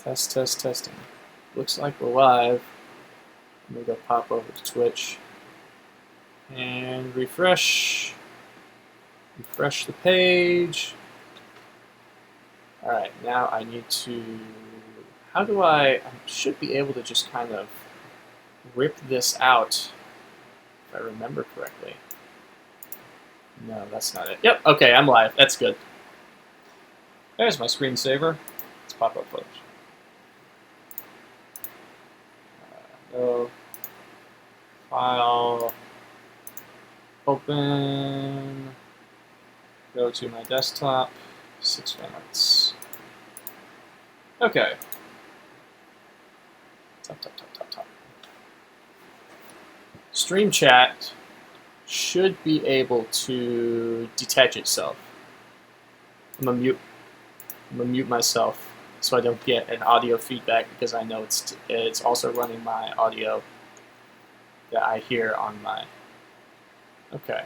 Testing. Looks like we're live. Let me go pop over to Twitch and refresh. Refresh the page. Alright, now I need to... How do I should be able to just kind of rip this out, if I remember correctly. No, that's not it. Yep, okay, I'm live. That's good. There's my screensaver. Let's pop up footage. Go. File. Open. Go to my desktop. 6 Fanarts. Okay. Top. Stream chat should be able to detach itself. I'm gonna mute myself so I don't get an audio feedback, because I know it's also running my audio that I hear on my... Okay.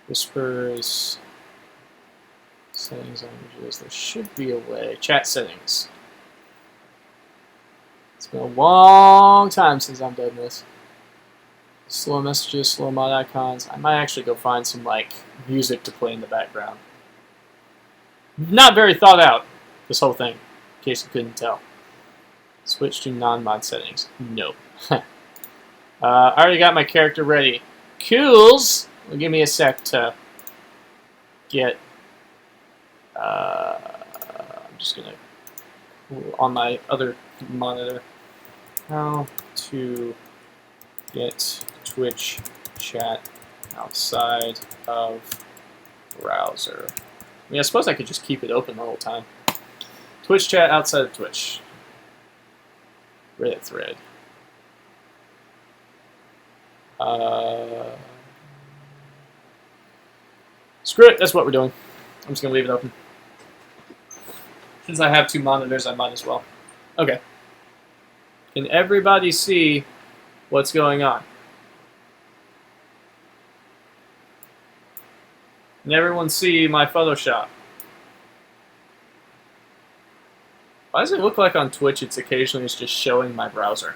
Whispers, settings, languages. There should be a way. Chat settings. It's been a long time since I've done this. Slow messages, slow mod icons. I might actually go find some like music to play in the background. Not very thought out, this whole thing, in case you couldn't tell. Switch to non-mod settings. Nope. I already got my character ready. Cools! Well, give me a sec to get... I'm just gonna... On my other monitor. How to get Twitch chat outside of browser. I mean, I suppose I could just keep it open the whole time. Twitch chat outside of Twitch. Reddit thread. Screw it, that's what we're doing. I'm just going to leave it open. Since I have 2 monitors, I might as well. Okay. Can everybody see what's going on? Can everyone see my Photoshop? Why does it look like on Twitch it's occasionally just showing my browser?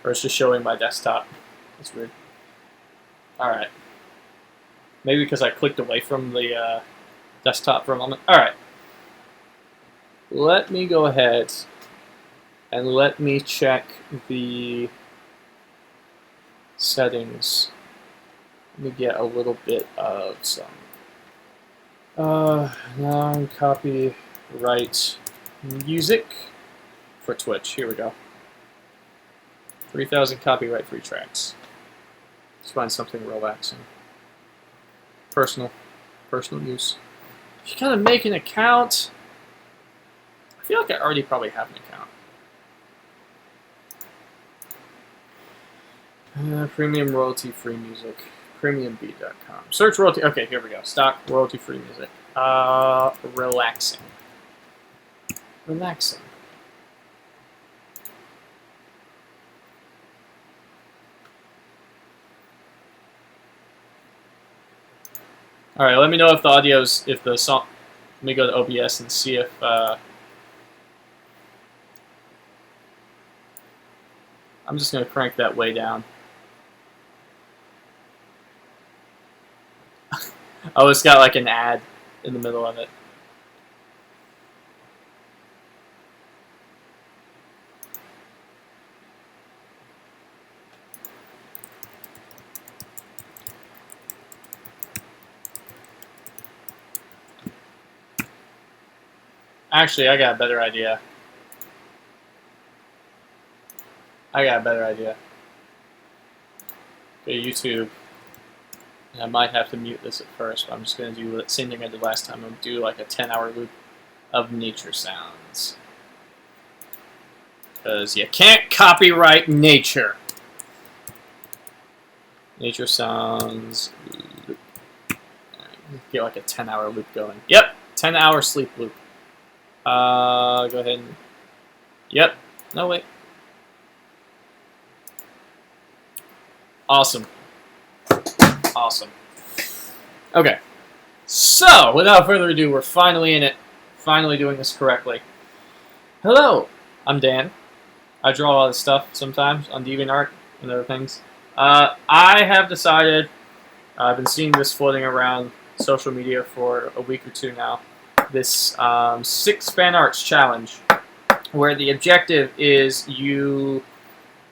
Or it's just showing my desktop? That's weird. Alright. Maybe because I clicked away from the desktop for a moment. Alright. Let me go ahead and let me check the settings. Let me get a little bit of some non-copyright music for Twitch. Here we go. 3,000 copyright-free tracks. Let's find something relaxing. Personal use. If you gotta make an account, I feel like I already probably have an account. Premium royalty-free music. Premiumbeat.com. Search royalty. Okay, here we go. Stock royalty-free music. Relaxing. Relaxing. All right. Let me know if the audio's, if the song. Let me go to OBS and see if. I'm just gonna crank that way down. Oh, it's got like an ad in the middle of it. Actually, I got a better idea. Okay, YouTube. And I might have to mute this at first, but I'm just going to do the same thing I did last time. I'm going to do like a 10-hour loop of nature sounds. Because you can't copyright nature. Nature sounds loop. Get like a 10-hour loop going. Yep, 10-hour sleep loop. Go ahead and... Yep. No, wait. Awesome. Awesome. Okay. So, without further ado, we're finally in it. Finally doing this correctly. Hello, I'm Dan. I draw a lot of stuff sometimes on DeviantArt and other things. I have decided, I've been seeing this floating around social media for a week or two now, this 6 Fanarts challenge, where the objective is you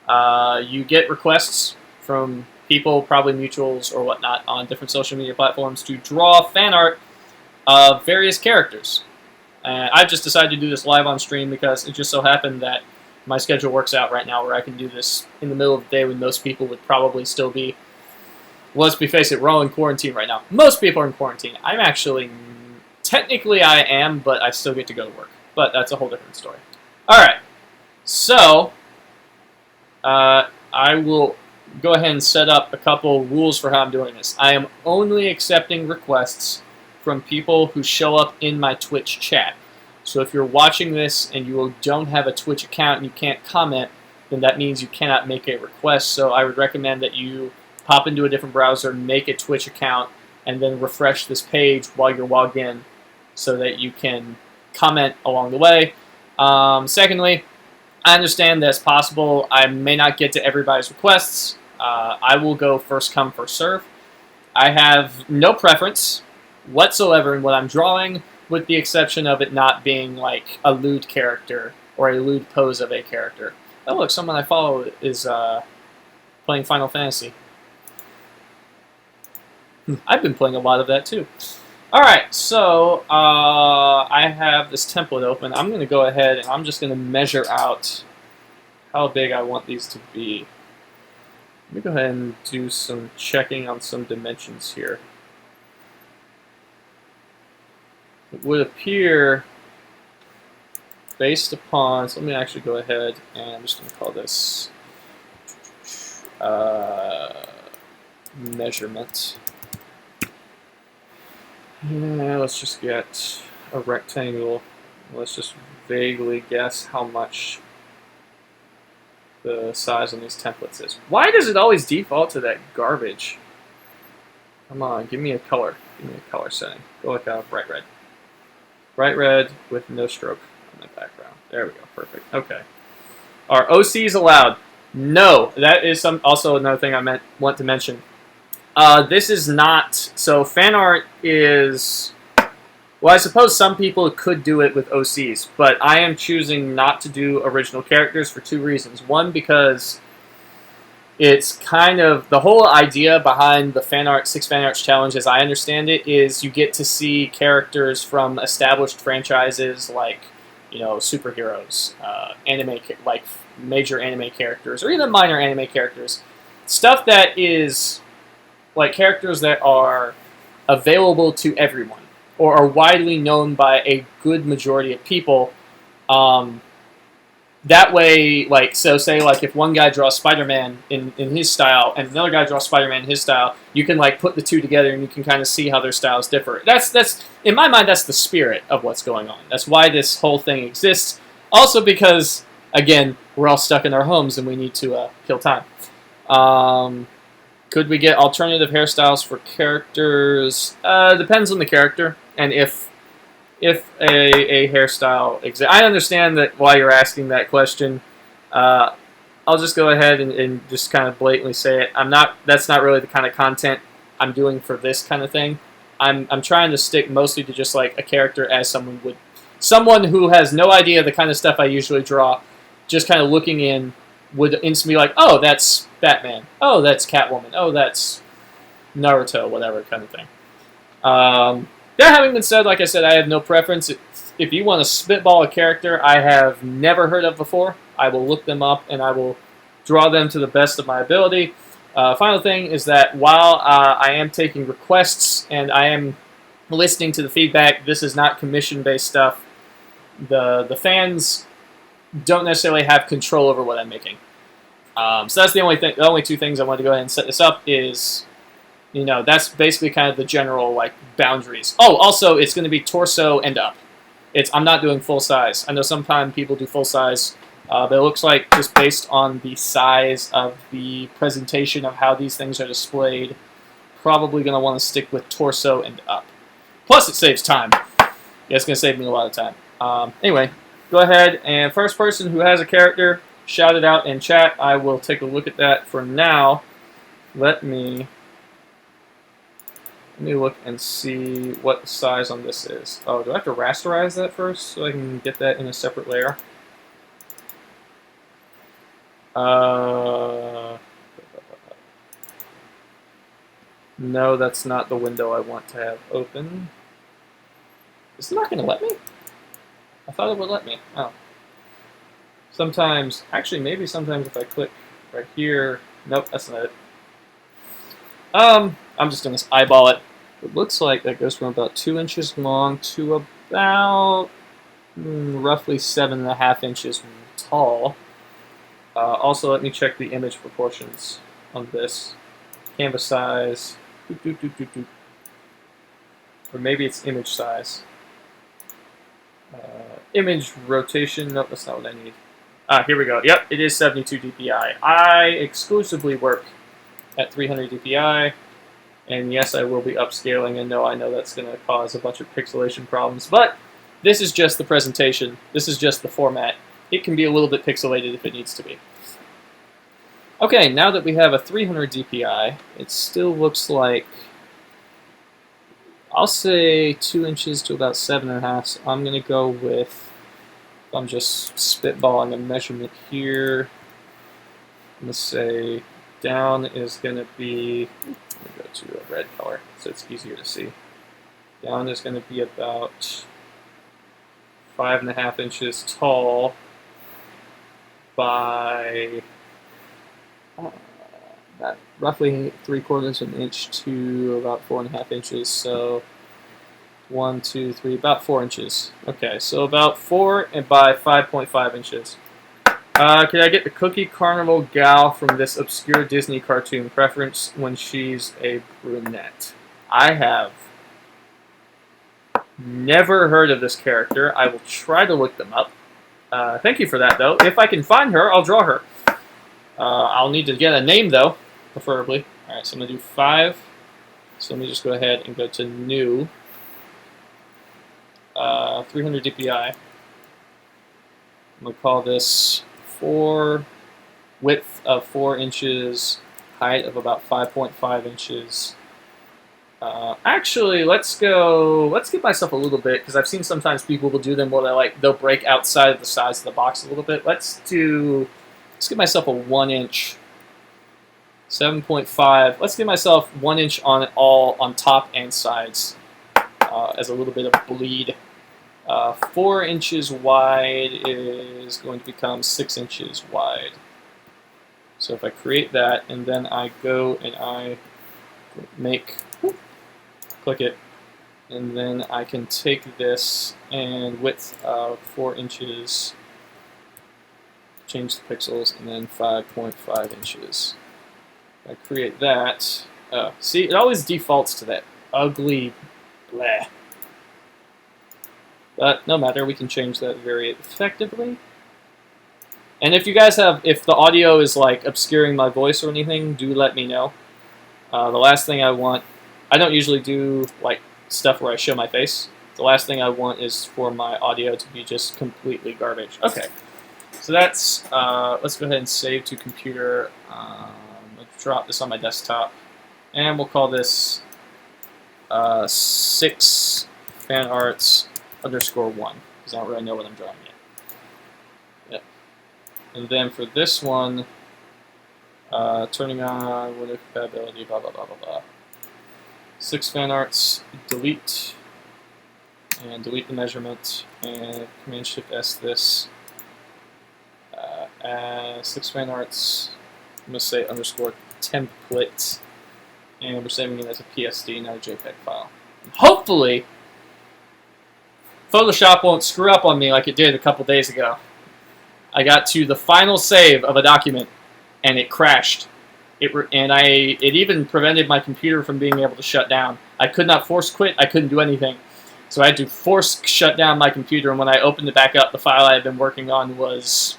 get requests from people, probably mutuals or whatnot, on different social media platforms to draw fan art of various characters. I've just decided to do this live on stream because it just so happened that my schedule works out right now where I can do this in the middle of the day when most people would probably still be, well, let's be face it, we're all in quarantine right now. Most people are in quarantine. I'm actually, technically I am, but I still get to go to work. But that's a whole different story. Alright, so I will go ahead and set up a couple rules for how I'm doing this. I am only accepting requests from people who show up in my Twitch chat. So if you're watching this and you don't have a Twitch account and you can't comment, then that means you cannot make a request. So I would recommend that you pop into a different browser, make a Twitch account, and then refresh this page while you're logged in so that you can comment along the way. Secondly, I understand that it's possible I may not get to everybody's requests. I will go first come, first serve. I have no preference whatsoever in what I'm drawing, with the exception of it not being like a lewd character or a lewd pose of a character. Oh look, someone I follow is playing Final Fantasy. I've been playing a lot of that too. Alright, so I have this template open. I'm going to go ahead and I'm just going to measure out how big I want these to be. Let me go ahead and do some checking on some dimensions here. It would appear, based upon, so let me actually go ahead and I'm just going to call this measurement. Yeah, let's just get a rectangle. Let's just vaguely guess how much the size on these templates is. Why does it always default to that garbage? Come on, give me a color. Give me a color setting. Go with bright red. Bright red with no stroke on the background. There we go. Perfect. Okay. Are OCs allowed? No. That is also another thing I want to mention. This is not, so fan art is, well, I suppose some people could do it with OCs, but I am choosing not to do original characters for 2 reasons. One, because it's kind of, the whole idea behind the 6 fan arts challenge, as I understand it, is you get to see characters from established franchises like, you know, superheroes, anime, like major anime characters, or even minor anime characters. Stuff that is like characters that are available to everyone or are widely known by a good majority of people. That way, like, so say like if one guy draws Spider-Man in his style and another guy draws Spider-Man in his style, you can like put the two together and you can kind of see how their styles differ. That's in my mind, that's the spirit of what's going on. That's why this whole thing exists. Also because, again, we're all stuck in our homes and we need to kill time. Could we get alternative hairstyles for characters? Depends on the character and if a hairstyle exists. I understand that why you're asking that question. I'll just go ahead and just kind of blatantly say it. That's not really the kind of content I'm doing for this kind of thing. I'm trying to stick mostly to just like a character as someone who has no idea the kind of stuff I usually draw, just kind of looking in would instantly be like, oh, that's Batman. Oh, that's Catwoman. Oh, that's Naruto, whatever kind of thing. That having been said, like I said, I have no preference. If you want to spitball a character I have never heard of before, I will look them up and I will draw them to the best of my ability. Final thing is that while I am taking requests and I am listening to the feedback, this is not commission-based stuff. The fans don't necessarily have control over what I'm making. So that's the only 2 things I want to go ahead and set this up is, you know, that's basically kind of the general like boundaries. Oh, also it's going to be torso and up. I'm not doing full size. I know sometimes people do full size, but it looks like just based on the size of the presentation of how these things are displayed, probably going to want to stick with torso and up. Plus it saves time. Yeah, it's going to save me a lot of time. Anyway. go ahead and first person who has a character, shout it out in chat. I will take a look at that. For now, let me look and see what the size on this is. Oh, do I have to rasterize that first so I can get that in a separate layer? No, that's not the window I want to have open. Is it not going to let me? I thought it would let me. Oh. Sometimes, actually, maybe sometimes if I click right here. Nope, that's not it. I'm just going to eyeball it. It looks like that goes from about 2 inches long to about roughly 7.5 inches tall. Also, let me check the image proportions on this. Canvas size. Or maybe it's image size. Image rotation. Nope, that's not what I need. Here we go. Yep, it is 72 dpi. I exclusively work at 300 dpi. And yes, I will be upscaling, and no, I know that's going to cause a bunch of pixelation problems, but this is just the presentation. This is just the format. It can be a little bit pixelated if it needs to be. Okay, now that we have a 300 dpi, it still looks like, I'll say 2 inches to about 7.5, so I'm going to go with, I'm just spitballing a measurement here. I'm going to say down is going to be, let me go to a red color so it's easier to see. Down is going to be about 5.5 inches tall by about roughly 3/4 of an inch to about 4.5 inches. So 1, 2, 3, about 4 inches. Okay, so about 4 and by 5.5 inches. Can I get the Cookie Carnival gal from this obscure Disney cartoon? Preference when she's a brunette. I have never heard of this character. I will try to look them up. Thank you for that, though. If I can find her, I'll draw her. I'll need to get a name, though, preferably. Alright, so I'm going to do 5. So let me just go ahead and go to New. 300 dpi. I'm going to call this 4, width of 4 inches, height of about 5.5 inches. Actually, let's give myself a little bit, because I've seen sometimes people will do them where they'll break outside of the size of the box a little bit. Let's give myself a 1 inch, 7.5. Let's give myself 1 inch on top and sides, as a little bit of bleed. 4 inches wide is going to become 6 inches wide. So if I create that, and then I go and I click it, and then I can take this and width of 4 inches, change the pixels, and then 5.5 inches. If I create that, see, it always defaults to that ugly bleh. But no matter, we can change that very effectively. And if you guys if the audio is like obscuring my voice or anything, do let me know. The last thing I want, I don't usually do like stuff where I show my face. The last thing I want is for my audio to be just completely garbage. Okay, so that's, let's go ahead and save to computer. Let's drop this on my desktop. And we'll call this 6 Fanarts _1, because I don't really know what I'm drawing yet. Yep. And then for this one, turning on window compatibility, blah, blah, blah, blah, blah. 6 Fanarts, delete, and delete the measurement, and Command-Shift-S this. 6 Fanarts, I'm going to say _template, and we're saving it as a PSD, not a JPEG file. And hopefully, Photoshop won't screw up on me like it did a couple days ago. I got to the final save of a document, and it crashed. It even prevented my computer from being able to shut down. I could not force quit. I couldn't do anything. So I had to force shut down my computer, and when I opened it back up, the file I had been working on was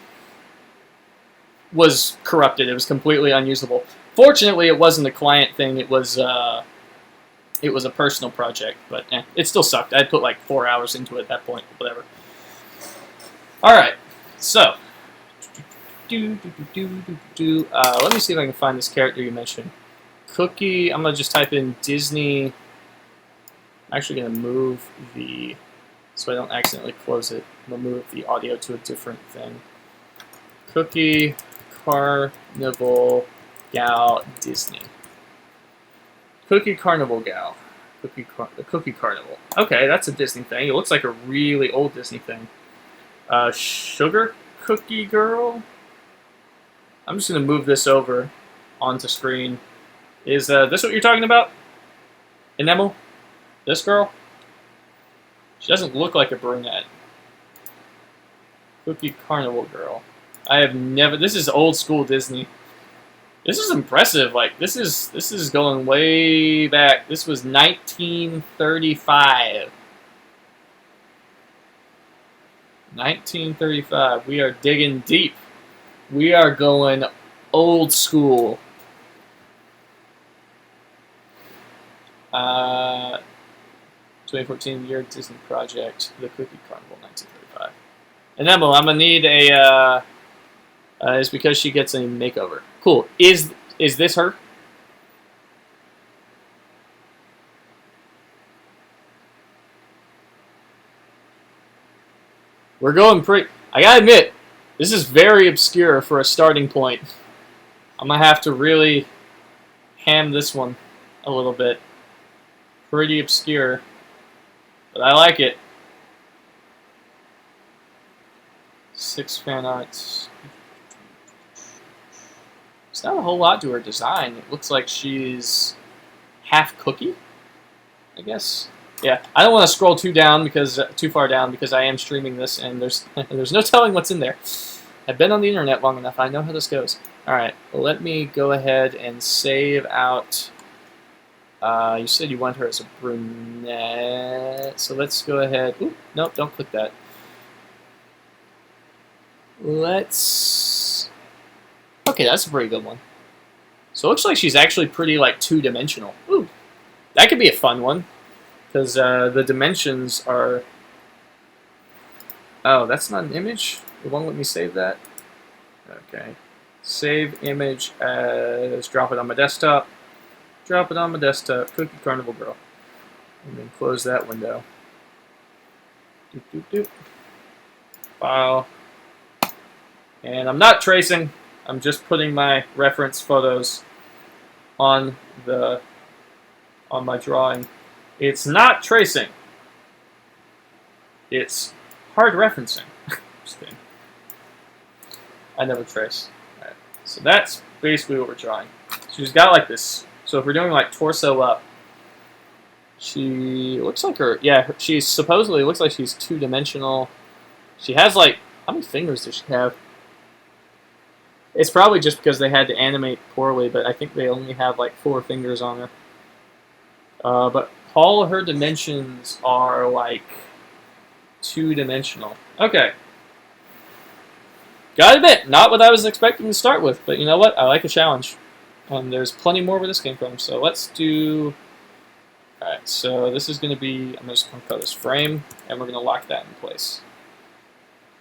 corrupted. It was completely unusable. Fortunately, it wasn't a client thing. It was a personal project, but it still sucked. I had put like 4 hours into it at that point, whatever. All right, so let me see if I can find this character you mentioned. Cookie. I'm gonna just type in Disney. I'm actually gonna move the so I don't accidentally close it. I'm gonna move the audio to a different thing. Cookie Carnival Gal Disney. Cookie Carnival Gal. The Cookie Carnival. Okay, that's a Disney thing. It looks like a really old Disney thing. Sugar Cookie Girl. I'm just gonna move this over onto screen. Is this what you're talking about? Enamel? This girl? She doesn't look like a brunette. Cookie Carnival Girl. I have never. This is old school Disney. This is impressive. Like this is going way back. This was 1935. 1935. We are digging deep. We are going old school. 2014 year Disney project, The Cookie Carnival, 1935. And Emma, I'm gonna need a. It's because she gets a makeover. Cool. Is this her? We're going pretty. I gotta admit, this is very obscure for a starting point. I'm gonna have to really ham this one a little bit. Pretty obscure, but I like it. 6 fan arts. There's not a whole lot to her design. It looks like she's half cookie, I guess. Yeah, I don't want to scroll too far down because I am streaming this and there's there's no telling what's in there. I've been on the internet long enough. I know how this goes. All right, well, let me go ahead and save out. You said you want her as a brunette, so let's go ahead. Ooh, nope, don't click that. Let's. Okay, that's a pretty good one. So it looks like she's actually pretty like two-dimensional. Ooh, that could be a fun one. Because the dimensions are... Oh, that's not an image? It won't let me save that? Okay. Save image as... Drop it on my desktop. Drop it on my desktop. Cookie Carnival Girl. And then close that window. Doop, doop, doop. File. And I'm not tracing. I'm just putting my reference photos on my drawing. It's not tracing. It's hard referencing. Just kidding. I never trace. Alright. So that's basically what we're drawing. She's got like this. So if we're doing like torso up, she looks like her. Yeah, she supposedly looks like she's two-dimensional. She has like, how many fingers does she have? It's probably just because they had to animate poorly, but I think they only have like 4 fingers on her. But all of her dimensions are like two-dimensional. Okay. Gotta admit, not what I was expecting to start with, but you know what? I like a challenge. There's plenty more where this came from, so let's do... Alright, so this is going to be... I'm just going to call this frame, and we're going to lock that in place.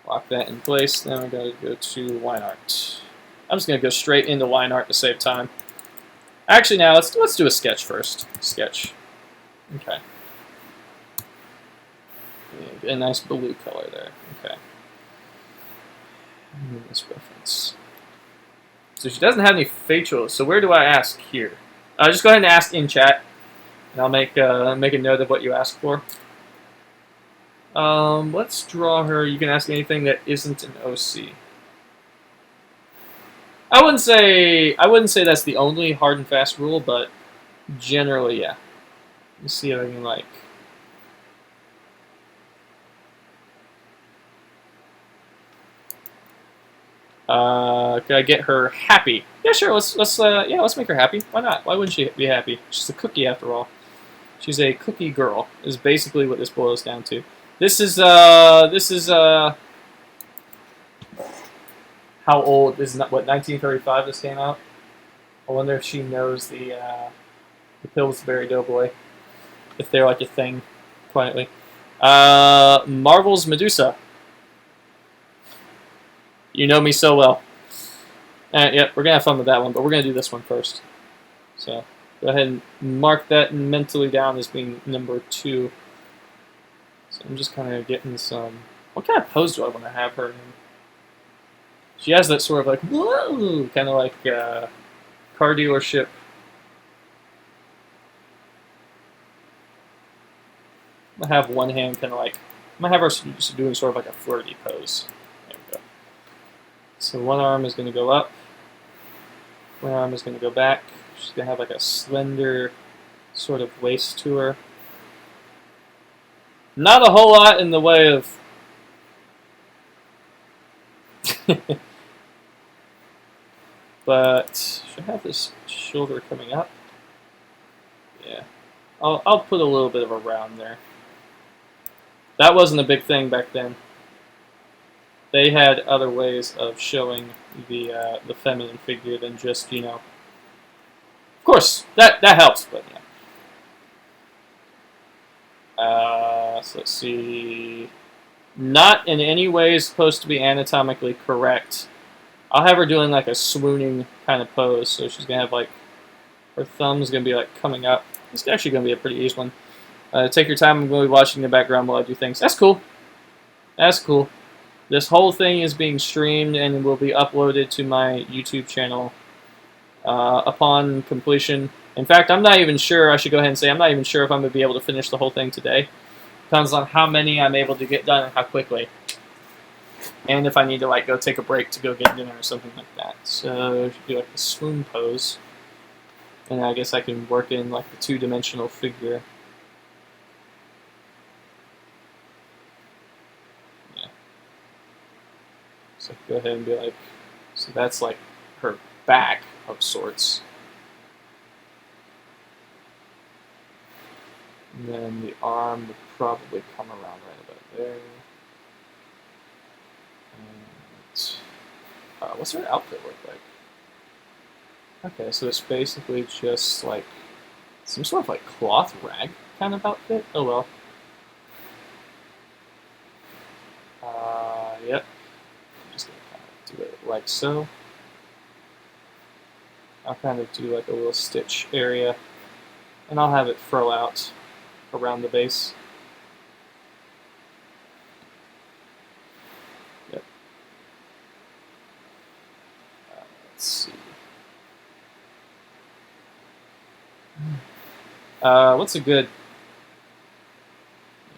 Lock that in place, then we're going to go to line art. I'm just going to go straight into line art to save time. Actually, now let's do a sketch first. Sketch. Okay. Yeah, a nice blue color there. Okay. This reference. So she doesn't have any facials. So where do I ask here? Just go ahead and ask in chat, and I'll make a note of what you asked for. Let's draw her. You can ask anything that isn't an OC. I wouldn't say that's the only hard and fast rule, but generally, yeah. Let me see if I can like. Can I get her happy? Yeah, sure. Let's make her happy. Why not? Why wouldn't she be happy? She's a cookie after all. She's a cookie girl. Is basically what this boils down to. This is how old? This is not what 1935 this came out. I wonder if she knows the Pillsbury Doughboy, if they're like a thing, quietly. Marvel's Medusa. You know me so well. Yep, we're going to have fun with that one, but we're going to do this one first. So go ahead and mark that mentally down as being number 2. So I'm just kind of getting some... What kind of pose do I want to have her in? She has that sort of like, whoa, kind of like car dealership. I'm going to have one hand kind of like... I'm going to have her just doing sort of like a flirty pose. There we go. So one arm is going to go up. One arm is going to go back. She's going to have like a slender sort of waist to her. Not a whole lot in the way of... But should I have this shoulder coming up? Yeah. I'll put a little bit of a round there. That wasn't a big thing back then. They had other ways of showing the feminine figure than just, you know. Of course, that helps, but yeah. So let's see. Not in any way supposed to be anatomically correct. I'll have her doing like a swooning kind of pose, so she's gonna have like her thumb's gonna be like coming up. It's actually gonna be a pretty easy one. Take your time. I'm going to be watching in the background while I do things. That's cool. That's cool. This whole thing is being streamed and will be uploaded to my YouTube channel upon completion. In fact, I'm not even sure. I should go ahead and say I'm not even sure if I'm going to be able to finish the whole thing today. Depends on how many I'm able to get done and how quickly. And if I need to like go take a break to go get dinner or something like that. So I should do like a swoon pose. And I guess I can work in like the 2-dimensional figure. So go ahead and be like, so that's like her back of sorts. And then the arm would probably come around right about there. And what's her outfit look like? Okay, so it's basically just like some sort of like cloth rag kind of outfit. Oh well. Yep. I'm just gonna kind of do it like so. I'll kind of do like a little stitch area, and I'll have it furl out around the base. Yep. Let's see. What's a good...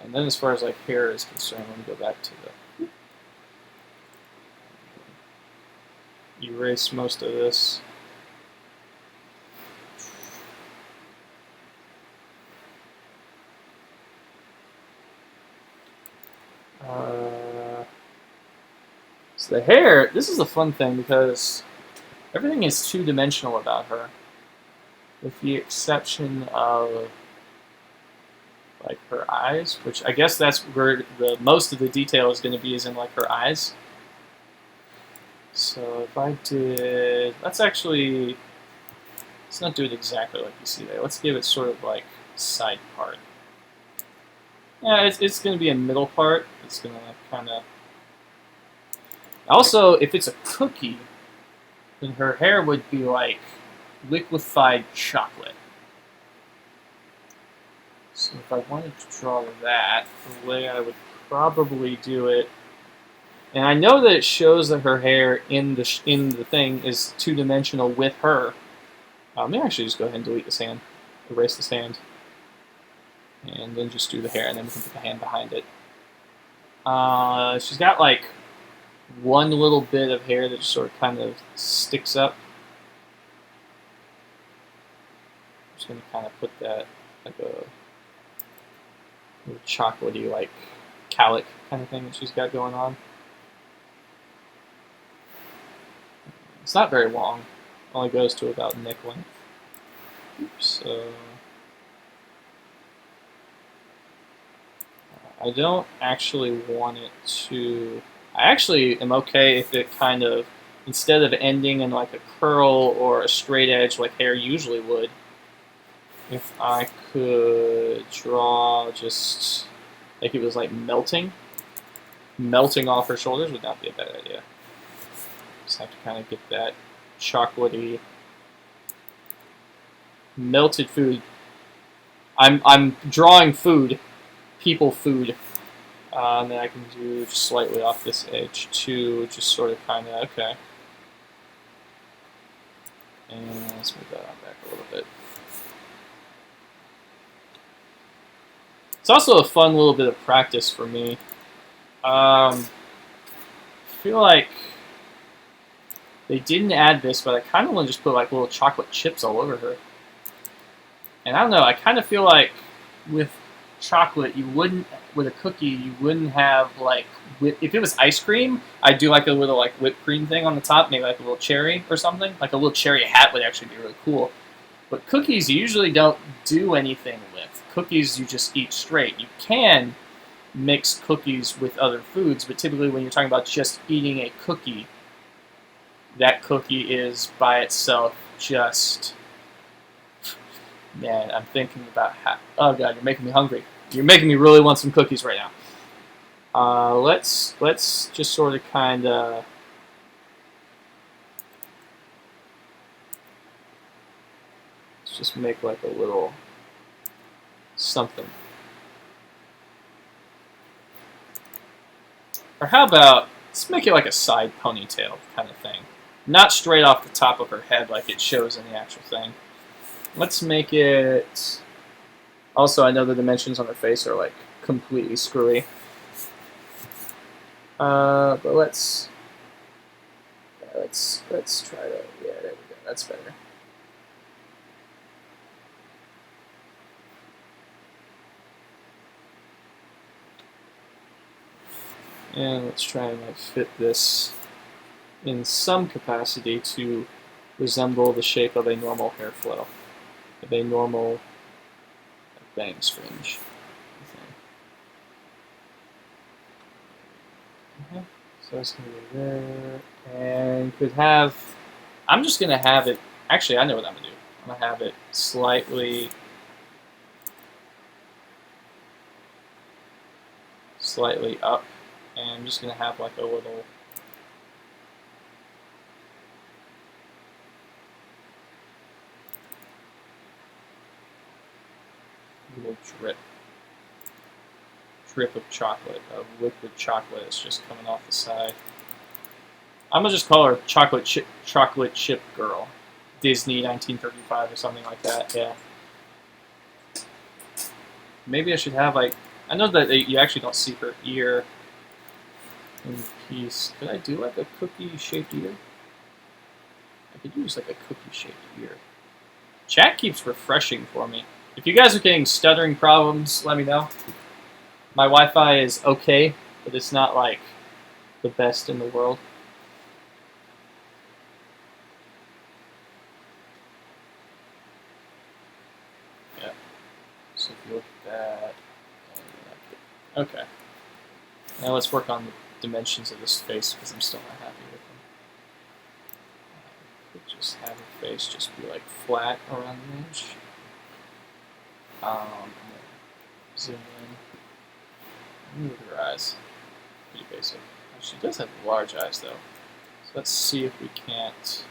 And then as far as like hair is concerned, let me go back to the... Erase most of this. So the hair, this is the fun thing because everything is 2-dimensional about her, with the exception of like her eyes, which I guess that's where the most of the detail is going to be, is in like her eyes. So if I did, let's not do it exactly like you see there. Let's give it sort of like side part. Yeah, it's going to be a middle part. It's going to kind of... Also, if it's a cookie, then her hair would be like liquefied chocolate. So if I wanted to draw that, the way I would probably do it... And I know that it shows that her hair in the thing is 2-dimensional with her. Maybe I should just go ahead and delete this hand, erase this hand, and then just do the hair, and then we can put the hand behind it. She's got like one little bit of hair that just sort of kind of sticks up. I'm just going to kind of put that like a chocolatey, like cowlick kind of thing that she's got going on. It's not very long. It only goes to about neck length. So I don't actually want it to... I actually am okay if it kind of, instead of ending in like a curl or a straight edge like hair usually would, if I could draw just like it was like melting off her shoulders would not be a bad idea. have to kind of get that chocolatey melted food. I'm drawing food, people food. And then I can do just slightly off this edge too, just sort of kind of, okay. And let's move that on back a little bit. It's also a fun little bit of practice for me. I feel like they didn't add this, but I kind of want to just put like little chocolate chips all over her. And I don't know, I kind of feel like with chocolate, you wouldn't, with a cookie, you wouldn't have like, if it was ice cream, I'd do like a little like whipped cream thing on the top, maybe like a little cherry or something. Like a little cherry hat would actually be really cool. But cookies, you usually don't do anything with. Cookies, you just eat straight. You can mix cookies with other foods, but typically when you're talking about just eating a cookie, that cookie is by itself just... Man, I'm thinking about how... Oh god, you're making me hungry. You're making me really want some cookies right now. Let's just sort of kind of... Let's just make like a little something. Or how about, let's make it like a side ponytail kind of thing. Not straight off the top of her head like it shows in the actual thing. Let's make it... Also, I know the dimensions on her face are like completely screwy. But let's try to... Yeah, there we go. That's better. And let's try and like fit this in some capacity to resemble the shape of a normal hair flow, of a normal bangs fringe. Okay. So that's going to be there, and could have. I'm just going to have it. Actually, I know what I'm going to do. I'm going to have it slightly up. And I'm just going to have like a little drip of chocolate, of liquid chocolate is just coming off the side. I'm going to just call her chocolate chip girl. Disney 1935 or something like that, yeah. Maybe I should have like, I know that you actually don't see her ear in the piece. Could I do like a cookie-shaped ear? I could use like a cookie-shaped ear. Chat keeps refreshing for me. If you guys are getting stuttering problems, let me know. My Wi-Fi is okay, but it's not like the best in the world. Yeah. So if you look at that, okay. Now let's work on the dimensions of this face because I'm still not happy with them. Could just have her face just be like flat around the edge. Zoom in. Move her eyes. Pretty basic. She does have large eyes though. So let's see if we can't.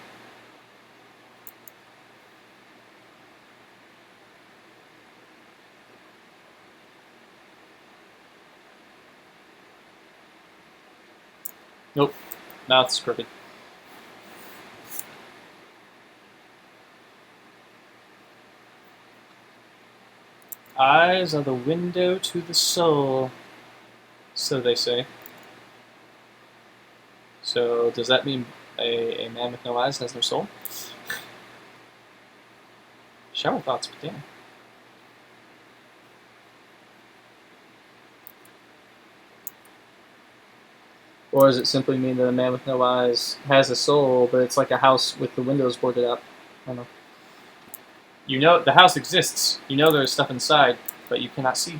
Nope. Mouth's crooked. Eyes are the window to the soul, so they say. So does that mean a man with no eyes has no soul? Shower thoughts, but damn. Or does it simply mean that a man with no eyes has a soul, but it's like a house with the windows boarded up? I don't know. You know the house exists. You know there's stuff inside, but you cannot see.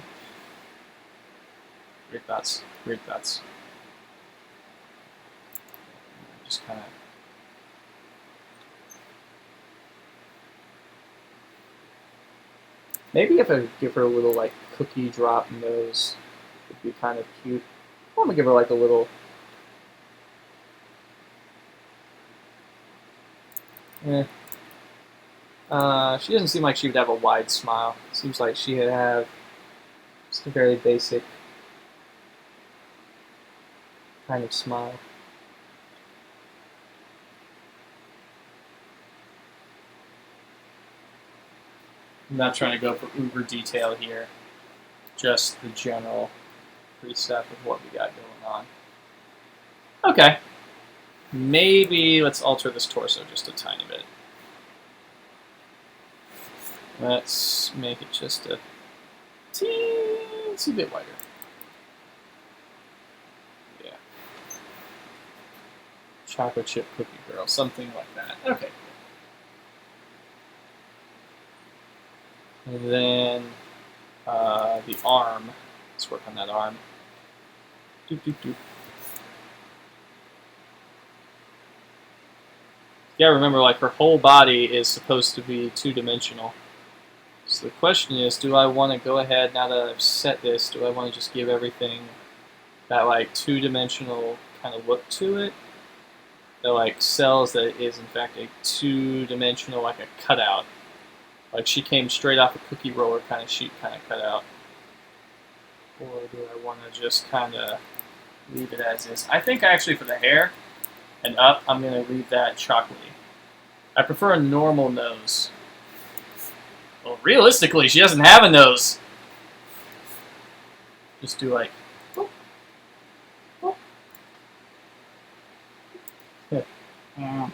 Weird thoughts. Weird thoughts. Just kind of. Maybe if I give her a little like cookie drop nose, it'd be kind of cute. I'm gonna give her like a little. Eh. She doesn't seem like she would have a wide smile. Seems like she would have just a very basic kind of smile. I'm not trying to go for uber detail here. Just the general precept of what we got going on. Okay. Maybe let's alter this torso just a tiny bit. Let's make it just a teensy bit wider. Yeah. Chocolate chip cookie girl, something like that. Okay. And then the arm. Let's work on that arm. Doop, doop, doop. Yeah, remember, like, her whole body is supposed to be two-dimensional. So the question is, do I want to go ahead, now that I've set this, do I want to just give everything that, like, two-dimensional kind of look to it? That, like, sells that it is, in fact, a two-dimensional, like a cutout. Like, she came straight off a cookie roller kind of sheet kind of cutout. Or do I want to just kind of leave it as is? I think, actually, for the hair and up, I'm going to leave that chocolatey. I prefer a normal nose. Well, realistically, she doesn't have a nose. Just do like... Whoop, whoop.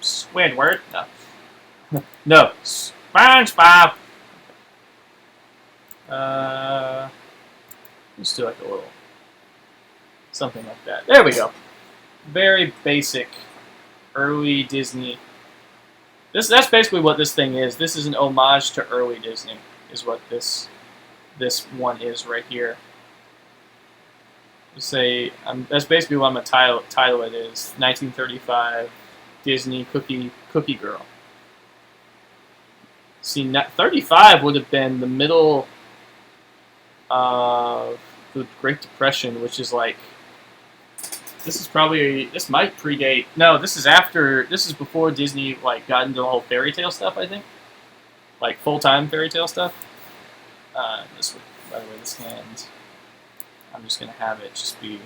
Squidward? No. No. SpongeBob! Just do like a little... something like that. There we go. Very basic, early Disney... That's basically what this thing is. This is an homage to early Disney, is what this one is right here. That's basically what I'm gonna title it is. 1935 Disney Cookie Girl. See, 35 would have been the middle of the Great Depression, which is like... This might predate. No, this is before Disney like got into the whole fairy tale stuff. I think, like full-time fairy tale stuff. By the way, this hand, I'm just gonna have it just be,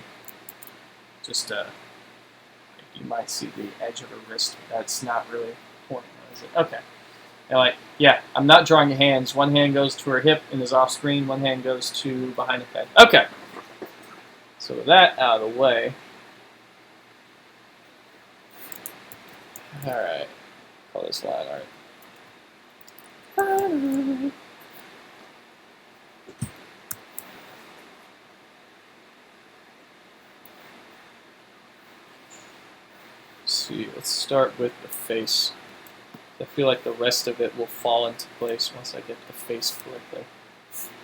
you might see the edge of her wrist. But that's not really pointing, is it? Okay. Anyway, yeah, I'm not drawing hands. One hand goes to her hip and is off screen. One hand goes to behind the head. Okay. So with that out of the way. Alright, call this line art. Let's see, let's start with the face. I feel like the rest of it will fall into place once I get the face correctly.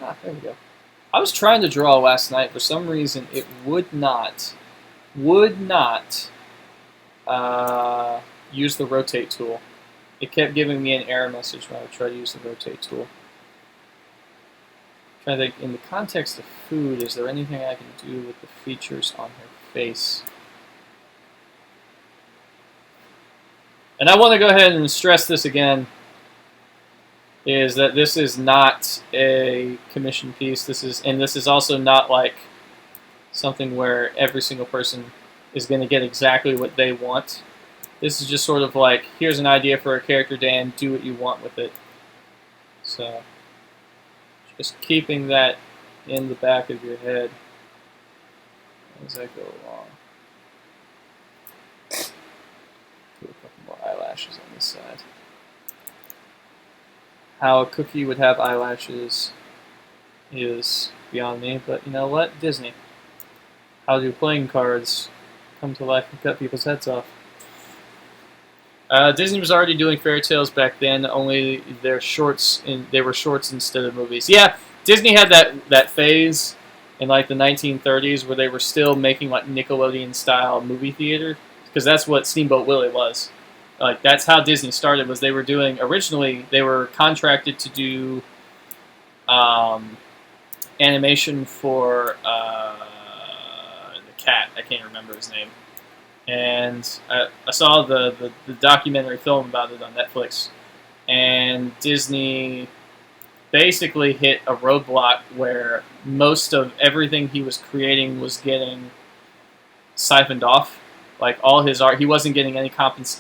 Ah, there we go. I was trying to draw last night. For some reason, it would not use the rotate tool. It kept giving me an error message when I would try to use the rotate tool. I'm trying to think, in the context of food, is there anything I can do with the features on her face? And I want to go ahead and stress this again, is that this is not a commission piece. This is also not like something where every single person is going to get exactly what they want. This is just sort of like, here's an idea for a character, Dan, do what you want with it. So, just keeping that in the back of your head as I go along. Do a couple more eyelashes on this side. How a cookie would have eyelashes is beyond me, but you know what? Disney. How do playing cards come to life and cut people's heads off? Disney was already doing fairy tales back then, only they were shorts instead of movies. Yeah, Disney had that phase in like the 1930s where they were still making like Nickelodeon-style movie theater, because that's what Steamboat Willie was. Like, that's how Disney started, was they were doing, originally, they were contracted to do animation for the cat. I can't remember his name. and I saw the documentary film about it on Netflix, and Disney basically hit a roadblock where most of everything he was creating was getting siphoned off. Like all his art, he wasn't getting any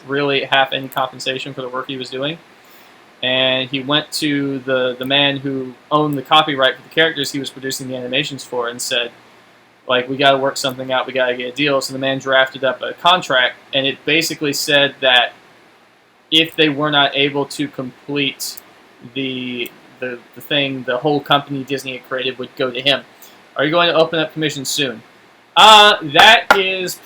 really half any compensation for the work he was doing. And he went to the man who owned the copyright for the characters he was producing the animations for and said, like, we got to work something out, we got to get a deal. So the man drafted up a contract, and it basically said that if they were not able to complete the thing, the whole company Disney had created would go to him. Are you going to open up commissions soon? That is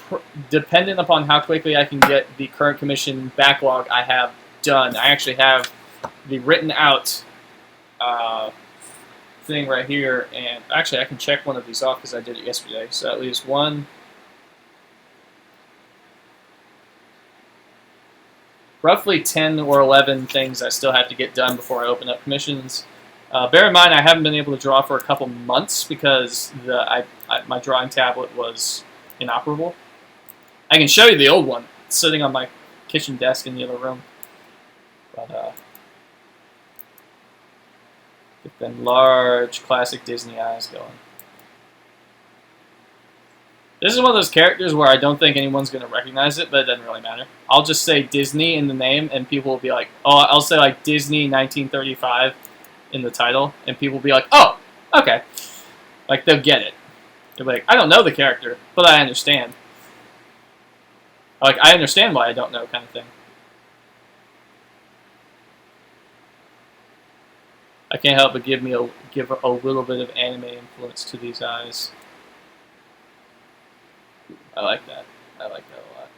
dependent upon how quickly I can get the current commission backlog I have done. I actually have the written out thing right here, and actually I can check one of these off because I did it yesterday. So that leaves one. Roughly 10 or 11 things I still have to get done before I open up commissions. Bear in mind, I haven't been able to draw for a couple months because my drawing tablet was inoperable. I can show you the old one. It's sitting on my kitchen desk in the other room. But, get them large, classic Disney eyes going. This is one of those characters where I don't think anyone's going to recognize it, but it doesn't really matter. I'll just say Disney in the name, and people will be like, oh, I'll say like Disney 1935 in the title, and people will be like, oh, okay. Like, they'll get it. They'll be like, I don't know the character, but I understand. Like, I understand why I don't know, kind of thing. I can't help but give a little bit of anime influence to these eyes. I like that. I like that a lot.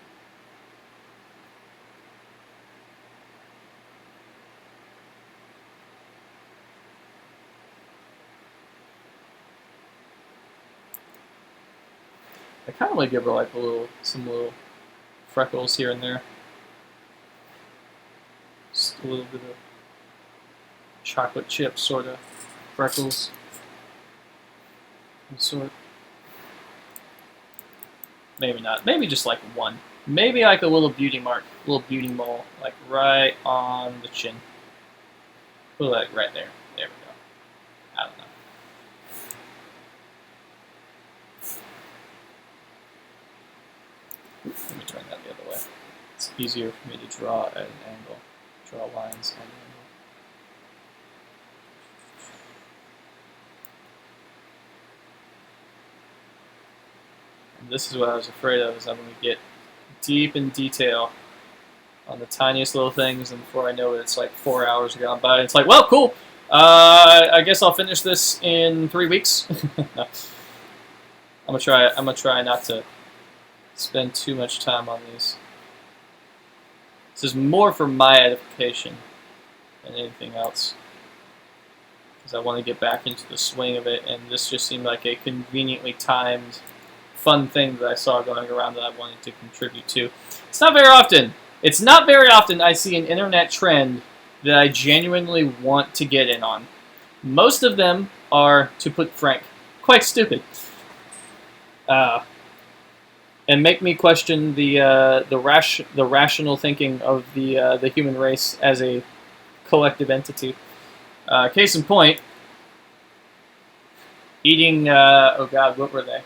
I kind of want to give her like some little freckles here and there. Just a little bit of chocolate chip sort of freckles. Sort. Maybe not. Maybe just like one. Maybe like a little beauty mark, a little beauty mole, like right on the chin. Put it like right there. There we go. I don't know. Let me turn that the other way. It's easier for me to draw at an angle. Draw lines at an angle. And this is what I was afraid of, is I'm going to get deep in detail on the tiniest little things, and before I know it, it's like 4 hours gone by. It's like, well, cool. I guess I'll finish this in 3 weeks. No. I'm gonna try not to spend too much time on these. This is more for my edification than anything else, because I want to get back into the swing of it, and this just seemed like a conveniently timed, fun thing that I saw going around that I wanted to contribute to. It's not very often. It's not very often I see an internet trend that I genuinely want to get in on. Most of them are, to put frank, quite stupid. And make me question the rational thinking of the human race as a collective entity. Case in point, eating oh god, what were they?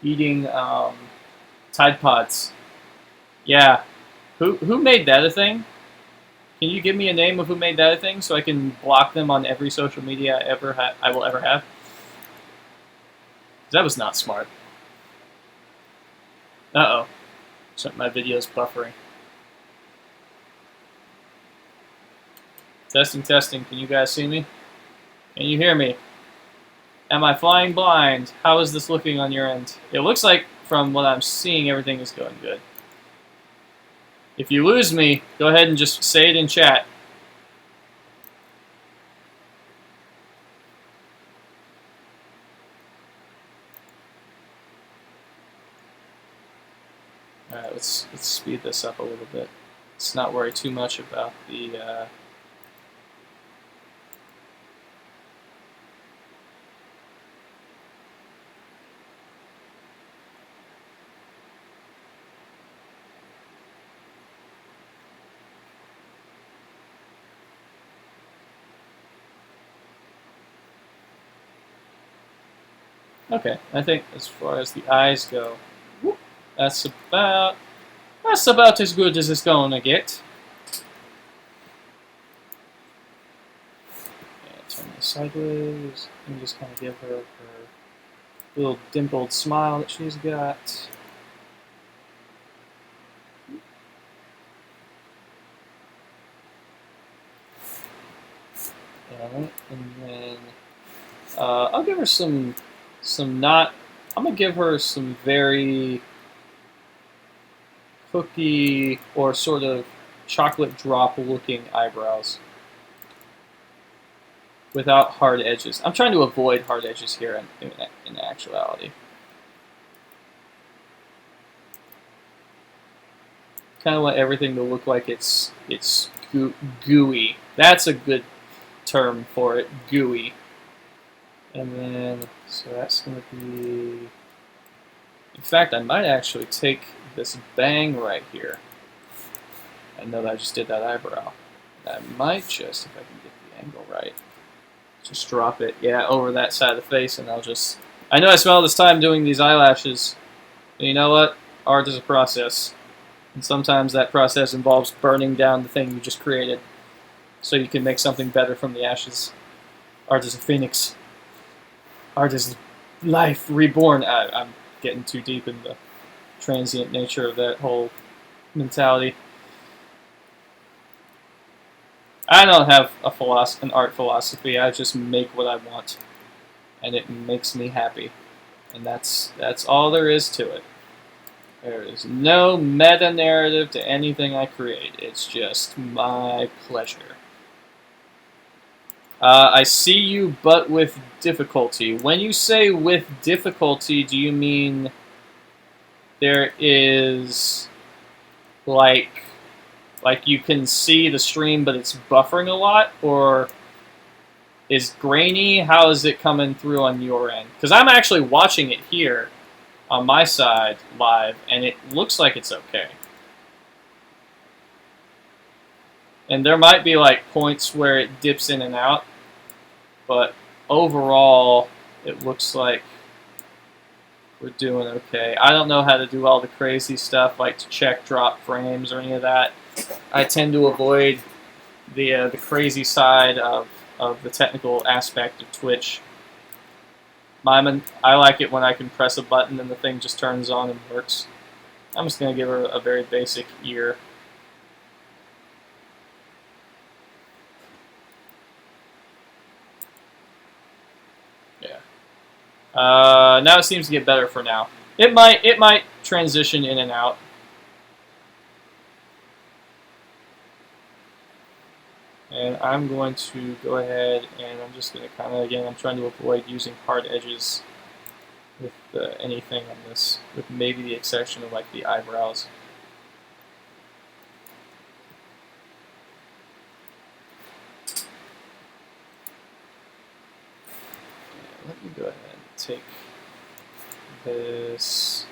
Eating Tide Pods. Yeah, who made that a thing? Can you give me a name of who made that a thing so I can block them on every social media I will ever have? That was not smart. Uh-oh. So my video's buffering. Testing, testing. Can you guys see me? Can you hear me? Am I flying blind? How is this looking on your end? It looks like, from what I'm seeing, everything is going good. If you lose me, go ahead and just say it in chat. Alright, let's speed this up a little bit. Let's not worry too much about the Okay, I think as far as the eyes go, that's about as good as it's going to get. Yeah, turn this sideways and just kind of give her her little dimpled smile that she's got. Alright, and then I'll give her some not. I'm gonna give her some very cookie or sort of chocolate drop looking eyebrows without hard edges. I'm trying to avoid hard edges here in actuality. Kind of want everything to look like it's gooey. That's a good term for it, gooey. And then, so that's going to be... In fact, I might actually take this bang right here. I know that I just did that eyebrow. I might just, if I can get the angle right, just drop it, yeah, over that side of the face, and I'll just... I know I spent all this time doing these eyelashes, but you know what? Art is a process. And sometimes that process involves burning down the thing you just created so you can make something better from the ashes. Art is a phoenix. Art is life reborn. I'm getting too deep in the transient nature of that whole mentality. I don't have an art philosophy. I just make what I want, and it makes me happy, and that's all there is to it. There is no meta narrative to anything I create. It's just my pleasure. I see you, but with difficulty. When you say with difficulty, do you mean there is like you can see the stream, but it's buffering a lot, or is grainy? How is it coming through on your end? Because I'm actually watching it here on my side live, and it looks like it's okay. And there might be like points where it dips in and out, but overall, it looks like we're doing okay. I don't know how to do all the crazy stuff, like to check drop frames or any of that. I tend to avoid the crazy side of the technical aspect of Twitch. I like it when I can press a button and the thing just turns on and works. I'm just going to give her a very basic ear. Yeah. Now it seems to get better for now. It might transition in and out. And I'm going to go ahead and I'm just going to kind of, again, I'm trying to avoid using hard edges with anything on this, with maybe the exception of like the eyebrows. Yeah, let me go ahead and take this.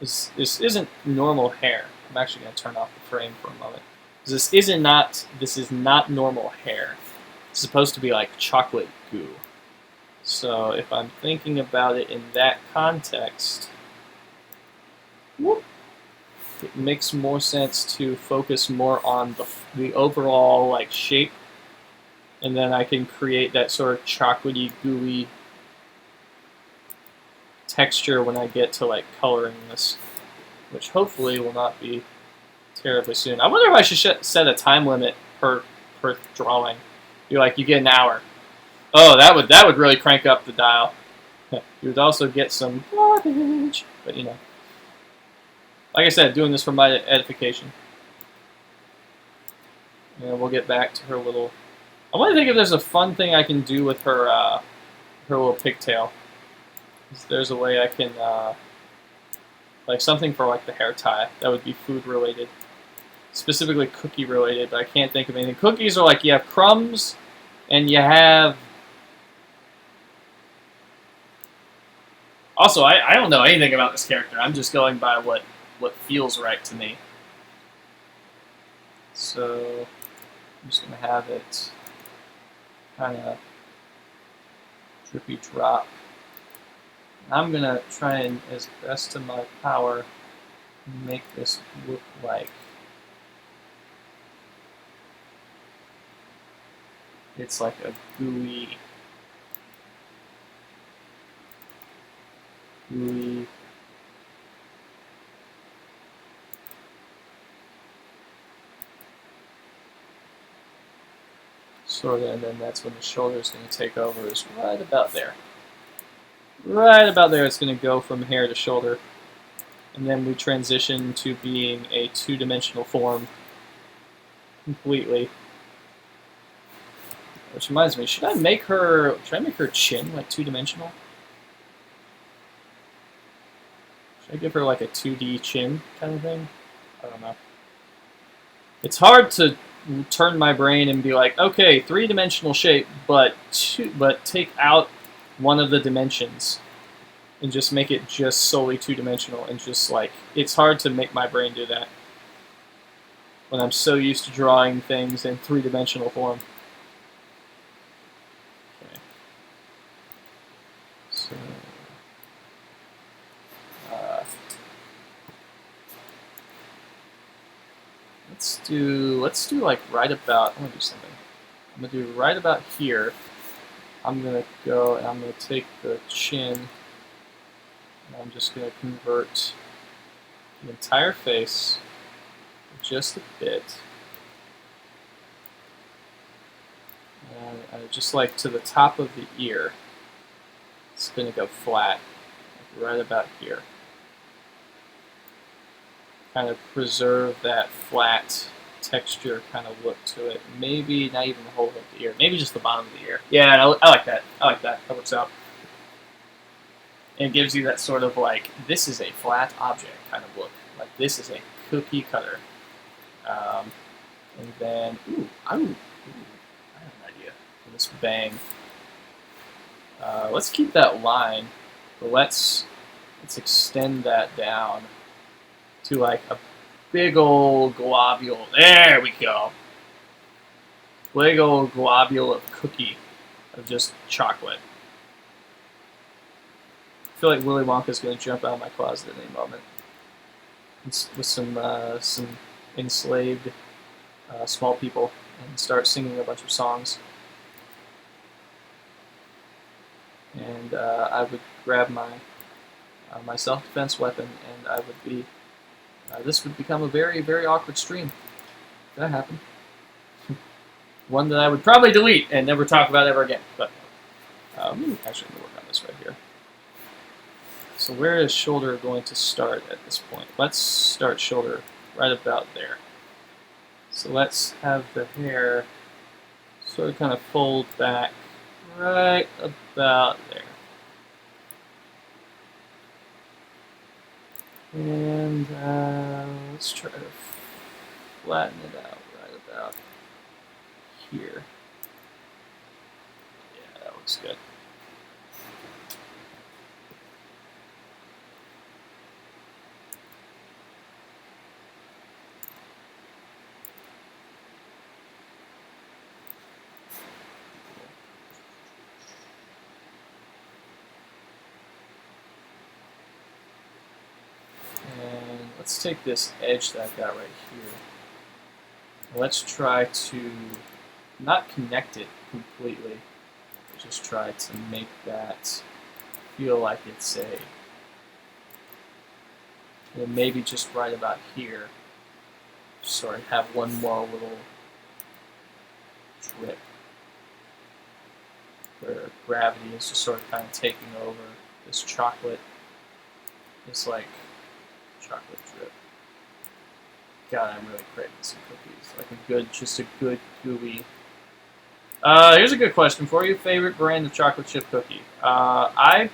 This isn't normal hair. I'm actually going to turn off the frame for a moment. This is not normal hair. It's supposed to be like chocolate goo. So if I'm thinking about it in that context, it makes more sense to focus more on the overall like shape, and then I can create that sort of chocolatey, gooey texture when I get to like coloring this, which hopefully will not be terribly soon. I wonder if I should set a time limit per drawing. You're like, you get an hour. Oh, that would really crank up the dial. You would also get some garbage, but you know. Like I said, doing this for my edification. And we'll get back to her little... I want to think if there's a fun thing I can do with her her little pigtail. There's a way I can... like something for like the hair tie. That would be food related. Specifically cookie related, but I can't think of anything. Cookies are like you have crumbs and you have... Also, I don't know anything about this character. I'm just going by what feels right to me. So I'm just going to have it kind of drippy drop I'm gonna try and, as best of my power, make this look like it's like a gooey sort of, and then that's when the shoulder is going to take over, is right about there. Right about there, it's going to go from hair to shoulder. And then we transition to being a two-dimensional form completely. Which reminds me, should I make her chin like two-dimensional? Should I give her like a 2D chin kind of thing? I don't know. It's hard to turn my brain and be like, okay, three-dimensional shape, but take out one of the dimensions and just make it just solely two-dimensional, and just like, it's hard to make my brain do that when I'm so used to drawing things in three-dimensional form. Okay. So, let's do like right about, I'm gonna do something. I'm gonna do right about here. I'm gonna go and I'm gonna take the chin and I'm just gonna convert the entire face just a bit. And just like to the top of the ear, it's gonna go flat, like right about here. Kind of preserve that flat texture kind of look to it. Maybe not even the whole of the ear. Maybe just the bottom of the ear. Yeah, I like that. I like that. That works out. And it gives you that sort of like, this is a flat object kind of look. Like this is a cookie cutter. And then, I have an idea for this bang. Let's keep that line, but let's extend that down to like a big old globule. There we go. Big old globule of cookie, of just chocolate. I feel like Willy Wonka's going to jump out of my closet at any moment. With some enslaved small people and start singing a bunch of songs. And I would grab my my self-defense weapon, and I would be. This would become a very, very awkward stream. If that happened. One that I would probably delete and never talk about ever again. But actually, I'm going to work on this right here. So where is shoulder going to start at this point? Let's start shoulder right about there. So let's have the hair sort of kind of fold back right about there. And let's try to flatten it out right about here. Yeah, that looks good. Let's take this edge that I've got right here. Let's try to not connect it completely, but just try to make that feel like it's a, and maybe just right about here, sort of have one more little drip where gravity is just sort of kind of taking over this chocolate, this like chocolate drip. God, I'm really craving some cookies. Like just a good gooey. Here's a good question for you. Favorite brand of chocolate chip cookie? I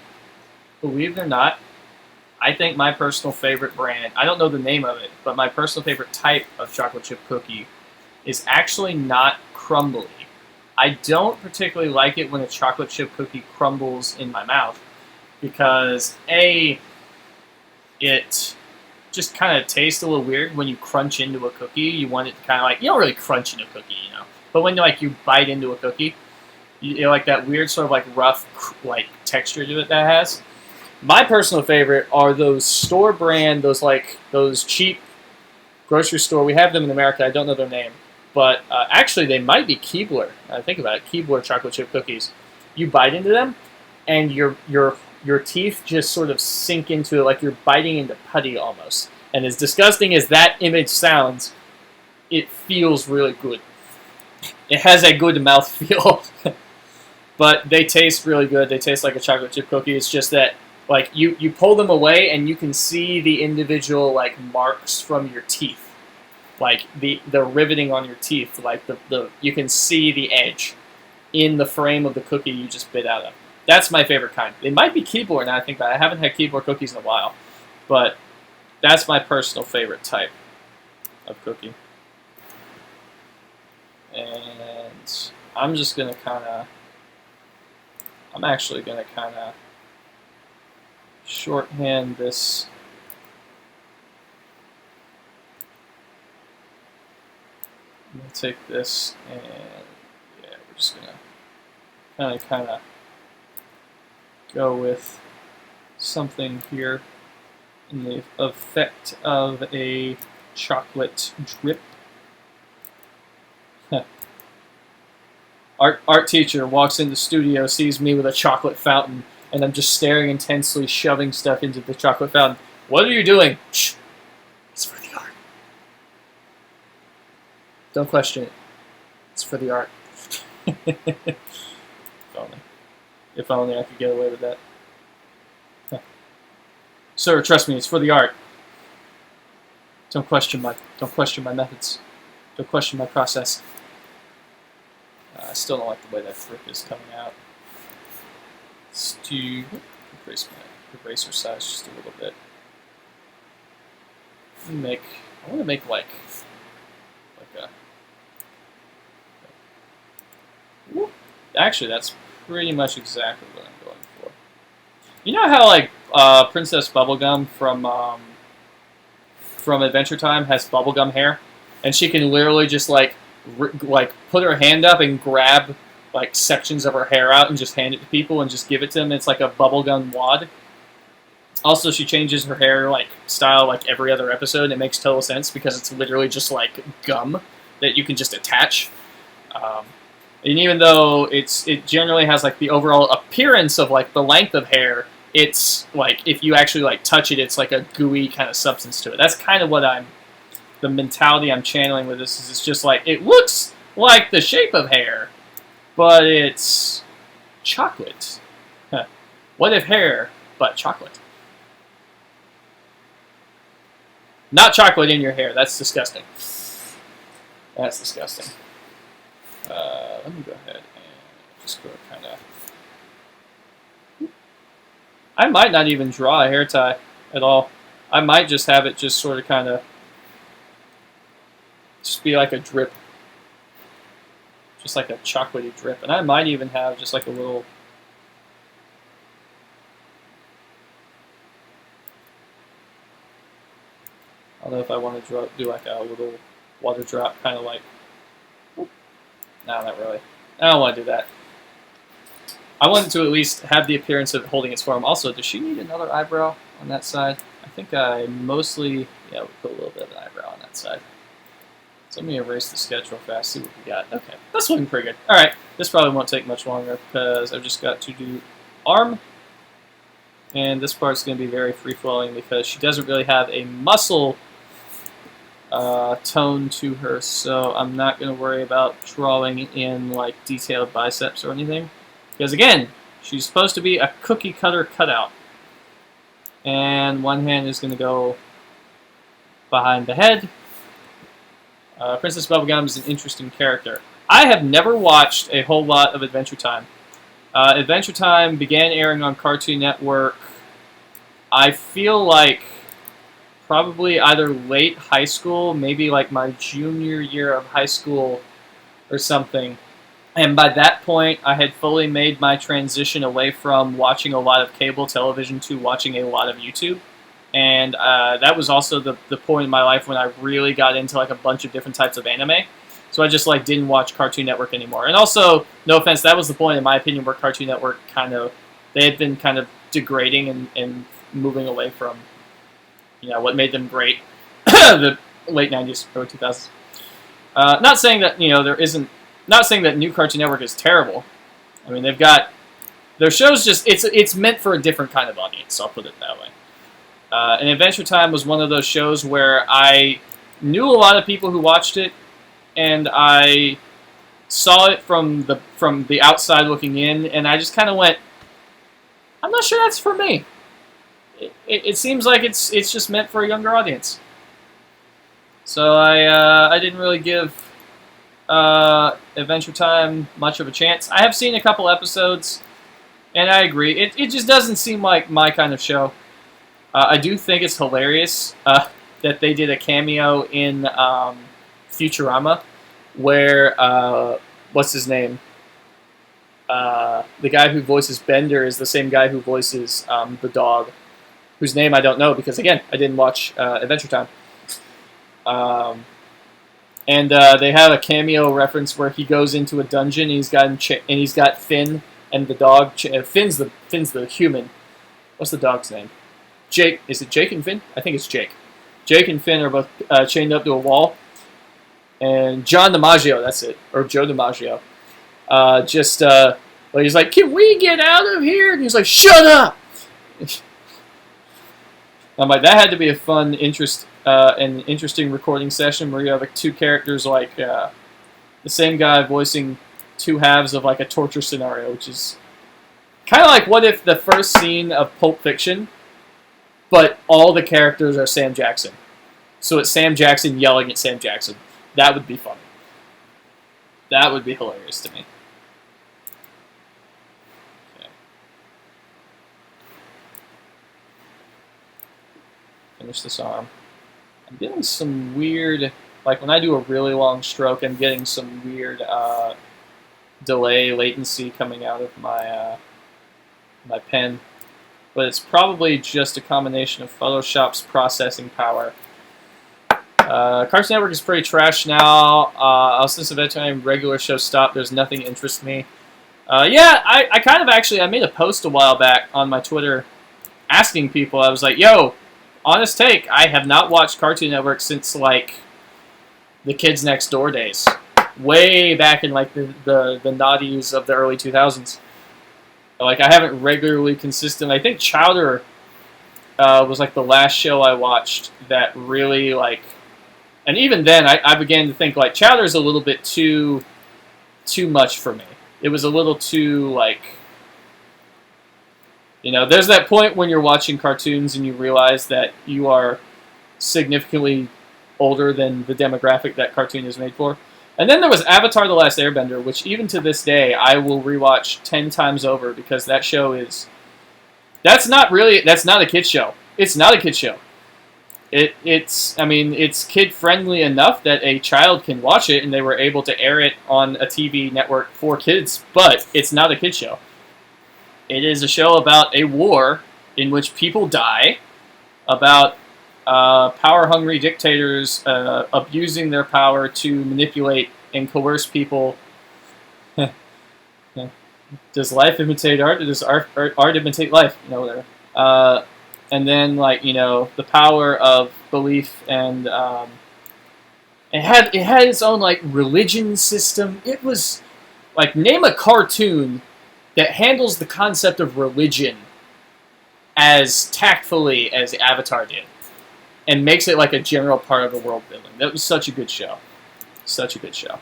believe it or not, I think my personal favorite brand, I don't know the name of it, but my personal favorite type of chocolate chip cookie is actually not crumbly. I don't particularly like it when a chocolate chip cookie crumbles in my mouth because A, it just kind of tastes a little weird when you crunch into a cookie. You want it to kind of like, you don't really crunch into a cookie, you know, but when like you bite into a cookie, you know, like that weird sort of like rough like texture to it that has. My personal favorite are those store brand, those cheap grocery store. We have them in America. I don't know their name, but actually they might be Keebler. I think about it. Keebler chocolate chip cookies. You bite into them, and your teeth just sort of sink into it like you're biting into putty almost. And as disgusting as that image sounds, it feels really good. It has a good mouth feel, but they taste really good. They taste like a chocolate chip cookie. It's just that like you pull them away and you can see the individual like marks from your teeth, like the riveting on your teeth, like the you can see the edge in the frame of the cookie you just bit out of. That's my favorite kind. It might be Keebler now I think that. I haven't had Keebler cookies in a while, but that's my personal favorite type of cookie. And I'm just gonna I'm actually gonna kind of shorthand this. I'm gonna take this and yeah, we're just gonna kind of go with something here in the effect of a chocolate drip. Art teacher walks in the studio, sees me with a chocolate fountain, and I'm just staring intensely, shoving stuff into the chocolate fountain. What are you doing? Shh. It's for the art. Don't question it. It's for the art. If only I could get away with that. Huh. Sir, trust me, it's for the art. Don't question my methods. Don't question my process. I still don't like the way that frick is coming out. Let's increase my eraser size just a little bit. I want to make like a. Whoop. Actually, that's pretty much exactly what I'm going for. You know how like Princess Bubblegum from Adventure Time has bubblegum hair, and she can literally just like put her hand up and grab like sections of her hair out and just hand it to people and just give it to them. It's like a bubblegum wad. Also, she changes her hair like style like every other episode. And it makes total sense because it's literally just like gum that you can just attach. And even though it generally has like the overall appearance of like the length of hair, it's like if you actually like touch it, it's like a gooey kind of substance to it. That's kind of what the mentality I'm channeling with this is. It's just like it looks like the shape of hair, but it's chocolate. Huh. What if hair but chocolate? Not chocolate in your hair. That's disgusting. That's disgusting. Let me go ahead and just go kind of. I might not even draw a hair tie at all. I might just have it just sort of kind of just be like a drip. Just like a chocolatey drip. And I might even have just like a little. I don't know if I want to do like a little water drop, kind of like. No, not really. I don't want to do that. I want it to at least have the appearance of holding its form. Also, does she need another eyebrow on that side? I think I mostly, yeah, we put a little bit of an eyebrow on that side. So let me erase the sketch real fast, see what we got. Okay, that's looking pretty good. All right, this probably won't take much longer because I've just got to do arm. And this part's going to be very free-flowing because she doesn't really have a muscle tone to her, so I'm not going to worry about drawing in like detailed biceps or anything. Because again, she's supposed to be a cookie cutter cutout. And one hand is going to go behind the head. Princess Bubblegum is an interesting character. I have never watched a whole lot of Adventure Time. Adventure Time began airing on Cartoon Network, I feel like probably either late high school, maybe like my junior year of high school or something. And by that point, I had fully made my transition away from watching a lot of cable television to watching a lot of YouTube. And that was also the point in my life when I really got into like a bunch of different types of anime. So I just like didn't watch Cartoon Network anymore. And also, no offense, that was the point in my opinion where Cartoon Network they had been kind of degrading and moving away from what made them great, the late 90s, early 2000s. Not saying that not saying that New Cartoon Network is terrible. I mean, they've got their shows. Just it's meant for a different kind of audience. I'll put it that way. And Adventure Time was one of those shows where I knew a lot of people who watched it, and I saw it from the outside looking in, and I just kind of went, I'm not sure that's for me. It seems like it's just meant for a younger audience. So I didn't really give Adventure Time much of a chance. I have seen a couple episodes, and I agree. It just doesn't seem like my kind of show. I do think it's hilarious that they did a cameo in Futurama, where what's his name? The guy who voices Bender is the same guy who voices the dog, whose name I don't know because, again, I didn't watch Adventure Time. And they have a cameo reference where he goes into a dungeon and he's got Finn and the dog. Finn's the human. What's the dog's name? Jake. Is it Jake and Finn? I think it's Jake. Jake and Finn are both chained up to a wall. And John DiMaggio, that's it, or Joe DiMaggio, he's like, "Can we get out of here?" And he's like, "Shut up!" I'm like, that had to be a fun, interesting recording session where you have like two characters, like the same guy voicing two halves of like a torture scenario, which is kind of like what if the first scene of Pulp Fiction, but all the characters are Sam Jackson. So it's Sam Jackson yelling at Sam Jackson. That would be funny. That would be hilarious to me. Okay. Finish this arm. I'm getting some weird, like when I do a really long stroke, I'm getting some weird delay, latency coming out of my my pen. But it's probably just a combination of Photoshop's processing power. Cartoon Network is pretty trash now. Since the time regular show stopped, there's nothing interests me. Yeah, I kind of actually, I made a post a while back on my Twitter asking people, I was like, yo, honest take, I have not watched Cartoon Network since, like, the Kids Next Door days. Way back in, like, the noughties of the early 2000s. Like, I haven't regularly, consistently, I think Chowder was, like, the last show I watched that really, like, and even then, I began to think, like, Chowder's a little bit too much for me. It was a little too, like, there's that point when you're watching cartoons and you realize that you are significantly older than the demographic that cartoon is made for. And then there was Avatar: The Last Airbender, which even to this day I will rewatch 10 times over because that show is... That's not a kid's show. It's not a kid's show. It's kid-friendly enough that a child can watch it, and they were able to air it on a TV network for kids, but it's not a kid's show. It is a show about a war in which people die, about power-hungry dictators abusing their power to manipulate and coerce people. Does life imitate art, or does art imitate life? Whatever. And then, like, the power of belief, and it had its own, like, religion system. It was, like, name a cartoon that handles the concept of religion as tactfully as Avatar did, and makes it like a general part of the world building. That was such a good show. Such a good show.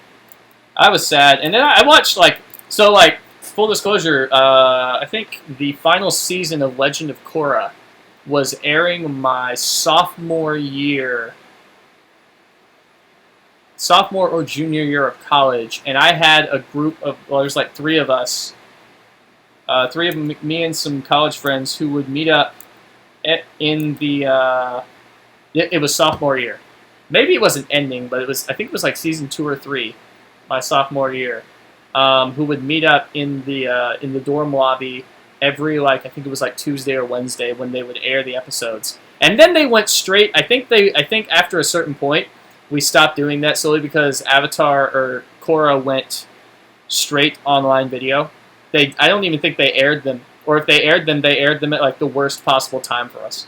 I was sad. And then I watched, like, full disclosure, I think the final season of Legend of Korra was airing my sophomore or junior year of college, and I had a group of, there's like three of us, me and some college friends who would meet up in the, it was sophomore year. Maybe it wasn't ending, but I think it was like season 2 or 3, my sophomore year, who would meet up in the dorm lobby every, like, I think it was like Tuesday or Wednesday when they would air the episodes. And then they went straight, I think after a certain point, we stopped doing that solely because Avatar or Korra went straight online video. I don't even think they aired them Or if they aired them at like the worst possible time for us.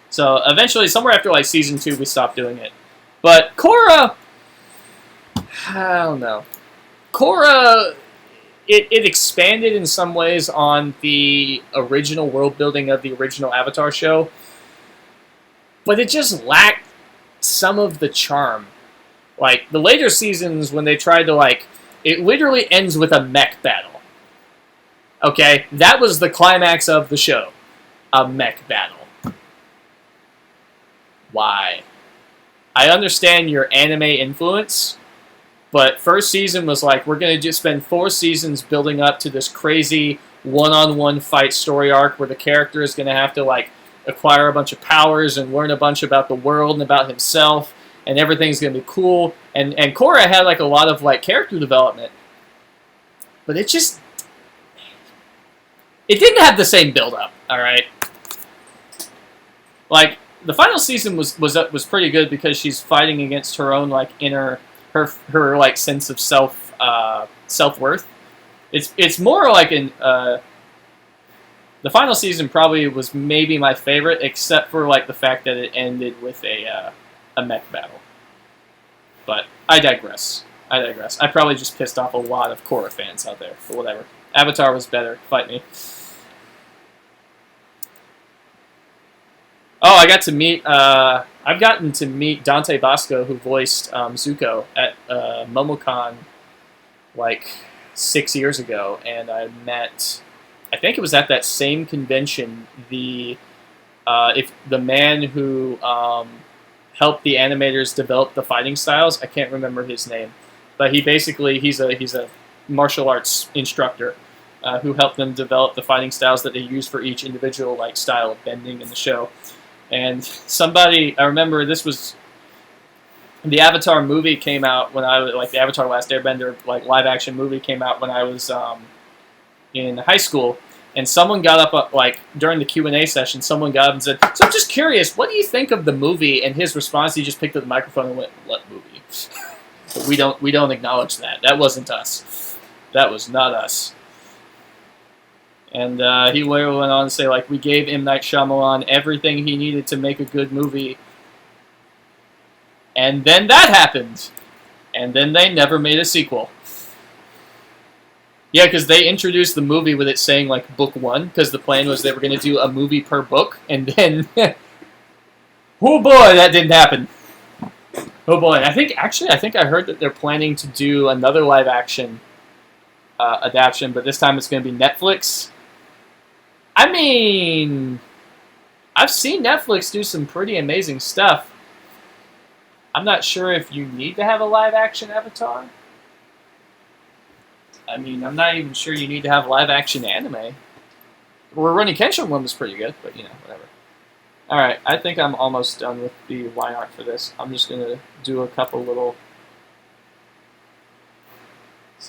So eventually, somewhere after like season 2, we stopped doing it. But Korra, I don't know. Korra, it expanded in some ways on the original world building of the original Avatar show, but it just lacked some of the charm. Like the later seasons, when they tried to like, it literally ends with a mech battle. Okay, that was the climax of the show, a mech battle. Why? I understand your anime influence, but first season was like, we're going to just spend 4 seasons building up to this crazy one-on-one fight story arc where the character is going to have to like acquire a bunch of powers and learn a bunch about the world and about himself, and everything's going to be cool. And Korra had like a lot of like character development, but it didn't have the same build-up. All right, like the final season was pretty good because she's fighting against her own like inner her like sense of self-worth. It's more like the final season probably was maybe my favorite, except for like the fact that it ended with a mech battle. But I digress. I probably just pissed off a lot of Korra fans out there, but whatever. Avatar was better. Fight me. Oh, I got to meet. I've gotten to meet Dante Bosco, who voiced Zuko at MomoCon like 6 years ago, and I met. I think it was at that same convention. The man who helped the animators develop the fighting styles. I can't remember his name, but he's a martial arts instructor who helped them develop the fighting styles that they use for each individual like style of bending in the show. And somebody, I remember this was, the Avatar movie came out when I was, like the Avatar Last Airbender, like live action movie came out when I was in high school. And someone got up, like during the Q&A session, someone got up and said, "So I'm just curious, what do you think of the movie?" And his response, he just picked up the microphone and went, "What movie?" But we don't acknowledge that. That wasn't us. That was not us. And he went on to say, like, we gave M. Night Shyamalan everything he needed to make a good movie. And then that happened. And then they never made a sequel. Yeah, because they introduced the movie with it saying, like, book 1, because the plan was they were going to do a movie per book. And then, oh boy, that didn't happen. Oh boy, I think I heard that they're planning to do another live-action adaptation, but this time it's going to be Netflix. I mean, I've seen Netflix do some pretty amazing stuff. I'm not sure if you need to have a live-action Avatar. I mean, I'm not even sure you need to have live-action anime. Rurouni Kenshin one was pretty good, but, you know, whatever. Alright, I think I'm almost done with the line art for this. I'm just going to do a couple little...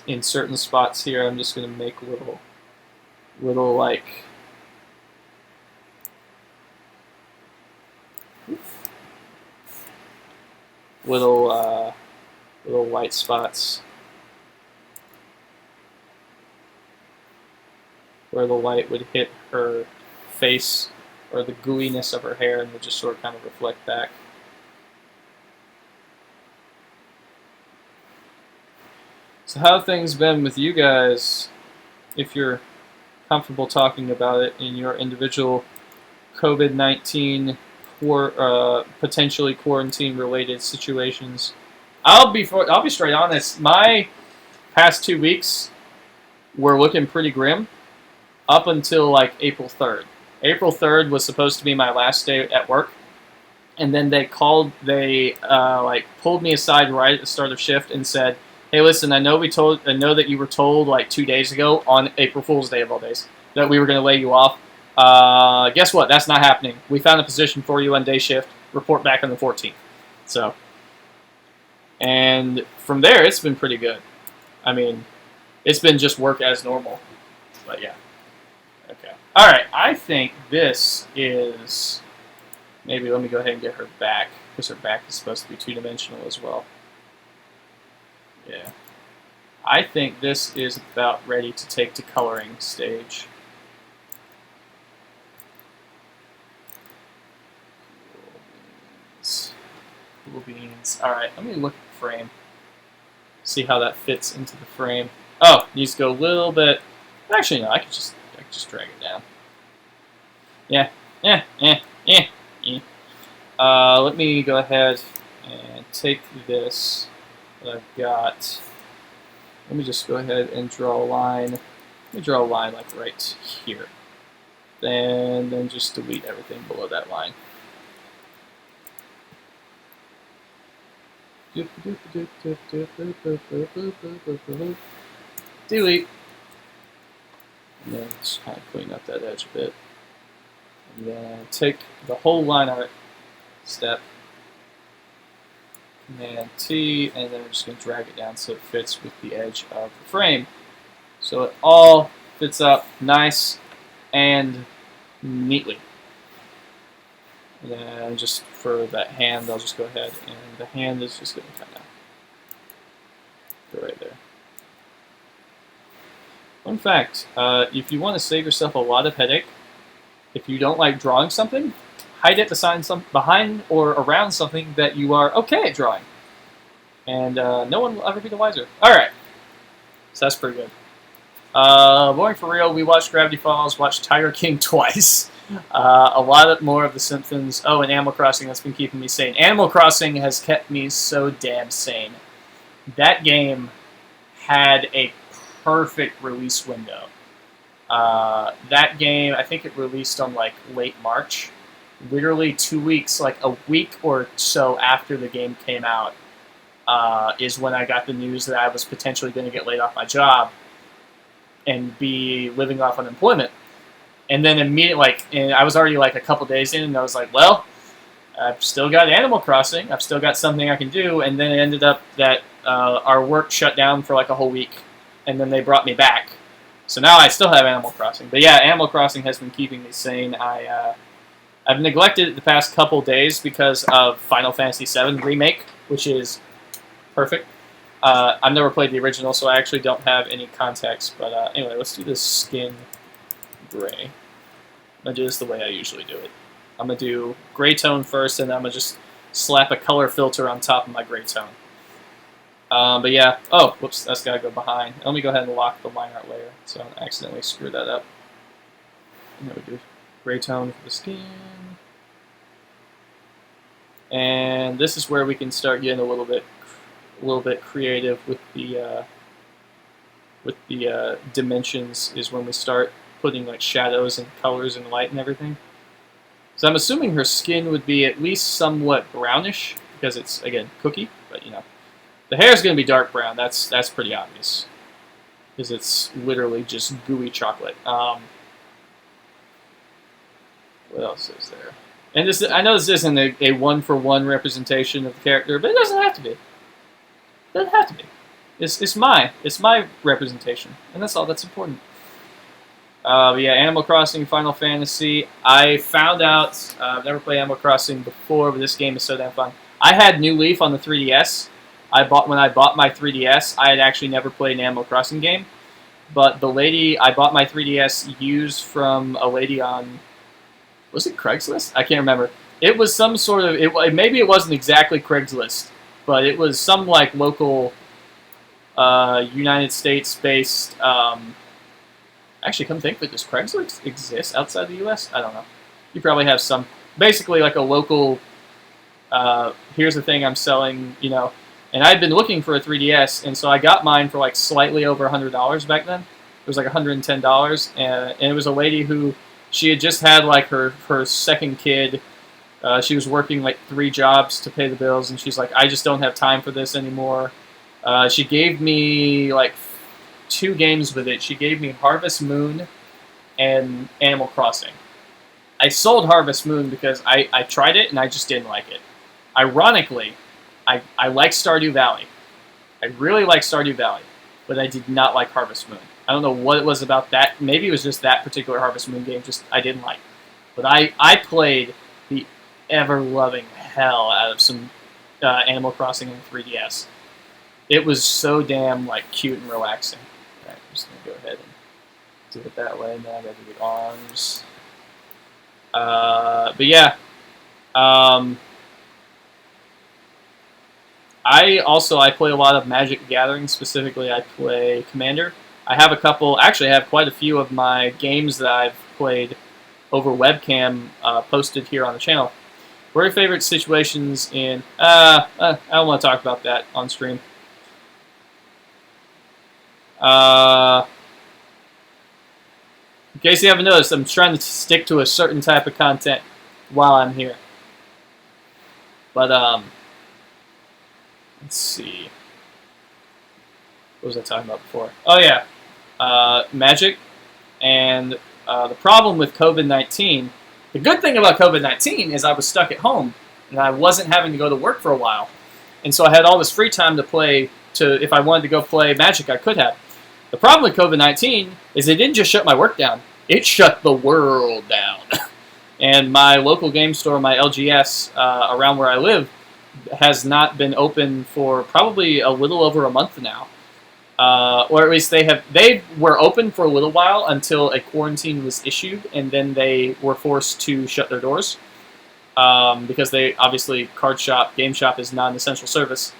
In certain spots here, I'm just going to make little, like... little white spots where the light would hit her face or the gooiness of her hair and would just sort of kind of reflect back. So how have things been with you guys, if you're comfortable talking about it in your individual COVID-19 potentially quarantine-related situations? I'll be straight honest. My past 2 weeks were looking pretty grim up until like April 3rd. April 3rd was supposed to be my last day at work, and then they pulled me aside right at the start of shift and said, "Hey, listen, I know that you were told like 2 days ago on April Fool's Day of all days that we were going to lay you off. Guess what? That's not happening. We found a position for you on day shift. Report back on the 14th. So, and from there, it's been pretty good. I mean, it's been just work as normal. But yeah. Okay. All right. I think this is... Maybe let me go ahead and get her back, because her back is supposed to be two-dimensional as well. Yeah. I think this is about ready to take to coloring stage. Cool beans. Alright, let me look at the frame. See how that fits into the frame. Oh, needs to go a little bit. Actually, no, I could just drag it down. Yeah, yeah. Let me go ahead and take this that I've got. Let me just go ahead and draw a line. Let me draw a line like right here. Then just delete everything below that line. Delete. And then just kind of clean up that edge a bit. And then take the whole line art step, Command T, and then we're just going to drag it down so it fits with the edge of the frame. So it all fits up nice and neatly. And then just for that hand, I'll just go ahead, and the hand is just going to kind of go right there. Fun fact, if you want to save yourself a lot of headache, if you don't like drawing something, hide it behind or around something that you are okay at drawing. And no one will ever be the wiser. Alright, so that's pretty good. Boring for real, we watched Gravity Falls, watched Tiger King twice. A lot more of The Simpsons. Oh, and Animal Crossing, that's been keeping me sane. Animal Crossing has kept me so damn sane. That game had a perfect release window. That game, I think it released on like late March. Literally 2 weeks, like a week or so after the game came out, is when I got the news that I was potentially going to get laid off my job and be living off unemployment. And then immediately, and I was already like a couple days in, and I was like, well, I've still got Animal Crossing. I've still got something I can do. And then it ended up that our work shut down for like a whole week, and then they brought me back. So now I still have Animal Crossing. But yeah, Animal Crossing has been keeping me sane. I've neglected it the past couple days because of Final Fantasy VII Remake, which is perfect. I've never played the original, so I actually don't have any context. But anyway, let's do this skin gray. I'm going to do this the way I usually do it. I'm going to do gray tone first, and then I'm going to just slap a color filter on top of my gray tone. But yeah, oh, whoops, that's got to go behind. Let me go ahead and lock the line art layer, so I don't accidentally screw that up. And then we do gray tone for the skin. And this is where we can start getting a little bit creative with the dimensions. Is when we start putting like shadows and colors and light and everything. So I'm assuming her skin would be at least somewhat brownish because it's again cookie, but you know, the hair is going to be dark brown. That's pretty obvious because it's literally just gooey chocolate. What else is there? And this, I know this isn't a one-for-one representation of the character, but it doesn't have to be. It doesn't have to be. It's my representation, and that's all that's important. But yeah, Animal Crossing, Final Fantasy. I found out I've never played Animal Crossing before, but this game is so damn fun. I had New Leaf on the 3DS. When I bought my 3DS, I had actually never played an Animal Crossing game, but the lady I bought my 3DS used from a lady on, was it Craigslist? I can't remember. It was some sort of, maybe it wasn't exactly Craigslist, but it was some like local United States-based. Actually, come think of it, does Craigslist exist outside the U.S.? I don't know. You probably have some. Basically, like a local. Here's the thing I'm selling, you know. And I'd been looking for a 3DS, and so I got mine for like slightly over $100 back then. It was like $110, and it was a lady who she had just had like her second kid. She was working like 3 jobs to pay the bills, and she's like, I just don't have time for this anymore. She gave me like 2 games with it. She gave me Harvest Moon and Animal Crossing. I sold Harvest Moon because I tried it and I just didn't like it. Ironically, I like Stardew Valley. I really like Stardew Valley, but I did not like Harvest Moon. I don't know what it was about that. Maybe it was just that particular Harvest Moon game just I didn't like. But I played the ever-loving hell out of some Animal Crossing in 3DS. It was so damn like cute and relaxing. All right, I'm just going to go ahead and do it that way. Now I got to do the arms. But yeah. I play a lot of Magic the Gathering. Specifically, I play Commander. I have a couple. Actually, I have quite a few of my games that I've played over webcam posted here on the channel. What are your favorite situations in? I don't want to talk about that on stream. In case you haven't noticed, I'm trying to stick to a certain type of content while I'm here. But let's see. What was I talking about before? Oh yeah, Magic, and the problem with COVID-19. The good thing about COVID-19 is I was stuck at home and I wasn't having to go to work for a while, and so I had all this free time to play. If I wanted to go play Magic, I could have. The problem with COVID-19 is it didn't just shut my work down; it shut the world down. And my local game store, my LGS, around where I live, has not been open for probably a little over a month now. Or at least they were open for a little while until a quarantine was issued, and then they were forced to shut their doors. Because they, obviously, game shop is not an essential service.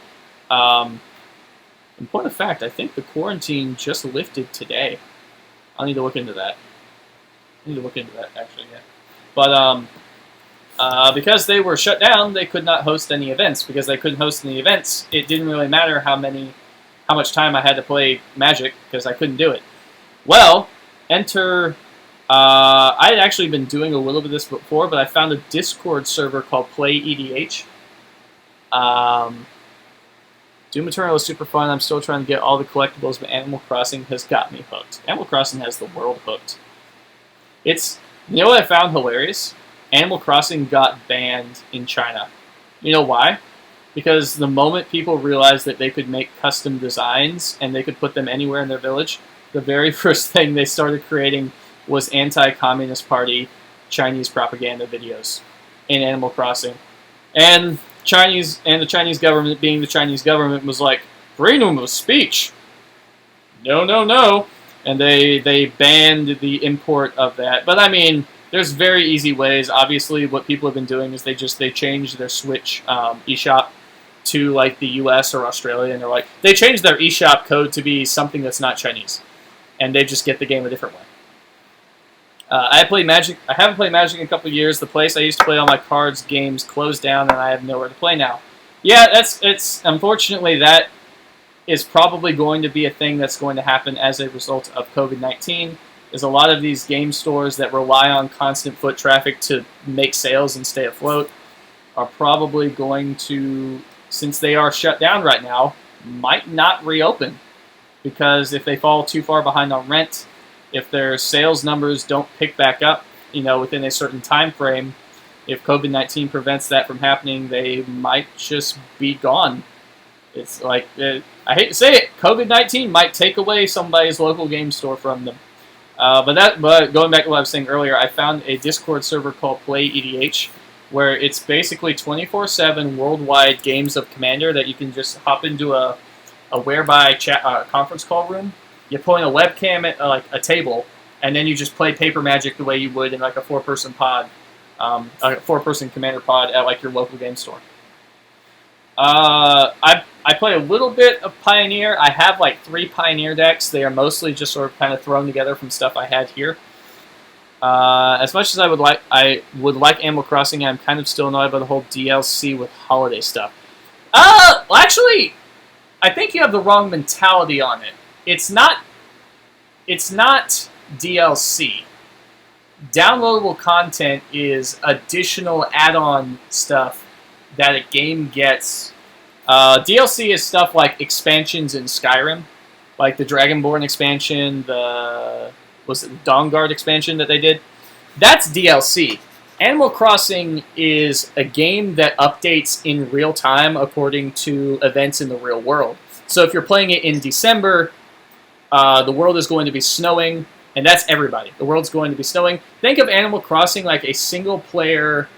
In point of fact, I think the quarantine just lifted today. I'll need to look into that. Actually, yeah. But because they were shut down, they could not host any events. Because they couldn't host any events, it didn't really matter how much time I had to play Magic, because I couldn't do it. Well, enter... I had actually been doing a little bit of this before, but I found a Discord server called Play EDH. Doom Eternal is super fun. I'm still trying to get all the collectibles, but Animal Crossing has got me hooked. Animal Crossing has the world hooked. You know what I found hilarious? Animal Crossing got banned in China. You know why? Because the moment people realized that they could make custom designs and they could put them anywhere in their village, the very first thing they started creating was anti-communist party Chinese propaganda videos in Animal Crossing. And the Chinese government, being the Chinese government, was like, freedom of speech. No, no, no. And they banned the import of that. But I mean, there's very easy ways. Obviously, what people have been doing is they changed their Switch eShop to like the US or Australia, and they changed their eShop code to be something that's not Chinese, and they just get the game a different way. I haven't played Magic in a couple of years. The place I used to play all my cards games closed down, and I have nowhere to play now. Yeah, it's unfortunately that is probably going to be a thing that's going to happen as a result of COVID-19. There's a lot of these game stores that rely on constant foot traffic to make sales and stay afloat are probably going to, since they are shut down right now, might not reopen. Because if they fall too far behind on rent, if their sales numbers don't pick back up, within a certain time frame, if COVID-19 prevents that from happening, they might just be gone. It's like, I hate to say it, COVID-19 might take away somebody's local game store from them. But going back to what I was saying earlier, I found a Discord server called Play EDH, where it's basically 24/7 worldwide games of Commander that you can just hop into a whereby conference call room. You point a webcam at like a table, and then you just play paper Magic the way you would in like a four-person pod, a four-person Commander pod at like your local game store. I play a little bit of Pioneer. I have like 3 Pioneer decks. They are mostly just sort of kind of thrown together from stuff I had here. As much as I would like Animal Crossing, I'm kind of still annoyed by the whole DLC with holiday stuff. Well, actually, I think you have the wrong mentality on it. It's not DLC. Downloadable content is additional add-on stuff that a game gets. DLC is stuff like expansions in Skyrim, like the Dragonborn expansion, the Dawnguard expansion that they did. That's DLC. Animal Crossing is a game that updates in real time according to events in the real world. So if you're playing it in December, the world is going to be snowing, and that's everybody. The world's going to be snowing. Think of Animal Crossing like a single-player,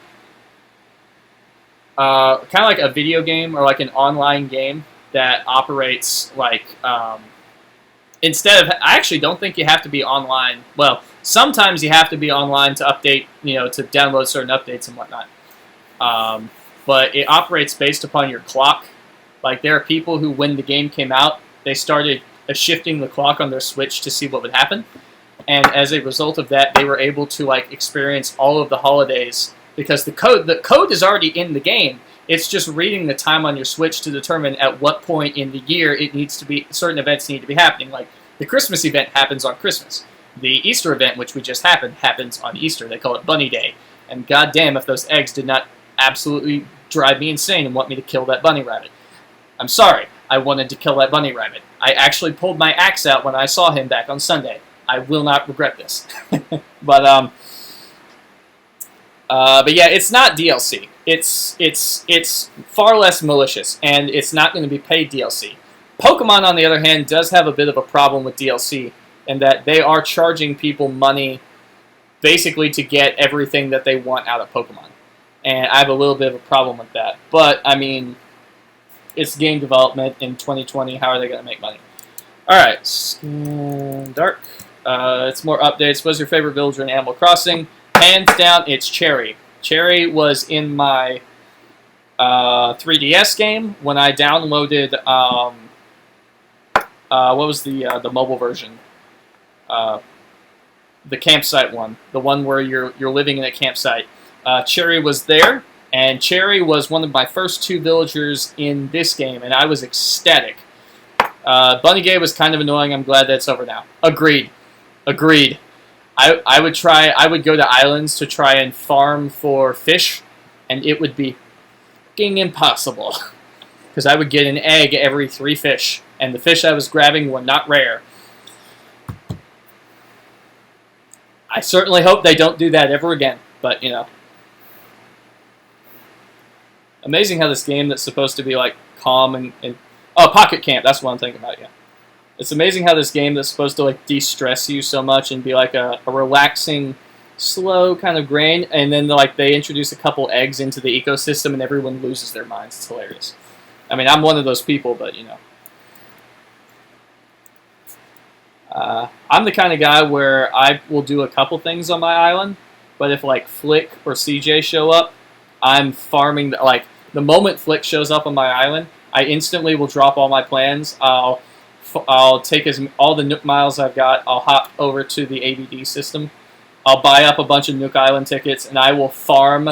kind of like a video game or like an online game that operates like, instead of, I actually don't think you have to be online. Well, sometimes you have to be online to update, to download certain updates and whatnot. But it operates based upon your clock. Like, there are people who, when the game came out, they started shifting the clock on their Switch to see what would happen. And as a result of that, they were able to, like, experience all of the holidays because the code is already in the game. It's just reading the time on your Switch to determine at what point in the year it needs to be, certain events need to be happening. Like, the Christmas event happens on Christmas. The Easter event, which we just happened, happens on Easter. They call it Bunny Day. And goddamn if those eggs did not absolutely drive me insane and want me to kill that bunny rabbit. I'm sorry. I wanted to kill that bunny rabbit. I actually pulled my axe out when I saw him back on Sunday. I will not regret this. But yeah, it's not DLC. It's far less malicious, and it's not going to be paid DLC. Pokemon, on the other hand, does have a bit of a problem with DLC, in that they are charging people money basically to get everything that they want out of Pokemon. And I have a little bit of a problem with that. But, I mean, it's game development in 2020. How are they going to make money? Alright, Dark. It's more updates. What's your favorite villager in Animal Crossing? Hands down, it's Cherry. Cherry was in my 3DS game when I downloaded, what was the mobile version? The campsite one. The one where you're living in a campsite. Cherry was there, and Cherry was one of my first 2 villagers in this game, and I was ecstatic. Bunny Gay was kind of annoying. I'm glad that's over now. Agreed. I would go to islands to try and farm for fish, and it would be fucking impossible. Because I would get an egg every 3 fish, and the fish I was grabbing were not rare. I certainly hope they don't do that ever again, but, you know. Amazing how this game that's supposed to be, like, calm and oh, Pocket Camp, that's what I'm thinking about, yeah. It's amazing how this game that's supposed to, like, de-stress you so much and be, like, a relaxing, slow kind of grain, and then, like, they introduce a couple eggs into the ecosystem and everyone loses their minds. It's hilarious. I mean, I'm one of those people, but, you know. I'm the kind of guy where I will do a couple things on my island, but if, like, Flick or CJ show up, I'm farming, like, the moment Flick shows up on my island, I instantly will drop all my plans. I'll take all the Nook miles I've got, I'll hop over to the AVD system, I'll buy up a bunch of Nook Island tickets, and I will farm,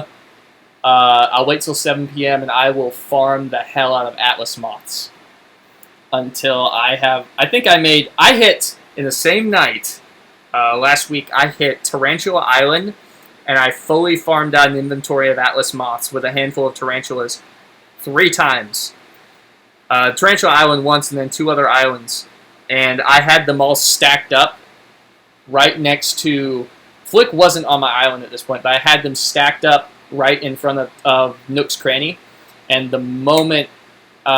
I'll wait till 7 p.m. and I will farm the hell out of Atlas Moths. Until I hit, in the same night, last week, I hit Tarantula Island, and I fully farmed out an inventory of Atlas Moths with a handful of tarantulas 3 times. Tarantula Island once, and then 2 other islands. And I had them all stacked up right next to... Flick wasn't on my island at this point, but I had them stacked up right in front of Nook's Cranny. And the moment 10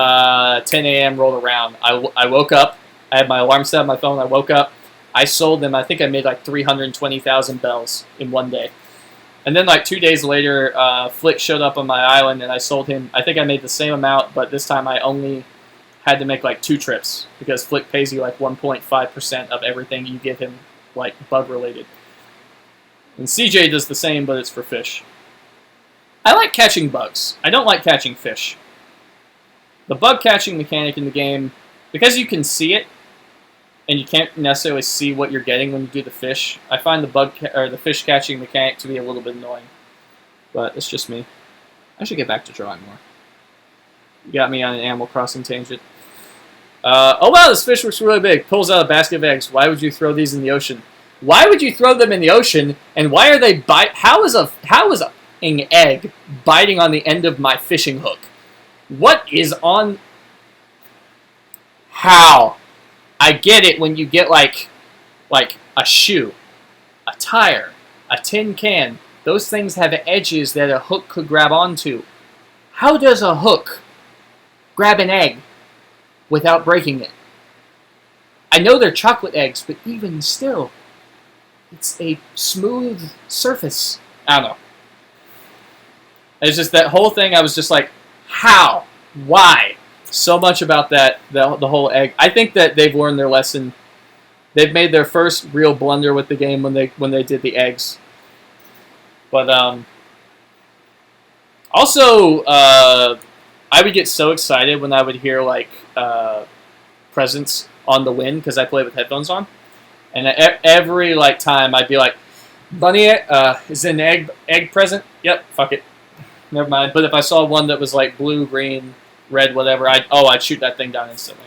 a.m. rolled around, I woke up. I had my alarm set on my phone. I woke up. I sold them. I think I made like 320,000 bells in one day. And then like 2 days later, Flick showed up on my island, and I sold him. I think I made the same amount, but this time I only had to make like 2 trips because Flick pays you like 1.5% of everything you give him, like bug related. And CJ does the same, but it's for fish. I like catching bugs. I don't like catching fish. The bug catching mechanic in the game, because you can see it, and you can't necessarily see what you're getting when you do the fish, I find the fish catching mechanic to be a little bit annoying. But it's just me. I should get back to drawing more. You got me on an Animal Crossing tangent. Oh wow, this fish looks really big. Pulls out a basket of eggs. Why would you throw these in the ocean? Why would you throw them in the ocean? And why are they How is an egg biting on the end of my fishing hook? What is on? How? I get it when you get like a shoe, a tire, a tin can. Those things have edges that a hook could grab onto. How does a hook grab an egg without breaking it? I know they're chocolate eggs, but even still, it's a smooth surface. I don't know. It's just that whole thing, I was just like, how? Why? So much about that, the whole egg. I think that they've learned their lesson. They've made their first real blunder with the game when they did the eggs. But also, I would get so excited when I would hear like presents on the wind because I play with headphones on, and every like time I'd be like, "Bunny, is it an egg present?" Yep, fuck it, never mind. But if I saw one that was like blue, green, red, whatever, I'd shoot that thing down instantly.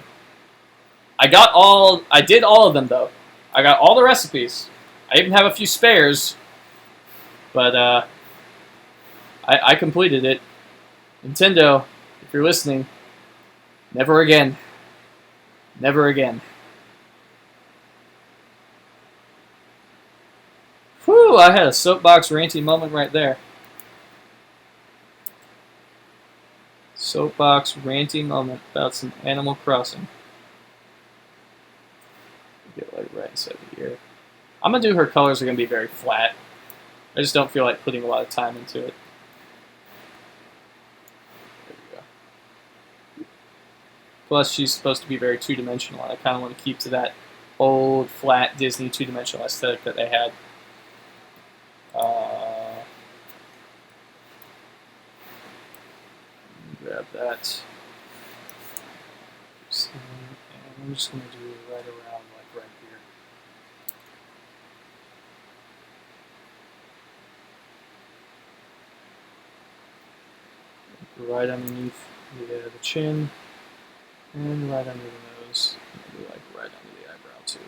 I did all of them though. I got all the recipes. I even have a few spares, but I completed it. Nintendo, if you're listening, never again. Never again. Whew, I had a soapbox ranty moment right there. Soapbox ranty moment about some Animal Crossing. Get like right inside the ear. I'm gonna do her colors are gonna be very flat. I just don't feel like putting a lot of time into it. There we go. Plus, she's supposed to be very two-dimensional. I kind of want to keep to that old, flat Disney two-dimensional aesthetic that they had. Grab that. And I'm just going to do it right around, like right here. Right underneath the chin, and right under the nose, maybe like right under the eyebrow too.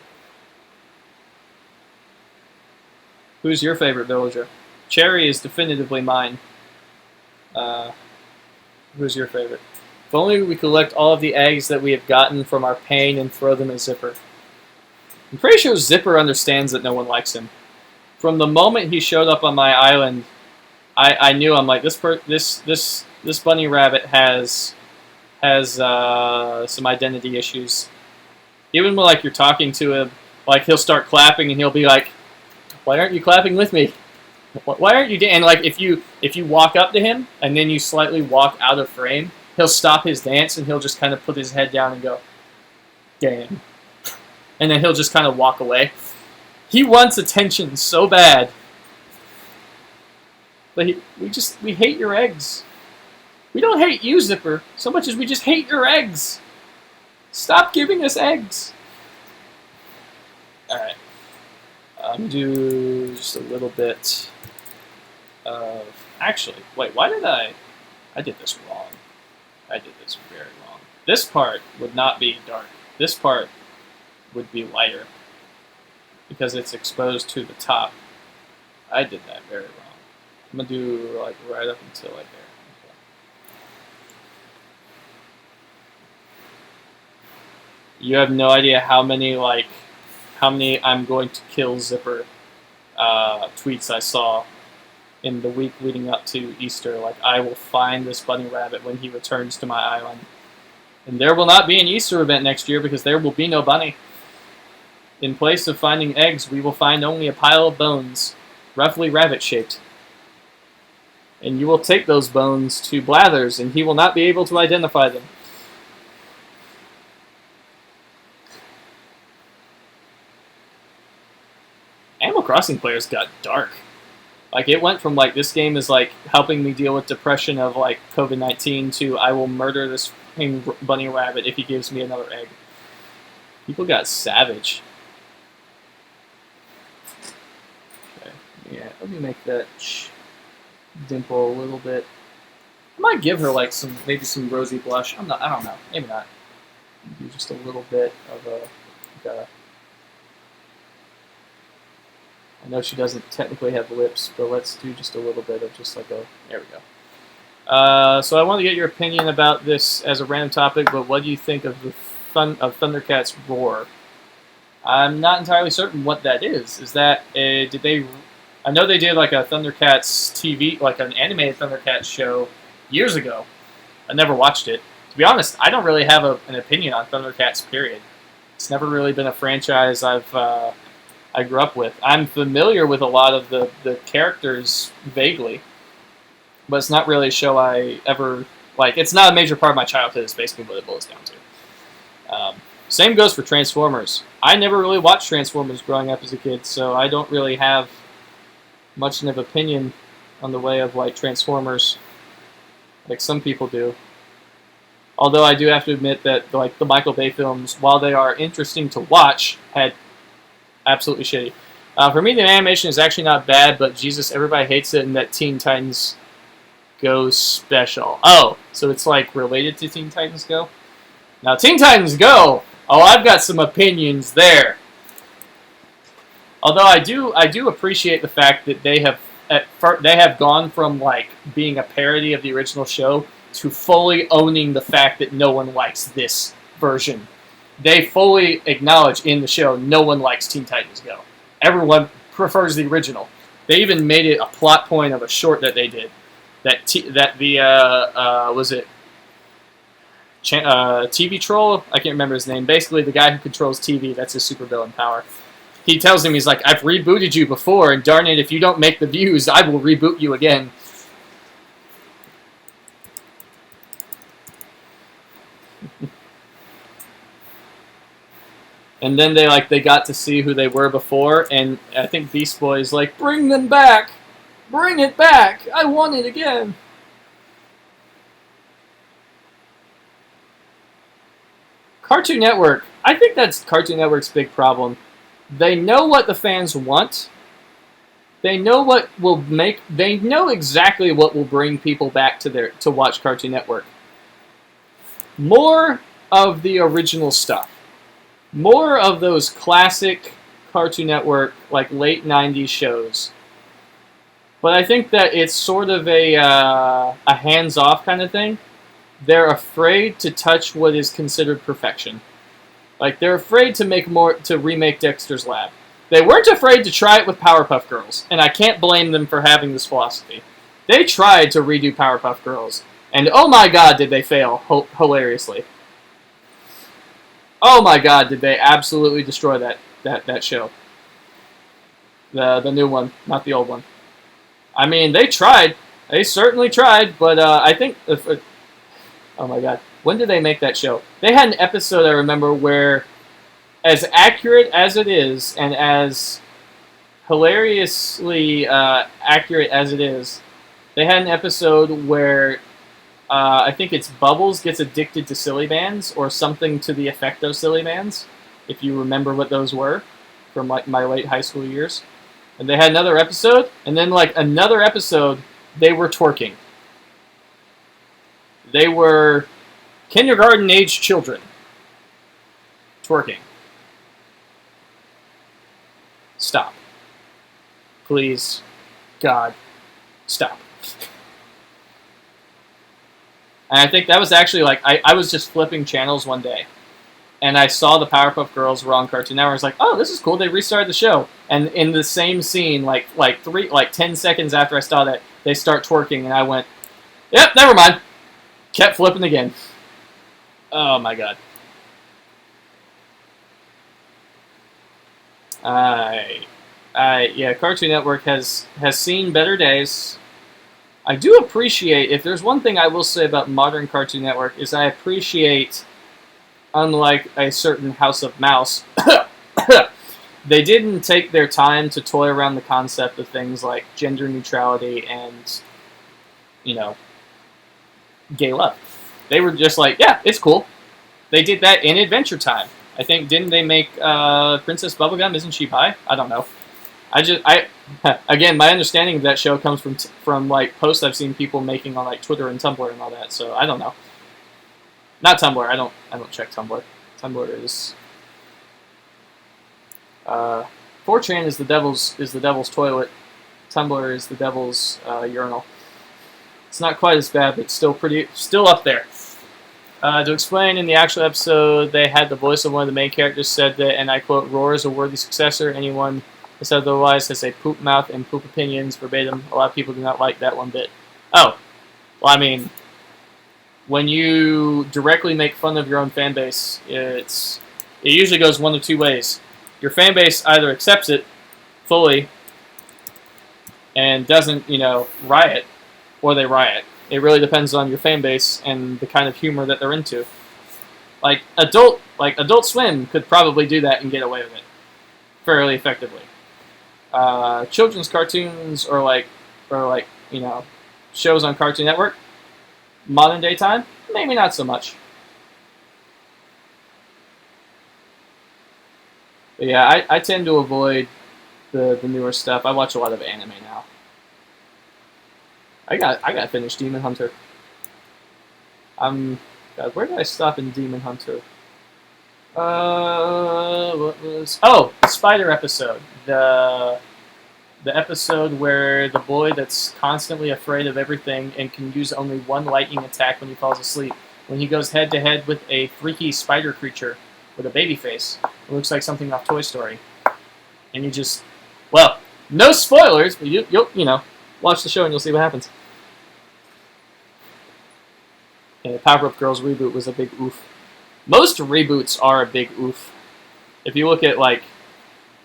Who's your favorite villager? Cherry is definitively mine. Who's your favorite? If only we collect all of the eggs that we have gotten from our pain and throw them at Zipper. I'm pretty sure Zipper understands that no one likes him. From the moment he showed up on my island, I knew I'm like this bunny rabbit has some identity issues. Even when like you're talking to him, like he'll start clapping and he'll be like, "Why aren't you clapping with me? Why aren't you?" And like if you walk up to him and then you slightly walk out of frame, he'll stop his dance and he'll just kind of put his head down and go, "Damn," and then he'll just kind of walk away. He wants attention so bad, but we hate your eggs. We don't hate you, Zipper, so much as we just hate your eggs. Stop giving us eggs. All right. I'm going to do just a little bit of... Actually, wait, why did I did this wrong. I did this very wrong. This part would not be dark. This part would be lighter because it's exposed to the top. I did that very wrong. I'm going to do like right up until like there. You have no idea how many I'm going to kill Zipper tweets I saw in the week leading up to Easter. Like, I will find this bunny rabbit when he returns to my island. And there will not be an Easter event next year because there will be no bunny. In place of finding eggs, we will find only a pile of bones, roughly rabbit-shaped. And you will take those bones to Blathers, and he will not be able to identify them. Animal Crossing players got dark. Like, it went from, like, this game is, like, helping me deal with depression of, like, COVID-19 to I will murder this bunny rabbit if he gives me another egg. People got savage. Okay, yeah, let me make that dimple a little bit. I might give her, like, maybe some rosy blush. I don't know. Maybe not. Do just a little bit of a... I know she doesn't technically have lips, but let's do just a little bit of just like a... There we go. So I want to get your opinion about this as a random topic, but what do you think of the Thundercats Roar? I'm not entirely certain what that is. Is that... did they... I know they did like a Thundercats TV, like an animated Thundercats show years ago. I never watched it. To be honest, I don't really have an opinion on Thundercats, period. It's never really been a franchise I grew up with. I'm familiar with a lot of the characters vaguely, but it's not really a show I ever... Like, it's not a major part of my childhood, is basically what it boils down to. Same goes for Transformers. I never really watched Transformers growing up as a kid, so I don't really have much of an opinion on the way of, like, Transformers, like some people do. Although I do have to admit that like the Michael Bay films, while they are interesting to watch, had absolutely shitty. For me, the animation is actually not bad, but Jesus, everybody hates it, and that Teen Titans Go special. Oh, so it's like related to Teen Titans Go? Now, Teen Titans Go! Oh, I've got some opinions there. Although I do appreciate the fact that they have gone from like being a parody of the original show to fully owning the fact that no one likes this version. They fully acknowledge in the show no one likes Teen Titans Go. Everyone prefers the original. They even made it a plot point of a short that they did. Was it TV Troll? I can't remember his name. Basically, the guy who controls TV. That's his supervillain power. He tells him, he's like, I've rebooted you before, and darn it, if you don't make the views, I will reboot you again. And then they got to see who they were before, and I think Beast Boy is like, bring them back! Bring it back! I want it again! Cartoon Network. I think that's Cartoon Network's big problem. They know what the fans want. They know what will make. They know exactly what will bring people back to watch Cartoon Network. More of the original stuff. More of those classic Cartoon Network, like late '90s shows. But I think that it's sort of a hands-off kind of thing. They're afraid to touch what is considered perfection. Like, they're afraid to remake Dexter's Lab. They weren't afraid to try it with Powerpuff Girls, and I can't blame them for having this philosophy. They tried to redo Powerpuff Girls, and oh my god, did they fail hilariously. Oh my god, did they absolutely destroy that show. The new one, not the old one. I mean, they tried. They certainly tried, but I think... oh my god. When did they make that show? They had an episode, I remember, where, as accurate as it is, and as hilariously accurate as it is, they had an episode where I think it's Bubbles gets addicted to silly bands, or something to the effect of silly bands, if you remember what those were from like my late high school years. And they had another episode, and then like another episode, they were twerking. They were kindergarten-age children twerking. Stop. Please. God. Stop. And I think that was actually like, I was just flipping channels one day, and I saw the Powerpuff Girls were on Cartoon Network. I was like, oh, this is cool. They restarted the show. And in the same scene, like 10 seconds after I saw that, they start twerking, and I went, yep, never mind. Kept flipping again. Oh my god. Yeah, Cartoon Network has seen better days. I do appreciate, if there's one thing I will say about modern Cartoon Network, is I appreciate, unlike a certain House of Mouse, they didn't take their time to toy around the concept of things like gender neutrality and, you know, gay love. They were just like, yeah, it's cool. They did that in Adventure Time. I think, didn't they make Princess Bubblegum? Isn't she bi? I don't know. Again, my understanding of that show comes from like posts I've seen people making on like Twitter and Tumblr and all that. So I don't know. Not Tumblr. I don't check Tumblr. Tumblr is 4chan is the devil's toilet. Tumblr is the devil's urinal. It's not quite as bad, but still up there. To explain, in the actual episode, they had the voice of one of the main characters said that, and I quote, "Roar is a worthy successor. Anyone who said otherwise has a poop mouth and poop opinions," verbatim. A lot of people do not like that one bit. Oh, well, I mean, when you directly make fun of your own fan base, it usually goes one of two ways. Your fan base either accepts it fully and doesn't, riot, or they riot. It really depends on your fan base and the kind of humor that they're into. Like Adult Swim could probably do that and get away with it fairly effectively. Children's cartoons or shows on Cartoon Network, modern day time, maybe not so much. But yeah, I tend to avoid the newer stuff. I watch a lot of anime now. I got finished Demon Hunter. God, where did I stop in Demon Hunter? What was? Oh, the spider episode. The episode where the boy that's constantly afraid of everything and can use only one lightning attack when he falls asleep. When he goes head to head with a freaky spider creature with a baby face. It looks like something off Toy Story. And you just, well, no spoilers, but you'll watch the show and you'll see what happens. And the Powerpuff Girls reboot was a big oof. Most reboots are a big oof. If you look at like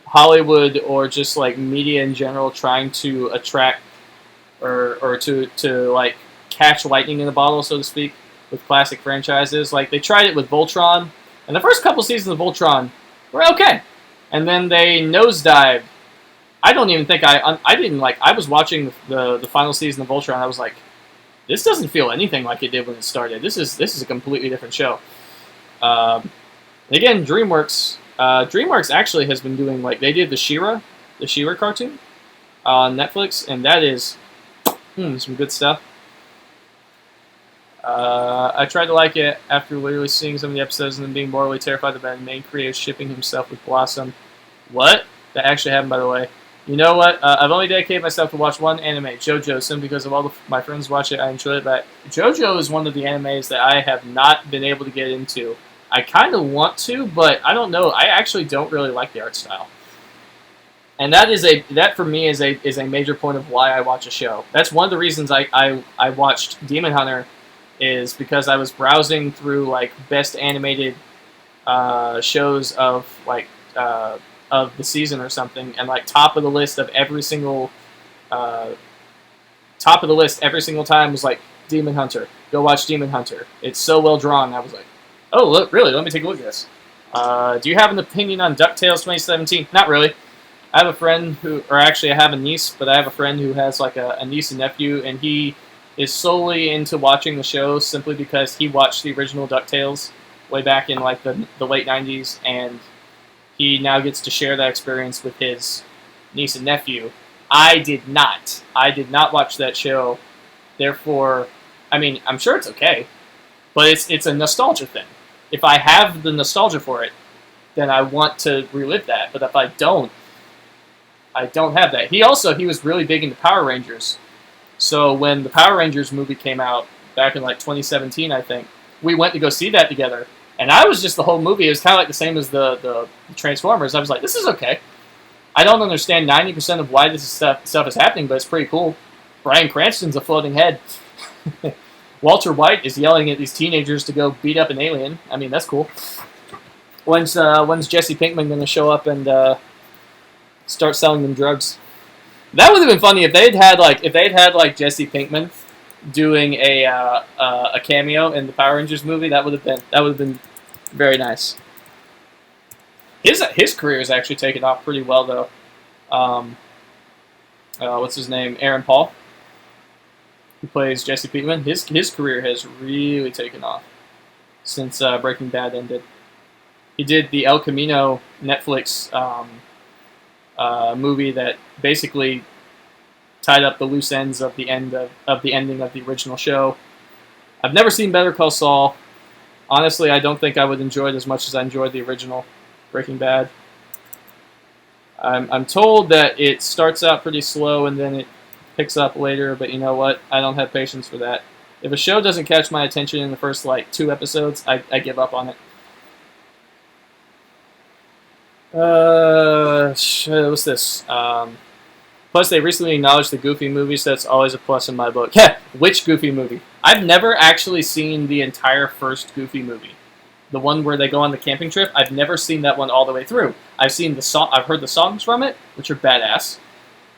Hollywood or just like media in general trying to attract or to like catch lightning in a bottle, so to speak, with classic franchises. Like they tried it with Voltron, and the first couple seasons of Voltron were okay, and then they nosedived. I don't even think I didn't like. I was watching the final season of Voltron. I was like, this doesn't feel anything like it did when it started. This is a completely different show. Again, DreamWorks. DreamWorks actually has been doing like they did the She-Ra cartoon on Netflix, and that is some good stuff. I tried to like it after literally seeing some of the episodes and then being mortally terrified about the main creator shipping himself with Blossom. What? That actually happened, by the way. You know what? I've only dedicated myself to watch one anime, JoJo, simply because of all my friends watch it. I enjoy it, but JoJo is one of the animes that I have not been able to get into. I kind of want to, but I don't know. I actually don't really like the art style, and that for me is a major point of why I watch a show. That's one of the reasons I watched Demon Hunter, is because I was browsing through like best animated shows of like of the season or something, and like top of the list every single time was like Demon Hunter. Go watch Demon Hunter. It's so well drawn. I was like, oh, look, really? Let me take a look at this. Do you have an opinion on DuckTales 2017? Not really. I have a friend or actually I have a niece, but I have a friend who has like a niece and nephew, and he is solely into watching the show simply because he watched the original DuckTales way back in like the late 90s, and he now gets to share that experience with his niece and nephew. I did not. I did not watch that show. Therefore, I mean, I'm sure it's okay, but it's a nostalgia thing. If I have the nostalgia for it, then I want to relive that. But if I don't have that. He was really big into Power Rangers. So when the Power Rangers movie came out back in like 2017, I think, we went to go see that together. And I was just the whole movie. It was kind of like the same as the Transformers. I was like, this is okay. I don't understand 90% of why this stuff is happening, but it's pretty cool. Bryan Cranston's a floating head. Walter White is yelling at these teenagers to go beat up an alien. I mean, that's cool. When's Jesse Pinkman going to show up and start selling them drugs? That would have been funny if they'd had like Jesse Pinkman doing a cameo in the Power Rangers movie. That would have been very nice. His career has actually taken off pretty well though. What's his name? Aaron Paul, who plays Jesse Pinkman. His career has really taken off since Breaking Bad ended. He did the El Camino Netflix movie that basically tied up the loose ends of the ending of the original show. I've never seen Better Call Saul. Honestly, I don't think I would enjoy it as much as I enjoyed the original Breaking Bad. I'm told that it starts out pretty slow and then it picks up later, but you know what? I don't have patience for that. If a show doesn't catch my attention in the first like 2 episodes, I give up on it. What's this? Plus, they recently acknowledged the Goofy movie, so that's always a plus in my book. Yeah, which Goofy movie? I've never actually seen the entire first Goofy movie. The one where they go on the camping trip. I've never seen that one all the way through. I've heard the songs from it, which are badass.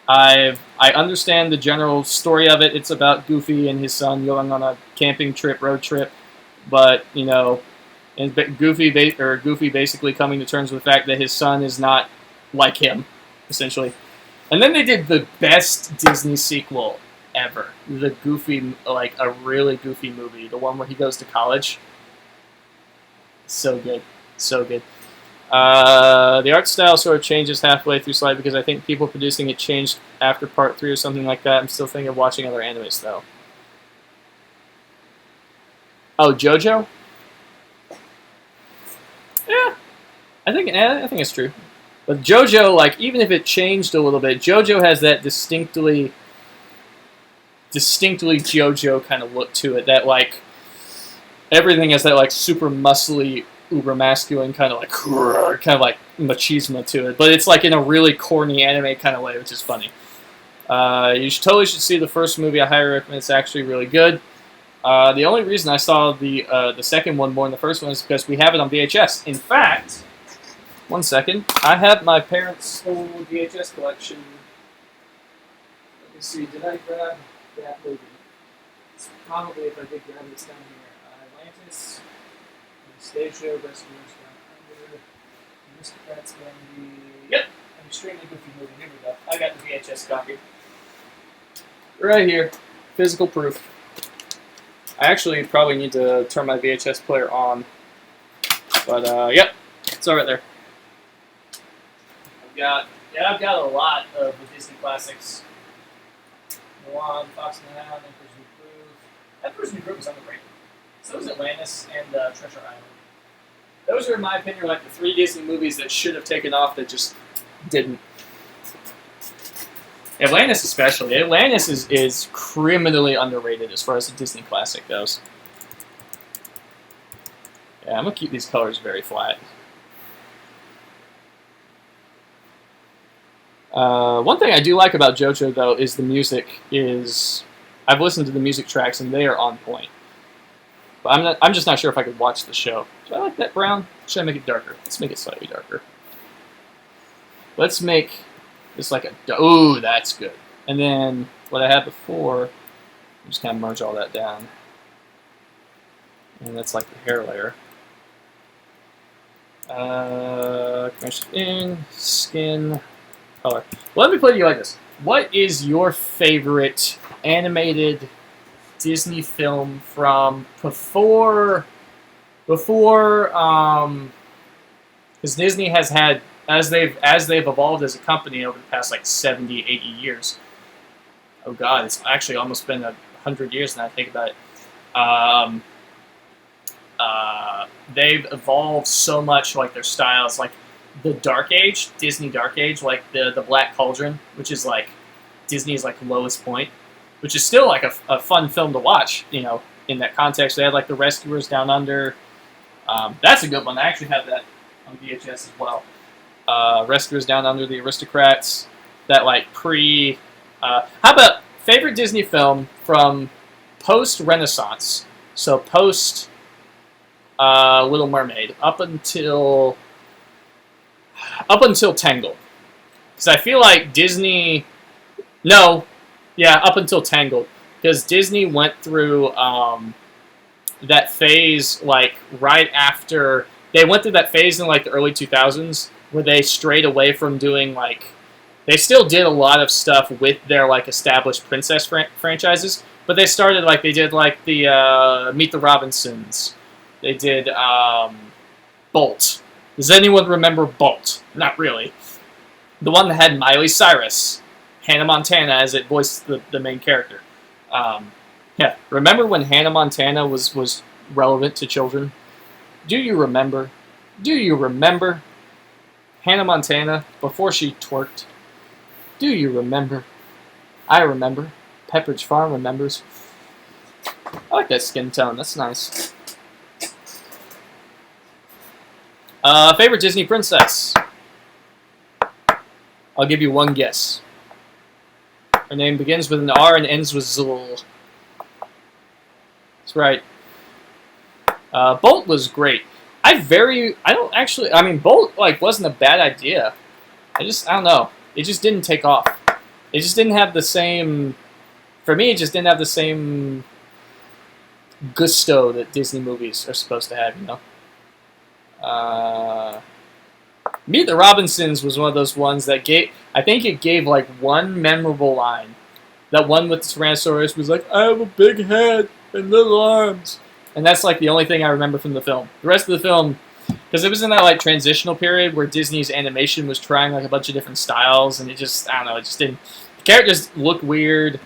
I understand the general story of it. It's about Goofy and his son going on a camping trip, road trip, but you know, and Goofy basically coming to terms with the fact that his son is not like him, essentially. And then they did the best Disney sequel ever. The Goofy, like a really Goofy movie. The one where he goes to college. So good. So good. The art style sort of changes halfway through Slide because I think people producing it changed after part 3 or something like that. I'm still thinking of watching other animes though. Oh, JoJo? Yeah, I think it's true. But JoJo, like, even if it changed a little bit, JoJo has that distinctly JoJo kind of look to it. That, like, everything has that, like, super muscly, uber masculine kind of like machismo to it. But it's, like, in a really corny anime kind of way, which is funny. You totally should see the first movie. I highly recommend. It's actually really good. The only reason I saw the second one more than the first one is because we have it on VHS. In fact, one second, I have my parents' old VHS collection. Let me see, did I grab that movie? It's probably if I did grab this down here. Atlantis, Anastasia, Rescuers Down Under, Aristocrats Gandhi. Yep, an extremely goofy movie. Here we go. I got the VHS copy. Right here, physical proof. I actually probably need to turn my VHS player on. But, yep, it's all right there. I've got a lot of the Disney classics. Mulan, Fox and the Hound, Emperor's New Groove. Emperor's New Groove was underrated. So was Atlantis and Treasure Island. Those are, in my opinion, like the 3 Disney movies that should have taken off that just didn't. Atlantis especially. Atlantis is criminally underrated as far as the Disney classic goes. Yeah, I'm going to keep these colors very flat. One thing I do like about JoJo, though, is the music is... I've listened to the music tracks, and they are on point. But I'm just not sure if I could watch the show. Do I like that brown? Should I make it darker? Let's make it slightly darker. Let's make this like a... Ooh, that's good. And then what I had before, just kind of merge all that down. And that's like the hair layer. Commission in, skin, color. Well, let me put it to you like this. What is your favorite animated Disney film from before because Disney has had, as they've evolved as a company over the past like 70, 80 years. Oh God, it's actually almost been 100 years now I think about it. They've evolved so much, like their styles, like the Dark Age, Disney Dark Age, like the Black Cauldron, which is like Disney's like lowest point, which is still like a fun film to watch, you know, in that context. They had like the Rescuers Down Under. That's a good one. I actually have that on VHS as well. Rescuers Down Under, the Aristocrats, that like how about favorite Disney film from post-Renaissance? So post Little Mermaid up until Tangled, because I feel like Disney. No, yeah, up until Tangled, because Disney went through that phase like right after they went through that phase in like the early 2000s where they strayed away from doing like they still did a lot of stuff with their like established princess franchises, but they started like they did like the Meet the Robinsons. They did Bolt. Does anyone remember Bolt? Not really. The one that had Miley Cyrus, Hannah Montana as it voiced the main character. Yeah, remember when Hannah Montana was relevant to children? Do you remember? Do you remember Hannah Montana before she twerked? Do you remember? I remember. Pepperidge Farm remembers. I like that skin tone. That's nice. Favorite Disney princess? I'll give you one guess. Her name begins with an R and ends with Zul. That's right. Bolt was great. Bolt like wasn't a bad idea. I don't know. It just didn't take off. It just didn't have the same. For me, it just didn't have the same gusto that Disney movies are supposed to have. You know. Meet the Robinsons was one of those ones that I think it gave like one memorable line. That one with the Tyrannosaurus was like, I have a big head and little arms. And that's like the only thing I remember from the film. The rest of the film, because it was in that like transitional period where Disney's animation was trying like a bunch of different styles, and it just, I don't know, it just didn't. The characters looked weird.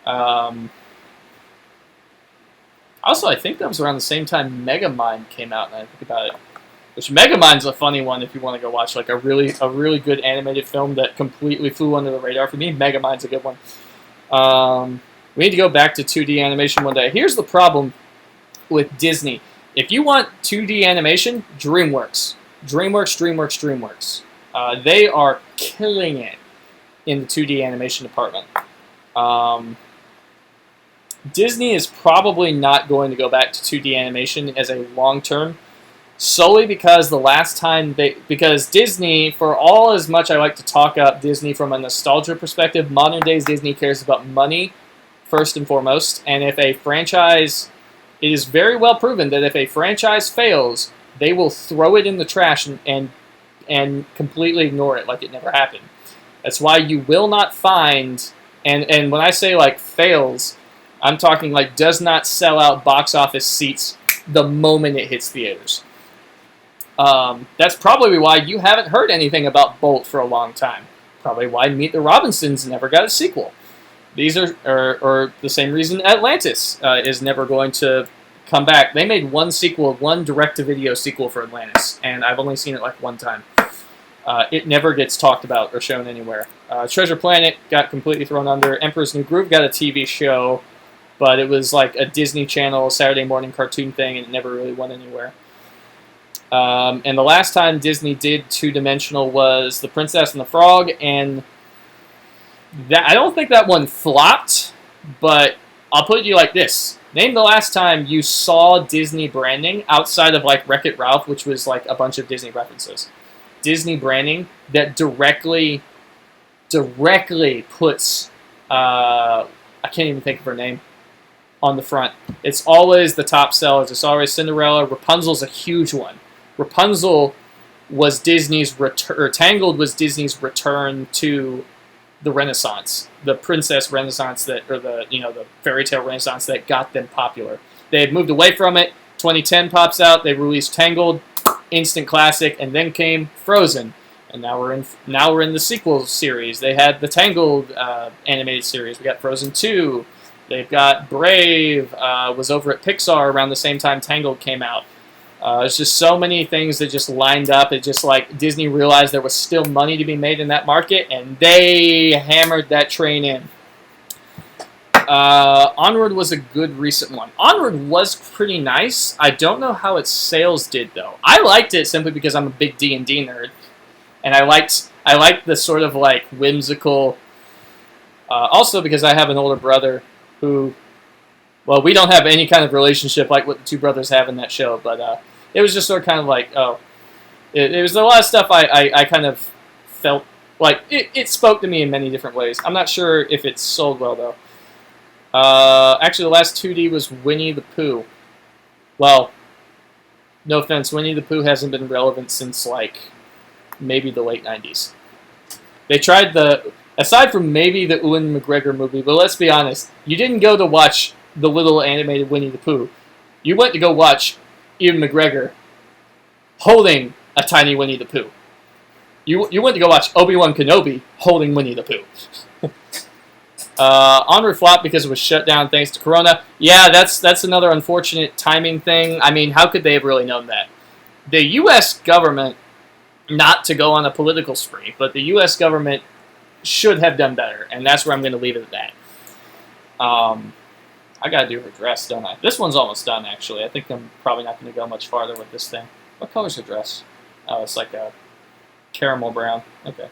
Also, I think that was around the same time Megamind came out, and I think about it. Which Megamind's a funny one if you want to go watch like a really good animated film that completely flew under the radar for me. Megamind's a good one. We need to go back to 2D animation one day. Here's the problem with Disney. If you want 2D animation, DreamWorks. DreamWorks. They are killing it in the 2D animation department. Disney is probably not going to go back to 2D animation as a long term, solely because because Disney, for all as much I like to talk up Disney from a nostalgia perspective, modern day Disney cares about money first and foremost. And if a franchise, it is very well proven that if a franchise fails, they will throw it in the trash and completely ignore it like it never happened. That's why you will not find, and when I say like fails, I'm talking like does not sell out box office seats the moment it hits theaters. That's probably why you haven't heard anything about Bolt for a long time. Probably why Meet the Robinsons never got a sequel. These are the same reason Atlantis is never going to come back. They made one direct-to-video sequel for Atlantis, and I've only seen it like one time. It never gets talked about or shown anywhere. Treasure Planet got completely thrown under. Emperor's New Groove got a TV show, but it was like a Disney Channel Saturday morning cartoon thing, and it never really went anywhere. And the last time Disney did two-dimensional was The Princess and the Frog, and I don't think that one flopped, but I'll put it to you like this. Name the last time you saw Disney branding outside of like Wreck-It Ralph, which was like a bunch of Disney references. Disney branding that directly puts, I can't even think of her name, on the front. It's always the top sellers. It's always Cinderella. Rapunzel's a huge one. Rapunzel was Disney's return, Tangled was Disney's return to the Renaissance, the princess Renaissance the fairy tale Renaissance that got them popular. They had moved away from it. 2010 pops out. They released Tangled, instant classic, and then came Frozen, and now we're in the sequel series. They had the Tangled animated series. We got Frozen 2. They've got Brave. Was over at Pixar around the same time Tangled came out. There's just so many things that just lined up. It just like Disney realized there was still money to be made in that market, and they hammered that train in. Onward was a good recent one. Onward was pretty nice. I don't know how its sales did though. I liked it simply because I'm a big D&D nerd, and I liked the sort of like whimsical. Also because I have an older brother who. Well, we don't have any kind of relationship like what the two brothers have in that show, but it was just sort of kind of like, it was a lot of stuff I kind of felt like it spoke to me in many different ways. I'm not sure if it sold well, though. Actually, the last 2D was Winnie the Pooh. Well, no offense, Winnie the Pooh hasn't been relevant since, like, maybe the late 90s. They tried aside from maybe the Ewan McGregor movie, but let's be honest, you didn't go to watch the little animated Winnie the Pooh. You went to go watch Ewan McGregor holding a tiny Winnie the Pooh. You went to go watch Obi-Wan Kenobi holding Winnie the Pooh. Onward flopped because it was shut down thanks to Corona. Yeah, that's another unfortunate timing thing. I mean, how could they have really known that? The U.S. government, not to go on a political spree, but the U.S. government should have done better, and that's where I'm going to leave it at that. I gotta do her dress, don't I? This one's almost done, actually. I think I'm probably not going to go much farther with this thing. What color's her dress? Oh, it's like a caramel brown. Okay.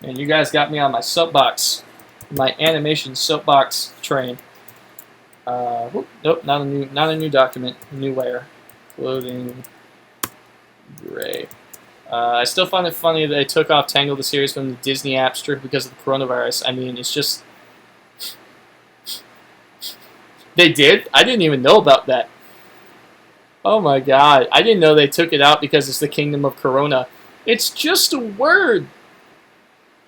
And you guys got me on my soapbox, my animation soapbox train. Nope, not a new document. New layer. Clothing. Gray. I still find it funny that they took off Tangled the series from the Disney app strictly because of the coronavirus. I mean, it's just. They did? I didn't even know about that. Oh my god. I didn't know they took it out because it's the kingdom of Corona. It's just a word.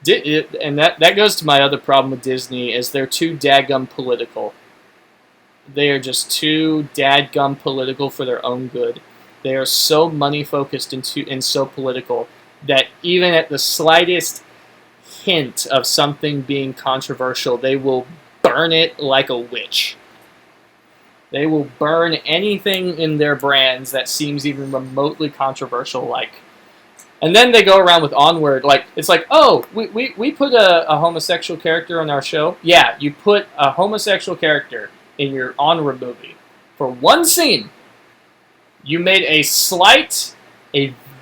And that goes to my other problem with Disney, is they're too dadgum political. They are just too dadgum political for their own good. They are so money focused and so political that even at the slightest hint of something being controversial, they will burn it like a witch. They will burn anything in their brands that seems even remotely controversial, and then they go around with Onward, it's like, oh, we put a homosexual character on our show. Yeah, you put a homosexual character in your Onward movie. For one scene, you made a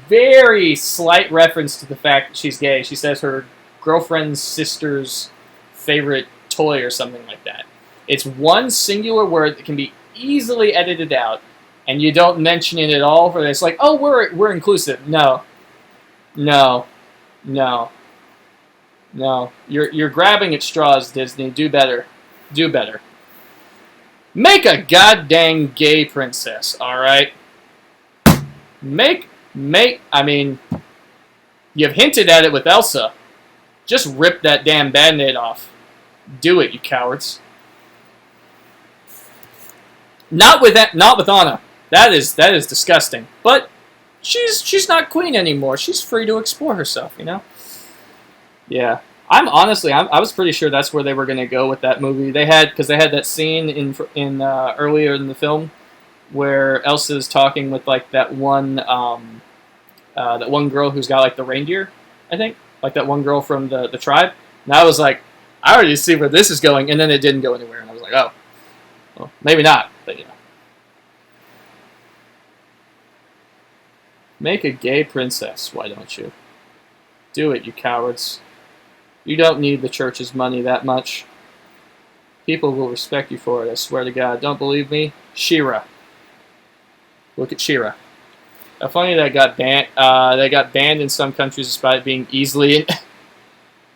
very slight reference to the fact that she's gay. She says her girlfriend's sister's favorite toy or something like that. It's one singular word that can be easily edited out, and you don't mention it at all for this. Like, oh, we're inclusive. No. You're grabbing at straws, Disney. Do better. Make a goddamn gay princess, alright? I mean, you've hinted at it with Elsa. Just rip that damn band-aid off. Do it, you cowards. Not with Anna. That is disgusting. But she's not queen anymore. She's free to explore herself, you know? Yeah. I was pretty sure that's where they were going to go with that movie. Because they had that scene in earlier in the film where Elsa's talking with that one girl who's got like the reindeer, I think, like that one girl from the tribe. And I was like, I already see where this is going, and then it didn't go anywhere, and I was like, oh, well, maybe not, but yeah. Make a gay princess, why don't you? Do it, you cowards. You don't need the church's money that much. People will respect you for it, I swear to God. Don't believe me? She-Ra. Look at She-Ra. How funny that got banned. They got banned in some countries despite being easily...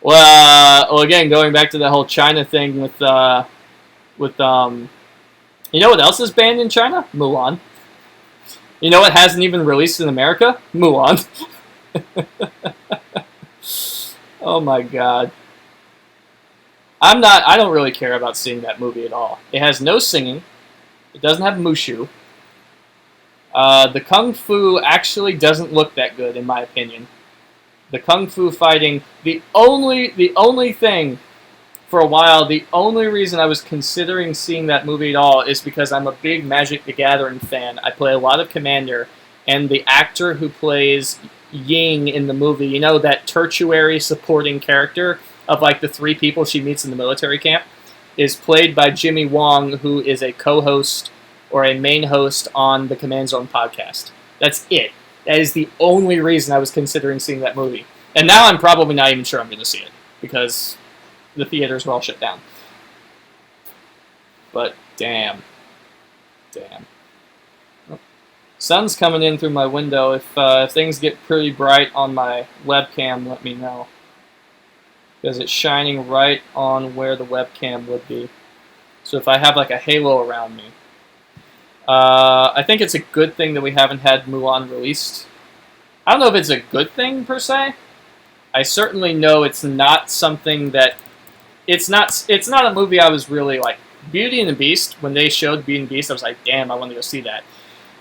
Well, again, going back to the whole China thing with you know what else is banned in China? Mulan. You know what hasn't even released in America? Mulan. Oh my God. I don't really care about seeing that movie at all. It has no singing. It doesn't have Mushu. The Kung Fu actually doesn't look that good, in my opinion. The Kung Fu fighting, the only thing, for a while, the only reason I was considering seeing that movie at all is because I'm a big Magic the Gathering fan. I play a lot of Commander, and the actor who plays Ying in the movie, you know, that tertiary supporting character of like the three people she meets in the military camp, is played by Jimmy Wong, who is a co-host or a main host on the Command Zone podcast. That's it. That is the only reason I was considering seeing that movie. And now I'm probably not even sure I'm going to see it, because the theaters were all shut down. But damn. Oh. Sun's coming in through my window. If things get pretty bright on my webcam, let me know. Because it's shining right on where the webcam would be. So if I have like a halo around me. I think it's a good thing that we haven't had Mulan released. I don't know if it's a good thing, per se. I certainly know it's not something that... It's not a movie I was really like... Beauty and the Beast, when they showed Beauty and the Beast, I was like, damn, I want to go see that.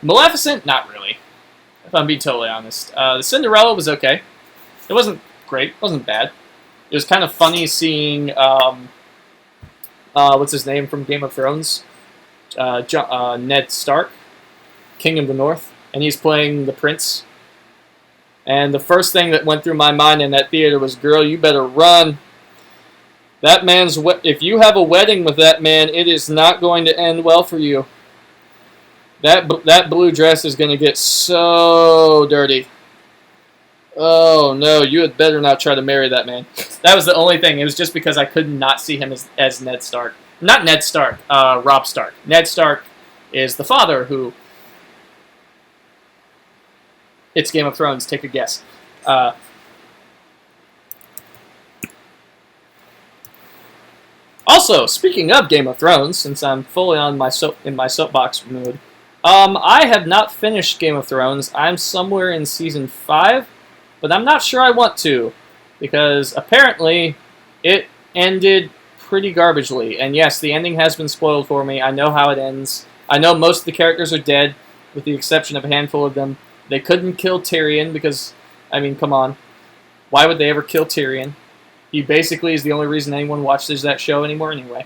Maleficent, not really. If I'm being totally honest. The Cinderella was okay. It wasn't great. It wasn't bad. It was kind of funny seeing... what's his name from Game of Thrones? Ned Stark, King of the North, and he's playing the prince. And the first thing that went through my mind in that theater was, girl, you better run. That man's if you have a wedding with that man, it is not going to end well for you. That blue dress is going to get so dirty. Oh no, you had better not try to marry that man. That was the only thing. It was just because I could not see him as Ned Stark. Not Ned Stark, Robb Stark. Ned Stark is the father who... It's Game of Thrones, take a guess. Also, speaking of Game of Thrones, since I'm fully on in my soapbox mood, I have not finished Game of Thrones. I'm somewhere in Season 5, but I'm not sure I want to, because apparently it ended pretty garbagely. And yes, the ending has been spoiled for me. I know how it ends. I know most of the characters are dead, with the exception of a handful of them. They couldn't kill Tyrion because, I mean, come on. Why would they ever kill Tyrion? He basically is the only reason anyone watches that show anymore anyway.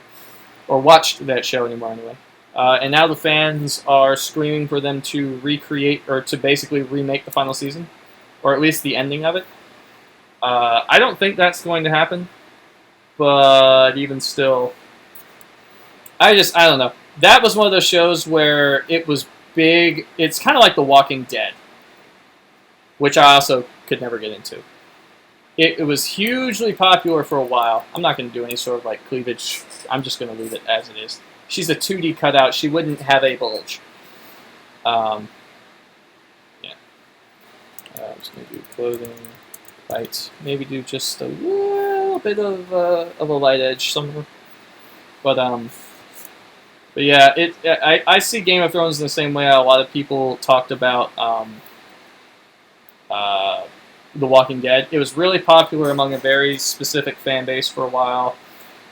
Or watched that show anymore anyway. And now the fans are screaming for them to recreate, or to basically remake the final season. Or at least the ending of it. I don't think that's going to happen. But even still, I don't know. That was one of those shows where it was big. It's kind of like The Walking Dead, which I also could never get into. It was hugely popular for a while. I'm not going to do any sort of like cleavage. I'm just going to leave it as it is. She's a 2D cutout. She wouldn't have a bulge. Yeah. I'm just going to do clothing, light. Maybe do just a little bit of a light edge somewhere. But yeah, I see Game of Thrones in the same way a lot of people talked about The Walking Dead. It was really popular among a very specific fan base for a while.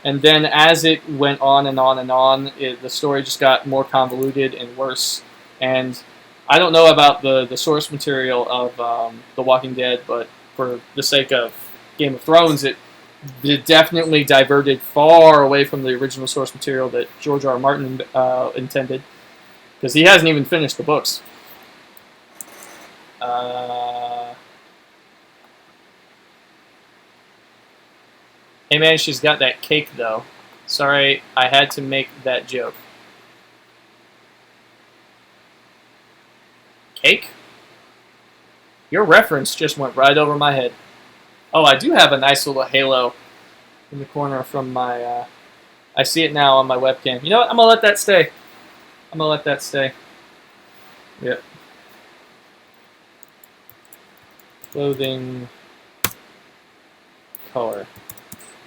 And then as it went on and on and on, the story just got more convoluted and worse. And I don't know about the source material of The Walking Dead, but for the sake of Game of Thrones, it definitely diverted far away from the original source material that George R. R. Martin intended. Because he hasn't even finished the books. Hey man, she's got that cake though. Sorry, I had to make that joke. Cake? Your reference just went right over my head. Oh, I do have a nice little halo in the corner from my... I see it now on my webcam. You know what? I'm going to let that stay. I'm going to let that stay. Yep. Clothing... color.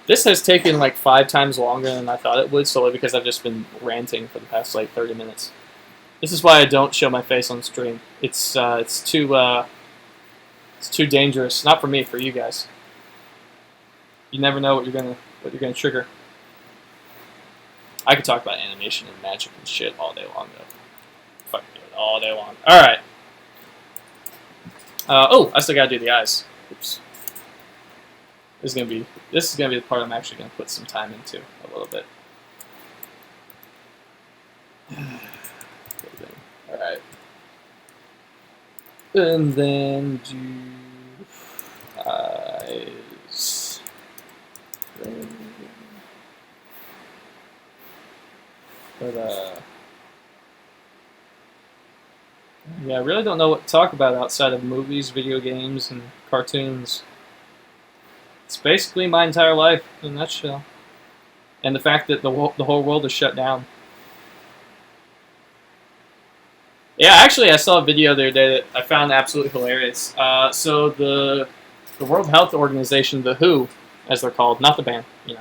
This has taken like 5 times longer than I thought it would, solely because I've just been ranting for the past like 30 minutes. This is why I don't show my face on stream. It's too dangerous. Not for me, for you guys. You never know what you're gonna trigger. I could talk about animation and magic and shit all day long though. Fucking do it all day long. All right. Oh, I still gotta do the eyes. Oops. This is gonna be the part I'm actually gonna put some time into a little bit. All right. And then do eyes. But yeah, I really don't know what to talk about outside of movies, video games, and cartoons. It's basically my entire life in a nutshell. And the fact that the whole world is shut down. Yeah, actually, I saw a video the other day that I found absolutely hilarious. So the World Health Organization, the WHO, as they're called, not the band, you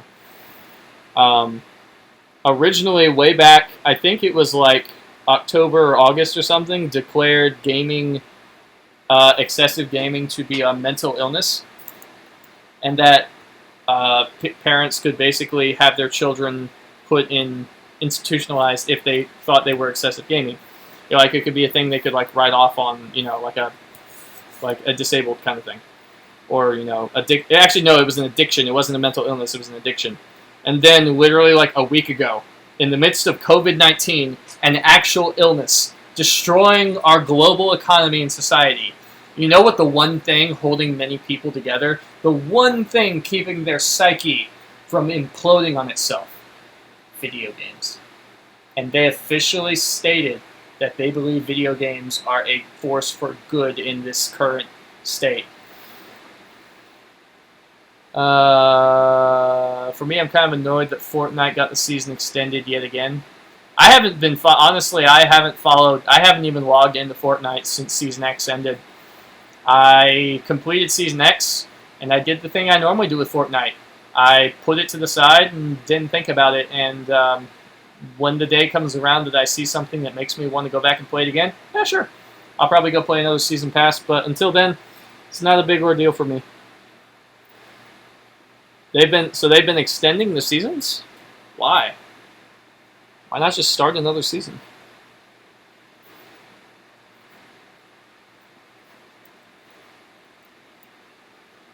know. Originally, way back, I think it was like October or August or something, declared gaming, excessive gaming, to be a mental illness. And that parents could basically have their children put in institutionalized if they thought they were excessive gaming. You know, like it could be a thing they could like write off on, you know, like a disabled kind of thing, or you know, actually no, it was an addiction. It wasn't a mental illness. It was an addiction. And then literally like a week ago, in the midst of COVID-19, an actual illness destroying our global economy and society. You know what the one thing holding many people together, the one thing keeping their psyche from imploding on itself? Video games. And they officially stated that they believe video games are a force for good in this current state. For me, I'm kind of annoyed that Fortnite got the season extended yet again. I haven't been, honestly, I haven't even logged into Fortnite since Season X ended. I completed Season X, and I did the thing I normally do with Fortnite. I put it to the side and didn't think about it, and when the day comes around that I see something that makes me want to go back and play it again, yeah, sure. I'll probably go play another Season Pass, but until then, it's not a big ordeal for me. They've been extending the seasons? Why? Why not just start another season?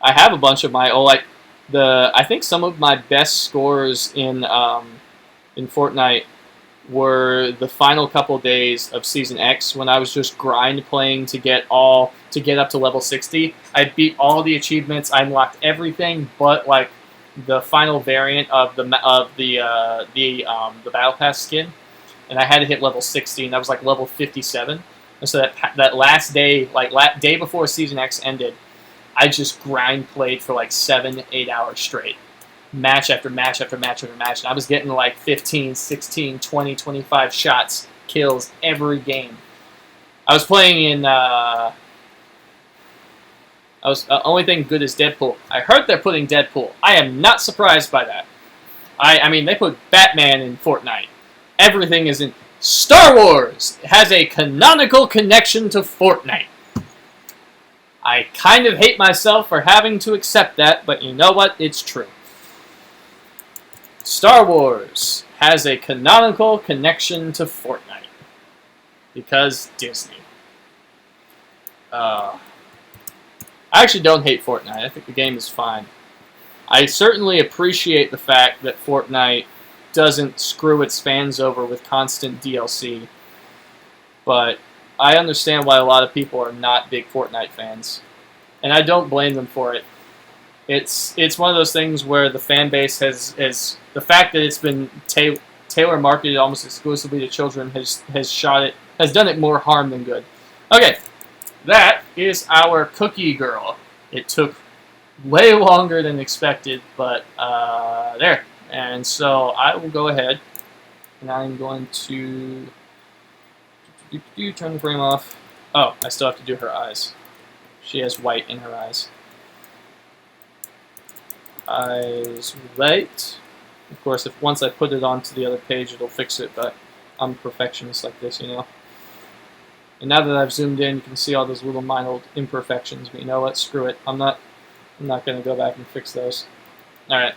I have a bunch of my I think some of my best scores in Fortnite were the final couple days of Season X when I was just grind playing to get up to level 60. I beat all the achievements. I unlocked everything but like the final variant of the Battle Pass skin, and I had to hit level 60, and that was like level 57. And so that last day, day before Season X ended, I just grind played for like 7-8 hours straight. Match after match after match after match. And I was getting like 15, 16, 20, 25 shots, kills every game. I was playing in... only thing good is Deadpool. I heard they're putting Deadpool. I am not surprised by that. I mean, they put Batman in Fortnite. Everything is in... Star Wars has a canonical connection to Fortnite. I kind of hate myself for having to accept that, but you know what? It's true. Star Wars has a canonical connection to Fortnite. Because Disney. I actually don't hate Fortnite. I think the game is fine. I certainly appreciate the fact that Fortnite doesn't screw its fans over with constant DLC. But I understand why a lot of people are not big Fortnite fans. And I don't blame them for it. It's one of those things where the fan base has the fact that it's been tailor marketed almost exclusively to children has done it more harm than good. Okay, that is our cookie girl. It took way longer than expected, but there. And so I will go ahead and I'm going to turn the frame off. Oh, I still have to do her eyes. She has white in her eyes. Eyes right. Of course, if once I put it onto the other page, it'll fix it, but I'm a perfectionist like this, you know. And now that I've zoomed in, you can see all those little minor imperfections, but you know what? Screw it. I'm not going to go back and fix those. Alright.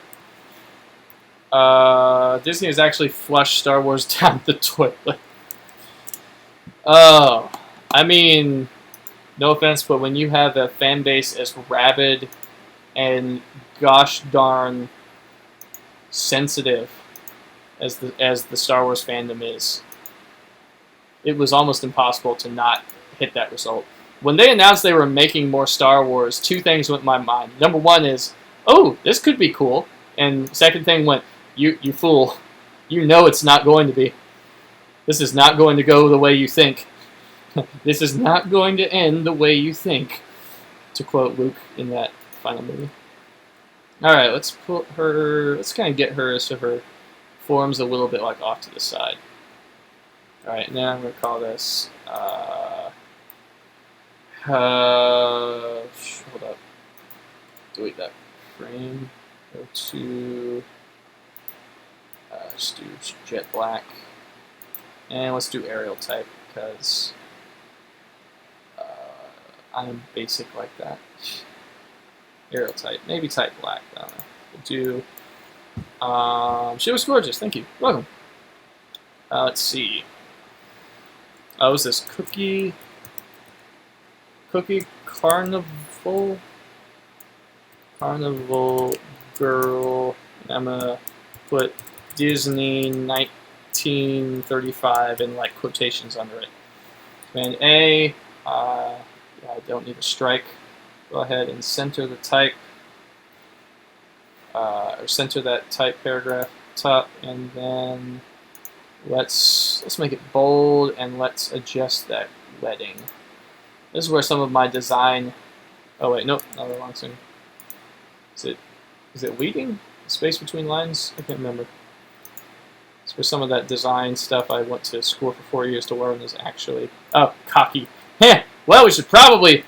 Disney has actually flushed Star Wars down the toilet. Oh, I mean, no offense, but when you have a fan base as rabid and gosh darn sensitive as the Star Wars fandom is, it was almost impossible to not hit that result. When they announced they were making more Star Wars, two things went in my mind. Number one is, oh, this could be cool. And second thing went, you fool. You know it's not going to be. This is not going to go the way you think. This is not going to end the way you think. To quote Luke in that final movie. Alright, let's kind of get her so her form's a little bit like off to the side. Alright, now I'm going to call this, hold up, delete that frame, go to, let's do jet black, and let's do Arial type, because I'm basic like that. Arial type, maybe type black, I don't know. We'll do, she was gorgeous, thank you, welcome. Let's see. Oh, is this Cookie Carnival Girl? I'm gonna put Disney 1935 in like quotations under it. Command A. I don't need a strike. Go ahead and center the type, or center that type paragraph top, and then let's make it bold, and let's adjust that leading. This is where some of my design. Oh wait, nope, not the wrong thing. Is it leading? The space between lines? I can't remember. It's where some of that design stuff I went to school for 4 years to learn is actually. Oh, cocky. Heh. Well, we should probably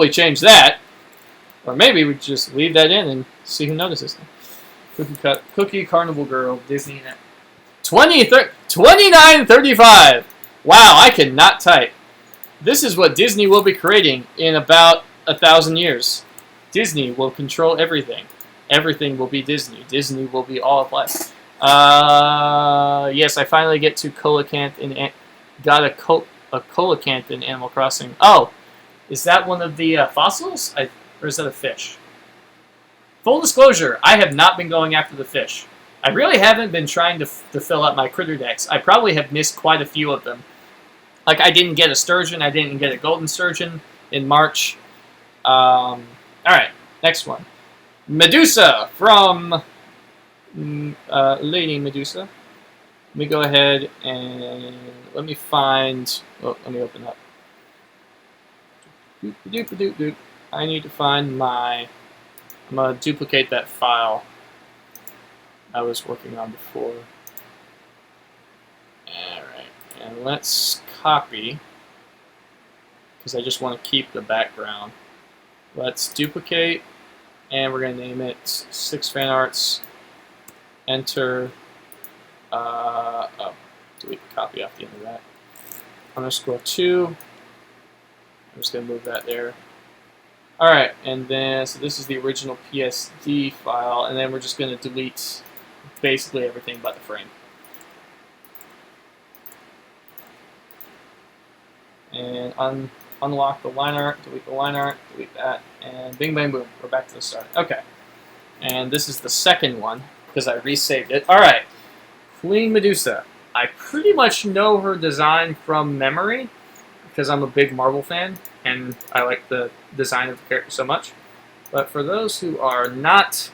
change that, or maybe we just leave that in and see who notices. Cookie Carnival Girl, Disney. 2935. Wow, I cannot type. This is what Disney will be creating in about 1,000 years. Disney will control everything. Everything will be Disney. Disney will be all of life. Yes, I finally get to coelacanth and got a coelacanth in Animal Crossing. Oh, is that one of the fossils? Or is that a fish? full disclosure, I have not been going after the fish. I really haven't been trying to fill up my critter decks. I probably have missed quite a few of them. Like, I didn't get a sturgeon. I didn't get a golden sturgeon in March. All right, next one. Medusa from Lady Medusa. Let me go ahead and let me find. Oh, let me open up. I need to find my. I'm gonna duplicate that file I was working on before. All right, and let's copy because I just want to keep the background. Let's duplicate, and we're gonna name it 6 Fanarts. Enter. Delete the copy off the end of that. Underscore 2. I'm just going to move that there. Alright, and then, so this is the original PSD file, and then we're just going to delete basically everything but the frame. And unlock the line art, delete the line art, delete that, and bing, bang, boom. We're back to the start. Okay. And this is the second one, because I resaved it. Alright. Queen Medusa. I pretty much know her design from memory because I'm a big Marvel fan and I like the design of the character so much. But for those who are not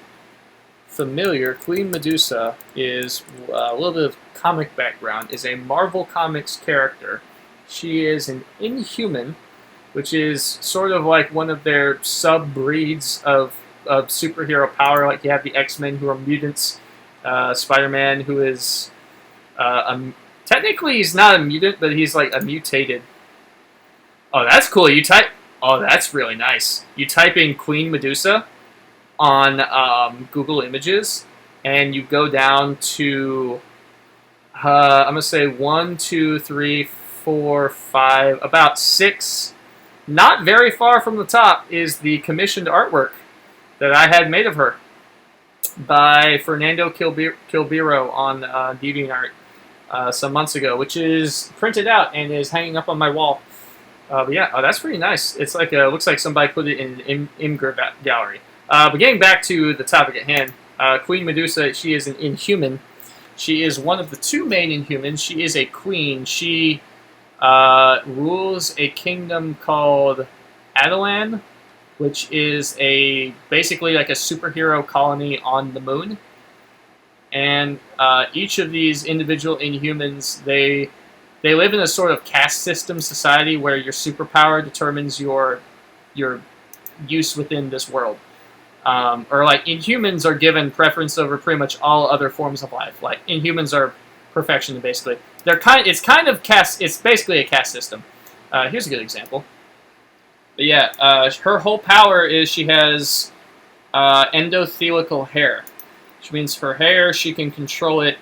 familiar, Queen Medusa is a little bit of comic background, is a Marvel Comics character. She is an Inhuman, which is sort of like one of their sub-breeds of superhero power. Like you have the X-Men who are mutants. Spider-Man, who is technically he's not a mutant, but he's like a mutated. Oh, that's cool. Oh, that's really nice. You type in Queen Medusa on Google Images, and you go down to I'm gonna say 1, 2, 3, 4, 5, about 6. Not very far from the top is the commissioned artwork that I had made of her by Fernando Kilbiro on DeviantArt some months ago, which is printed out and is hanging up on my wall. But yeah, that's pretty nice. It's like looks like somebody put it in an Imgur gallery. But getting back to the topic at hand, Queen Medusa, she is an Inhuman. She is one of the 2 main Inhumans. She is a queen. She rules a kingdom called Adelan, which is basically like a superhero colony on the moon. And each of these individual Inhumans, they live in a sort of caste system society where your superpower determines your use within this world. Or like Inhumans are given preference over pretty much all other forms of life. Like Inhumans are perfection, basically. It's basically a caste system. Here's a good example. But yeah, her whole power is she has endothelial hair, which means her hair, she can control it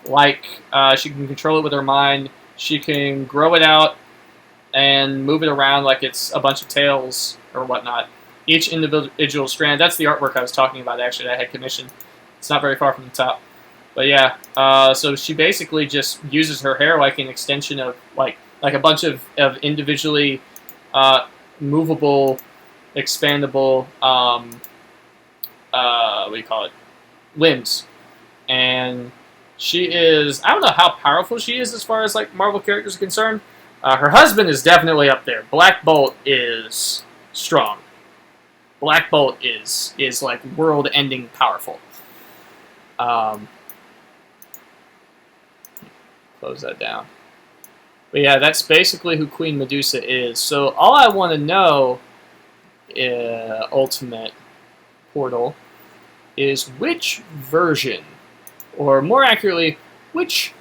she can control it with her mind. She can grow it out and move it around like it's a bunch of tails or whatnot. Each individual strand, that's the artwork I was talking about actually that I had commissioned. It's not very far from the top. But yeah, so she basically just uses her hair like an extension of like a bunch of individually movable, expandable, what do you call it, limbs. And she is, I don't know how powerful she is as far as like Marvel characters are concerned. Her husband is definitely up there. Black Bolt is strong. Black Bolt is like world-ending powerful. Close that down. But yeah, that's basically who Queen Medusa is. So all I want to know, Ultimate Portal, is which version, or more accurately, which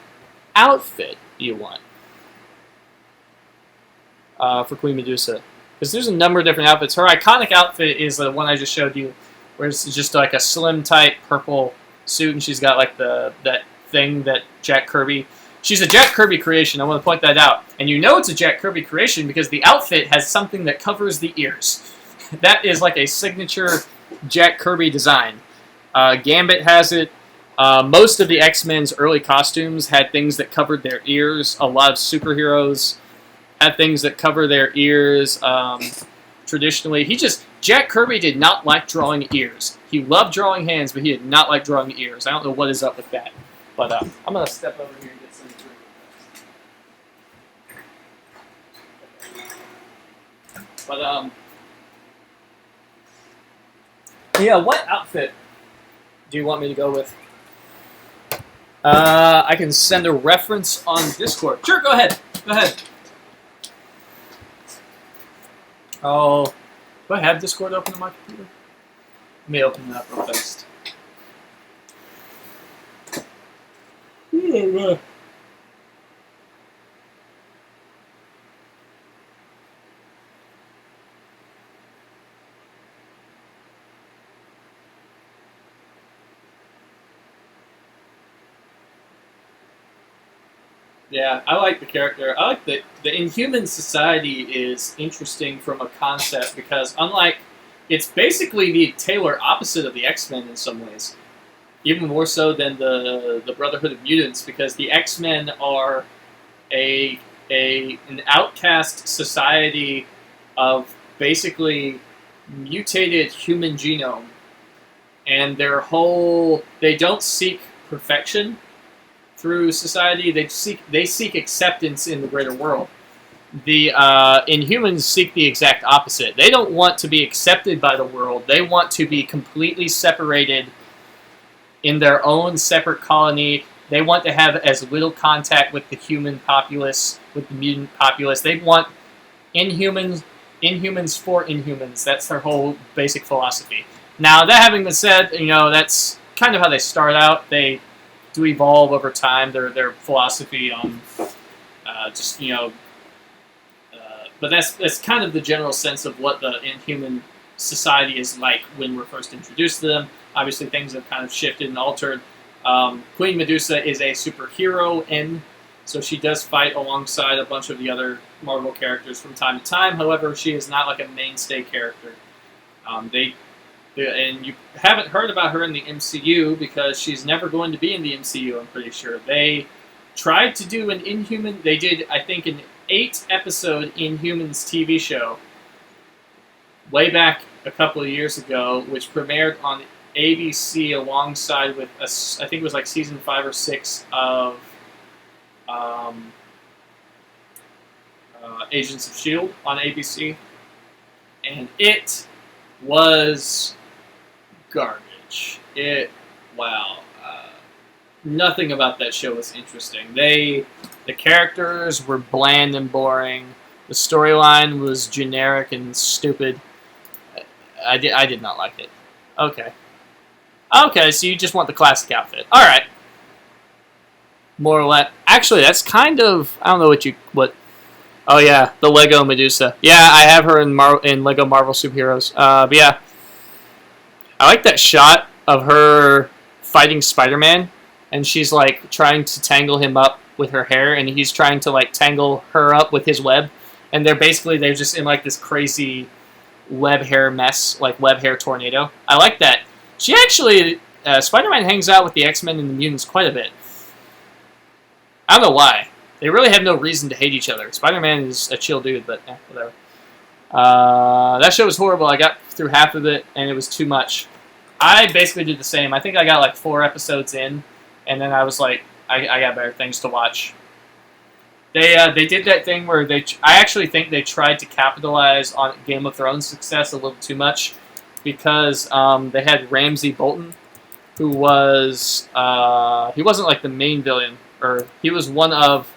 outfit you want for Queen Medusa. Because there's a number of different outfits. Her iconic outfit is the one I just showed you, where it's just like a slim, tight purple suit, and she's got like that thing that Jack Kirby... She's a Jack Kirby creation, I want to point that out. And you know it's a Jack Kirby creation because the outfit has something that covers the ears. That is like a signature Jack Kirby design. Gambit has it. Most of the X-Men's early costumes had things that covered their ears. A lot of superheroes had things that cover their ears. traditionally. Jack Kirby did not like drawing ears. He loved drawing hands, but he did not like drawing ears. I don't know what is up with that. But I'm going to step over here and get some drink. But, yeah, what outfit do you want me to go with? I can send a reference on Discord. Sure, go ahead. Go ahead. Oh, do I have Discord open on my computer? Let me open it up real fast. Yeah, I like the character. I like that the Inhuman Society is interesting from a concept because it's basically the tailor opposite of the X-Men in some ways. Even more so than the Brotherhood of Mutants, because the X-Men are an outcast society of basically mutated human genome, and they don't seek perfection through society. They seek acceptance in the greater world. The Inhumans seek the exact opposite. They don't want to be accepted by the world. They want to be completely separated in their own separate colony. They want to have as little contact with the human populace, with the mutant populace. They want Inhumans for Inhumans. That's their whole basic philosophy. Now, that having been said, that's kind of how they start out. They do evolve over time, their philosophy on but that's kind of the general sense of what the Inhuman Society is like when we're first introduced to them. Obviously, things have kind of shifted and altered. Queen Medusa is a superhero, so she does fight alongside a bunch of the other Marvel characters from time to time. However, she is not like a mainstay character. And you haven't heard about her in the MCU because she's never going to be in the MCU, I'm pretty sure. They tried to do an Inhuman... They did, I think, an 8-episode Inhumans TV show way back a couple of years ago, which premiered on ABC alongside with, I think it was like season 5 or 6 of Agents of S.H.I.E.L.D. on ABC. And it was garbage. Nothing about that show was interesting. The characters were bland and boring. The storyline was generic and stupid. I did not like it. Okay, so you just want the classic outfit. All right. More or less. Actually, that's kind of... I don't know what... Oh, yeah, the Lego Medusa. Yeah, I have her in Lego Marvel Superheroes. But yeah, I like that shot of her fighting Spider-Man, and she's, like, trying to tangle him up with her hair, and he's trying to, like, tangle her up with his web. And they're just in, like, this crazy web hair mess, like web hair tornado. I like that. She actually... Spider-Man hangs out with the X-Men and the mutants quite a bit. I don't know why. They really have no reason to hate each other. Spider-Man is a chill dude, but whatever. That show was horrible. I got through half of it, and it was too much. I basically did the same. I think I got like 4 episodes in, and then I was like, I got better things to watch. They did that thing where I actually think they tried to capitalize on Game of Thrones' success a little too much, because they had Ramsay Bolton, who was he wasn't like the main villain, or he was one of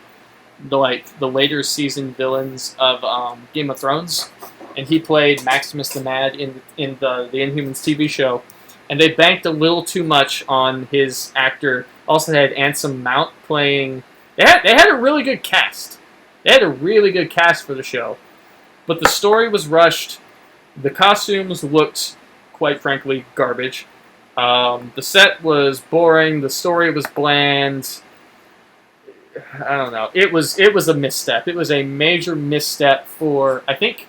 the later season villains of Game of Thrones, and he played Maximus the Mad in the Inhumans TV show, and they banked a little too much on his actor. Also had Anson Mount playing. They had a really good cast. They had a really good cast for the show, but the story was rushed. The costumes looked, quite frankly, garbage. The set was boring. The story was bland. I don't know. It was a misstep. It was a major misstep for. I think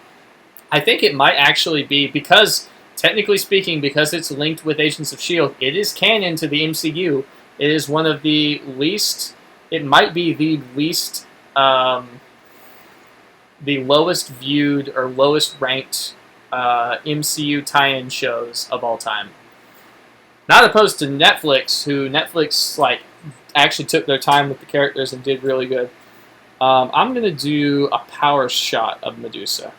it might actually be, because technically speaking, because it's linked with Agents of S.H.I.E.L.D., it is canon to the MCU. It is one of the least. It might be the least, the lowest viewed or lowest ranked MCU tie-in shows of all time. Not opposed to Netflix, who Netflix like actually took their time with the characters and did really good. I'm gonna do a power shot of Medusa.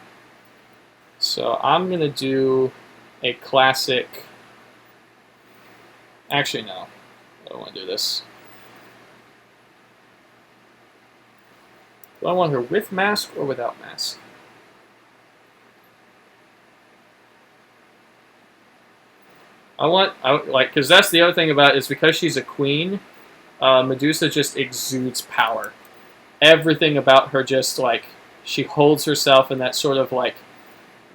So I'm gonna do a classic. Actually, no, I don't want to do this. Do I want her with mask or without mask? Because that's the other thing about it, is because she's a queen, Medusa just exudes power. Everything about her just, like, she holds herself in that sort of, like,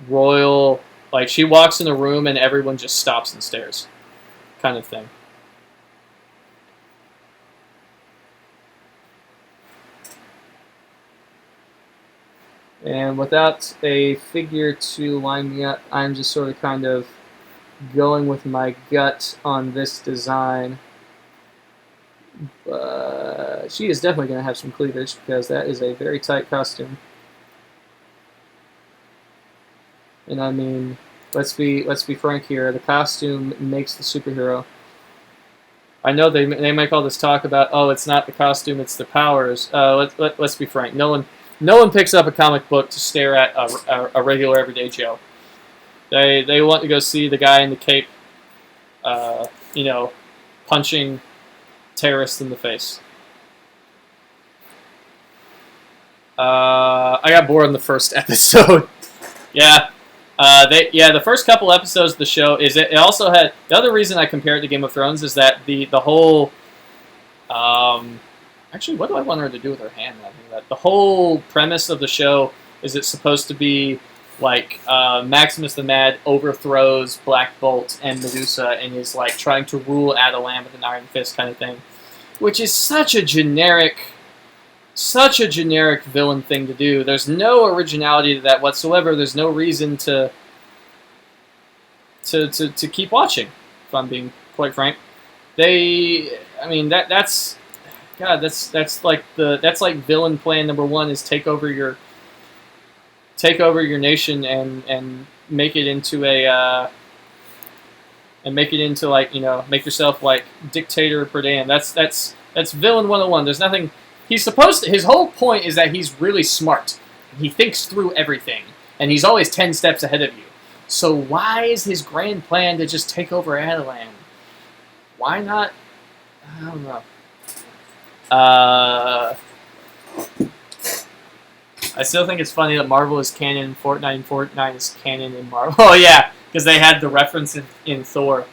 royal, like, she walks in a room and everyone just stops and stares kind of thing. And without a figure to line me up, I'm just sort of kind of going with my gut on this design. But she is definitely going to have some cleavage because that is a very tight costume. And I mean, let's be frank here. The costume makes the superhero. I know they make all this talk about, oh, it's not the costume, it's the powers. Let's be frank. No one picks up a comic book to stare at a regular everyday Joe. They want to go see the guy in the cape, punching terrorists in the face. I got bored in the first episode. Yeah. The first couple episodes of the show is it also had, the other reason I compare it to Game of Thrones is that the whole actually, what do I want her to do with her hand? I think that the whole premise of the show is it's supposed to be like Maximus the Mad overthrows Black Bolt and Medusa and is like trying to rule Adelan with an iron fist kind of thing, which is such a generic villain thing to do. There's no originality to that whatsoever. There's no reason to keep watching, if I'm being quite frank. That's like villain plan number one is take over your nation and make it into make yourself like dictator per diem. That's villain 101. There's nothing. His whole point is that he's really smart. He thinks through everything, and he's always 10 steps ahead of you. So why is his grand plan to just take over Adelan? Why not? I don't know. I still think it's funny that Marvel is canon in Fortnite and Fortnite is canon in Marvel. Oh yeah, because they had the reference in Thor.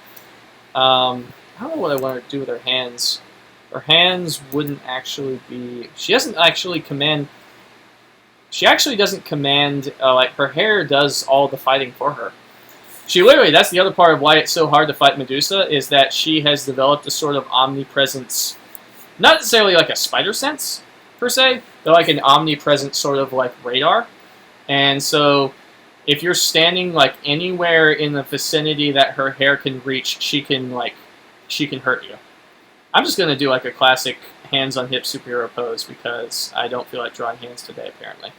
I don't know what I want her to do with her hands. Her hands wouldn't actually be... She doesn't actually command... She actually doesn't command... her hair does all the fighting for her. She literally... That's the other part of why it's so hard to fight Medusa, is that she has developed a sort of omnipresence... Not necessarily like a spider sense, per se, but like an omnipresent sort of like radar. And so, if you're standing like anywhere in the vicinity that her hair can reach, she can hurt you. I'm just going to do like a classic hands on hip superhero pose because I don't feel like drawing hands today, apparently.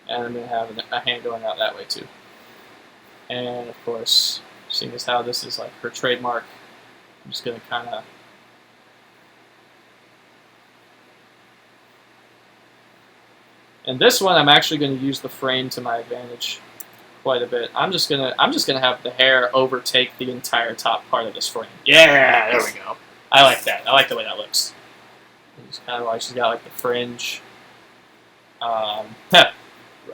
And I'm going to have a hand going out that way too. And of course, seeing as how this is like her trademark, I'm just going to kind of... And this one, I'm actually going to use the frame to my advantage quite a bit. I'm just gonna have the hair overtake the entire top part of this frame. Yeah, there we go. I like that. I like the way that looks. It's kind of like she's got like the fringe.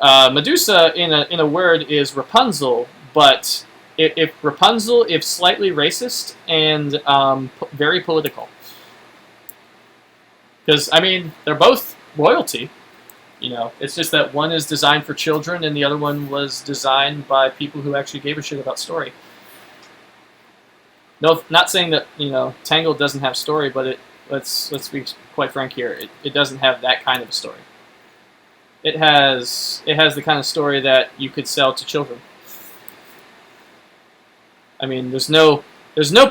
Medusa, in a word, is Rapunzel, but if Rapunzel, if slightly racist and very political. Because I mean, they're both royalty. You know, it's just that one is designed for children and the other one was designed by people who actually gave a shit about story. No, not saying that, you know, Tangled doesn't have story, but let's be quite frank here. It doesn't have that kind of a story. It has the kind of story that you could sell to children. I mean, there's no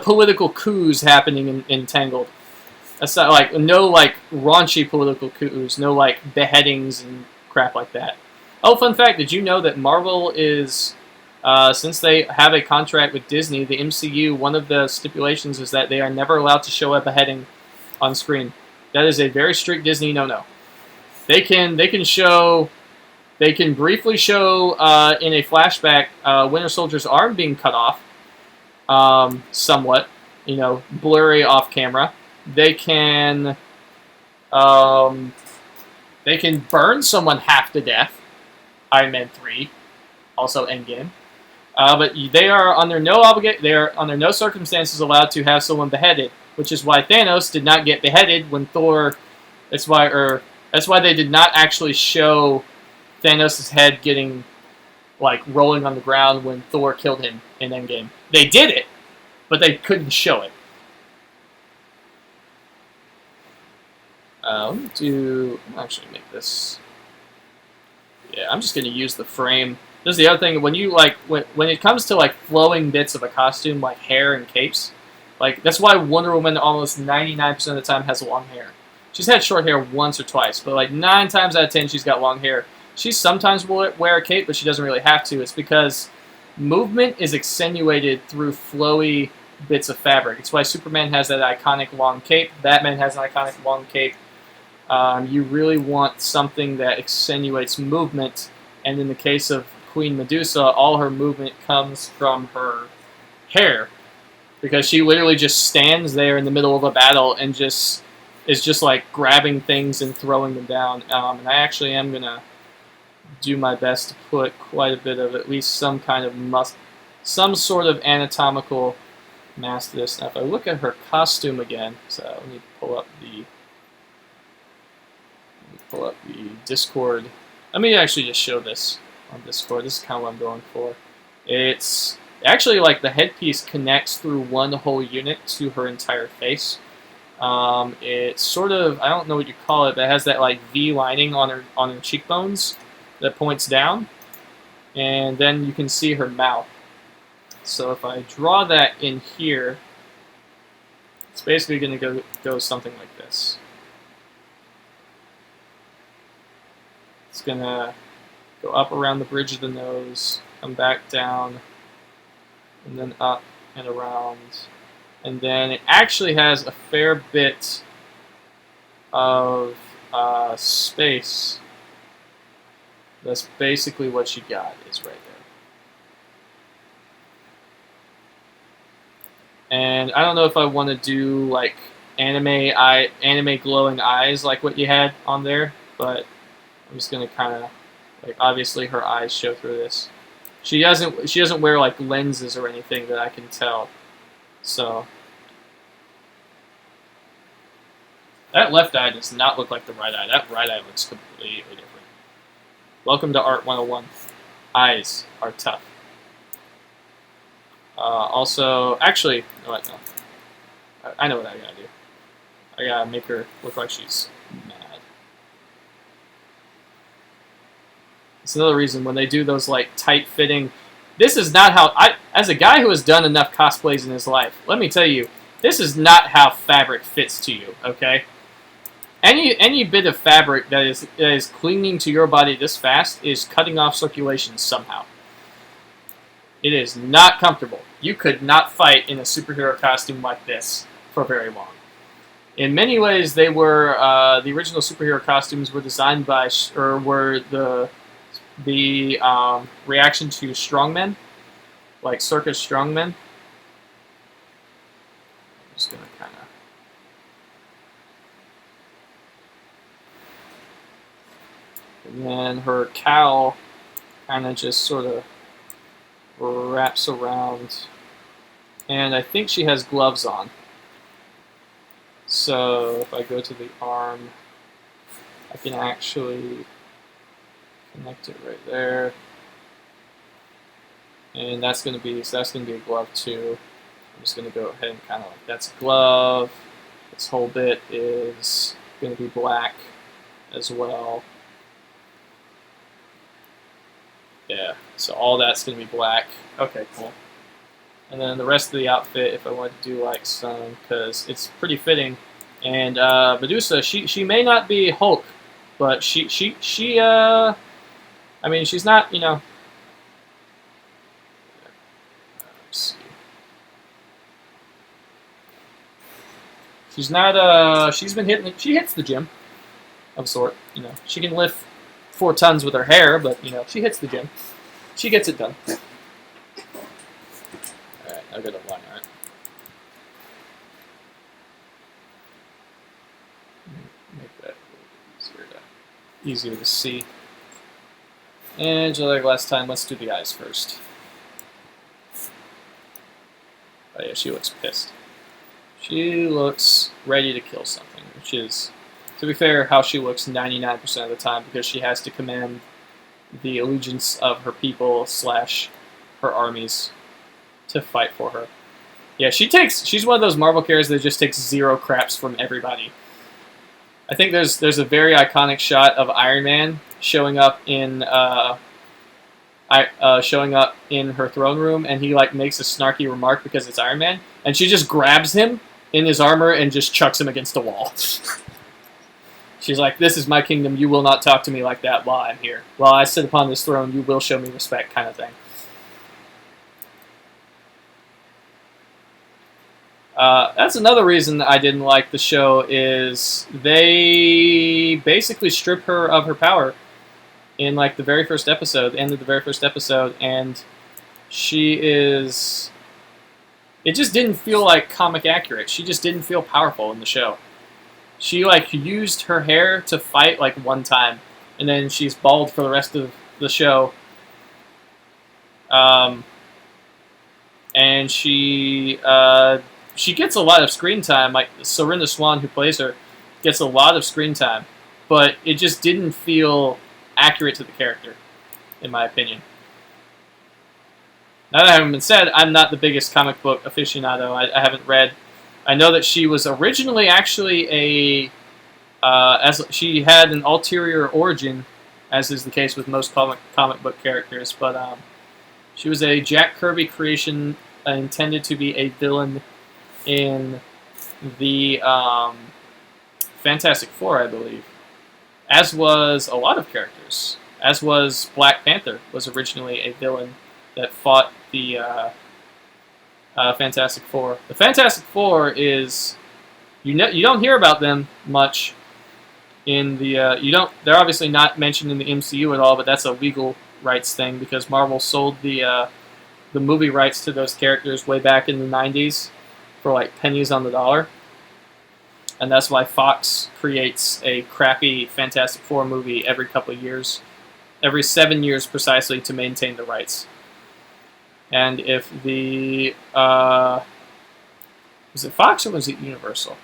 political coups happening in Tangled. That's not like no like raunchy political coups, no like beheadings and crap like that. Oh, fun fact! Did you know that Marvel is Since they have a contract with Disney, the MCU, one of the stipulations is that they are never allowed to show a beheading on screen. That is a very strict Disney no-no. They can briefly show in a flashback Winter Soldier's arm being cut off, somewhat, blurry off camera. They can burn someone half to death. Iron Man 3, also Endgame. But they are under no circumstances allowed to have someone beheaded, which is why Thanos did not get beheaded when Thor. That's why they did not actually show Thanos' head getting rolling on the ground when Thor killed him in Endgame. They did it, but they couldn't show it. Let me actually make this. Yeah, I'm just gonna use the frame. This is the other thing, when it comes to flowing bits of a costume like hair and capes, that's why Wonder Woman almost 99% of the time has long hair. She's had short hair once or twice, but 9 times out of 10 she's got long hair. She sometimes will wear a cape, but she doesn't really have to. It's because movement is accentuated through flowy bits of fabric. It's why Superman has that iconic long cape. Batman has an iconic long cape. You really want something that accentuates movement, and in the case of Queen Medusa, all her movement comes from her hair, because she literally just stands there in the middle of a battle and is just grabbing things and throwing them down. And I actually am gonna do my best to put quite a bit of at least some sort of anatomical mass to this. Now, if I look at her costume again, so let me pull up the Discord. Let me actually just show this on Discord. This is kind of what I'm going for. It's actually the headpiece connects through one whole unit to her entire face. It's sort of, I don't know what you call it, but it has that V lining on her cheekbones that points down, and then you can see her mouth. So if I draw that in here, it's basically going to go something like this. It's going to go up around the bridge of the nose, come back down, and then up and around. And then it actually has a fair bit of space. That's basically what you got, is right there. And I don't know if I want to do anime glowing eyes like what you had on there, but I'm just gonna kind of obviously her eyes show through this. She doesn't wear lenses or anything that I can tell. So that left eye does not look like the right eye. That right eye looks completely different. Welcome to Art 101. Eyes are tough. Also, actually, no, I know what I gotta do. I gotta make her look like she's mad. It's another reason when they do those tight-fitting. This is not how as a guy who has done enough cosplays in his life, let me tell you, this is not how fabric fits to you. Okay. Any bit of fabric that is clinging to your body this fast is cutting off circulation somehow. It is not comfortable. You could not fight in a superhero costume like this for very long. In many ways, they were the original superhero costumes were designed by, or were the reaction to strongmen, like circus strongmen. I'm just gonna kind of. And then her cowl kind of just sort of wraps around. And I think she has gloves on. So if I go to the arm, I can actually connect it right there. And that's going to be a glove too. I'm just going to go ahead and kind of that's a glove. This whole bit is going to be black as well. Yeah, so all that's going to be black. Okay, cool. And then the rest of the outfit, if I want to do some, because it's pretty fitting. And Medusa, she may not be Hulk, but I mean, she's not, She's not. She's been hitting. She hits the gym of sort. You know, she can lift 4 tons with her hair, but you know, she hits the gym. She gets it done. All right, I'll go to line art. Make that a little bit easier to see. And just like last time, let's do the eyes first. Oh yeah, she looks pissed. She looks ready to kill something, which is, to be fair, how she looks 99% of the time, because she has to command the allegiance of her people / her armies to fight for her. Yeah, she's one of those Marvel characters that just takes 0 craps from everybody. I think there's a very iconic shot of Iron Man showing up in her throne room, and he like makes a snarky remark because it's Iron Man, and she just grabs him in his armor and just chucks him against a wall. She's like, "This is my kingdom. You will not talk to me like that while I'm here. While I sit upon this throne, you will show me respect," kind of thing. That's another reason I didn't like the show, is they basically strip her of her power in like the very first episode, the end of the very first episode, and she is... It just didn't feel like comic accurate. She just didn't feel powerful in the show. She like used her hair to fight like one time, and then she's bald for the rest of the show. And she gets a lot of screen time. Like Sorinda Swan, who plays her, gets a lot of screen time, but it just didn't feel accurate to the character, in my opinion. Now that having been said, I'm not the biggest comic book aficionado. I haven't read. I know that she was originally actually as she had an ulterior origin, as is the case with most comic book characters, but she was a Jack Kirby creation intended to be a villain in the Fantastic Four, I believe. As was a lot of characters. As was Black Panther, was originally a villain that fought the Fantastic Four. The Fantastic Four is... You don't hear about them much in the... They're obviously not mentioned in the MCU at all, but that's a legal rights thing, because Marvel sold the movie rights to those characters way back in the 90s for like pennies on the dollar. And that's why Fox creates a crappy Fantastic Four movie every couple of years. Every 7 years precisely, to maintain the rights. And if the... was it Fox or was it Universal?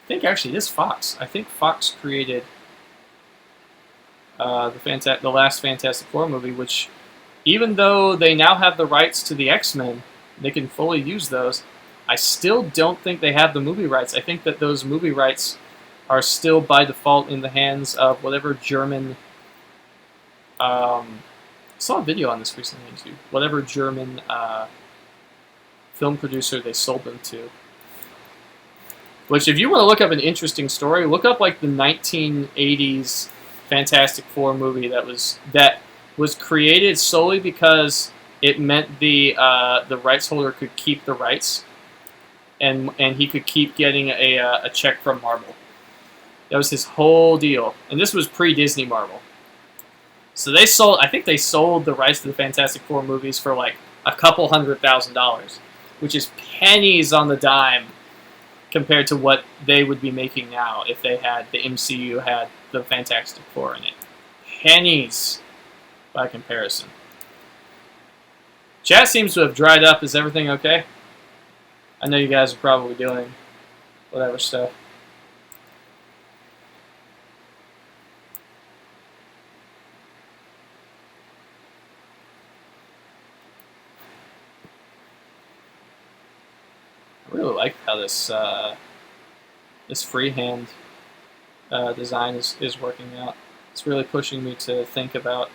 I think actually it is Fox. I think Fox created the last Fantastic Four movie, which, even though they now have the rights to the X-Men, they can fully use those, I still don't think they have the movie rights. I think that those movie rights are still by default in the hands of whatever German... I saw a video on this recently too. Whatever German film producer they sold them to. Which, if you want to look up an interesting story, look up like the 1980s Fantastic Four movie that was created solely because it meant the rights holder could keep the rights, and he could keep getting a check from Marvel. That was his whole deal, and this was pre-Disney Marvel. So I think they sold the rights to the Fantastic Four movies for like a couple $100,000, which is pennies on the dime compared to what they would be making now if the MCU had the Fantastic Four in it. Pennies by comparison. Chat seems to have dried up. Is everything okay? I know you guys are probably doing whatever stuff. I really like how this freehand design is working out. It's really pushing me to think about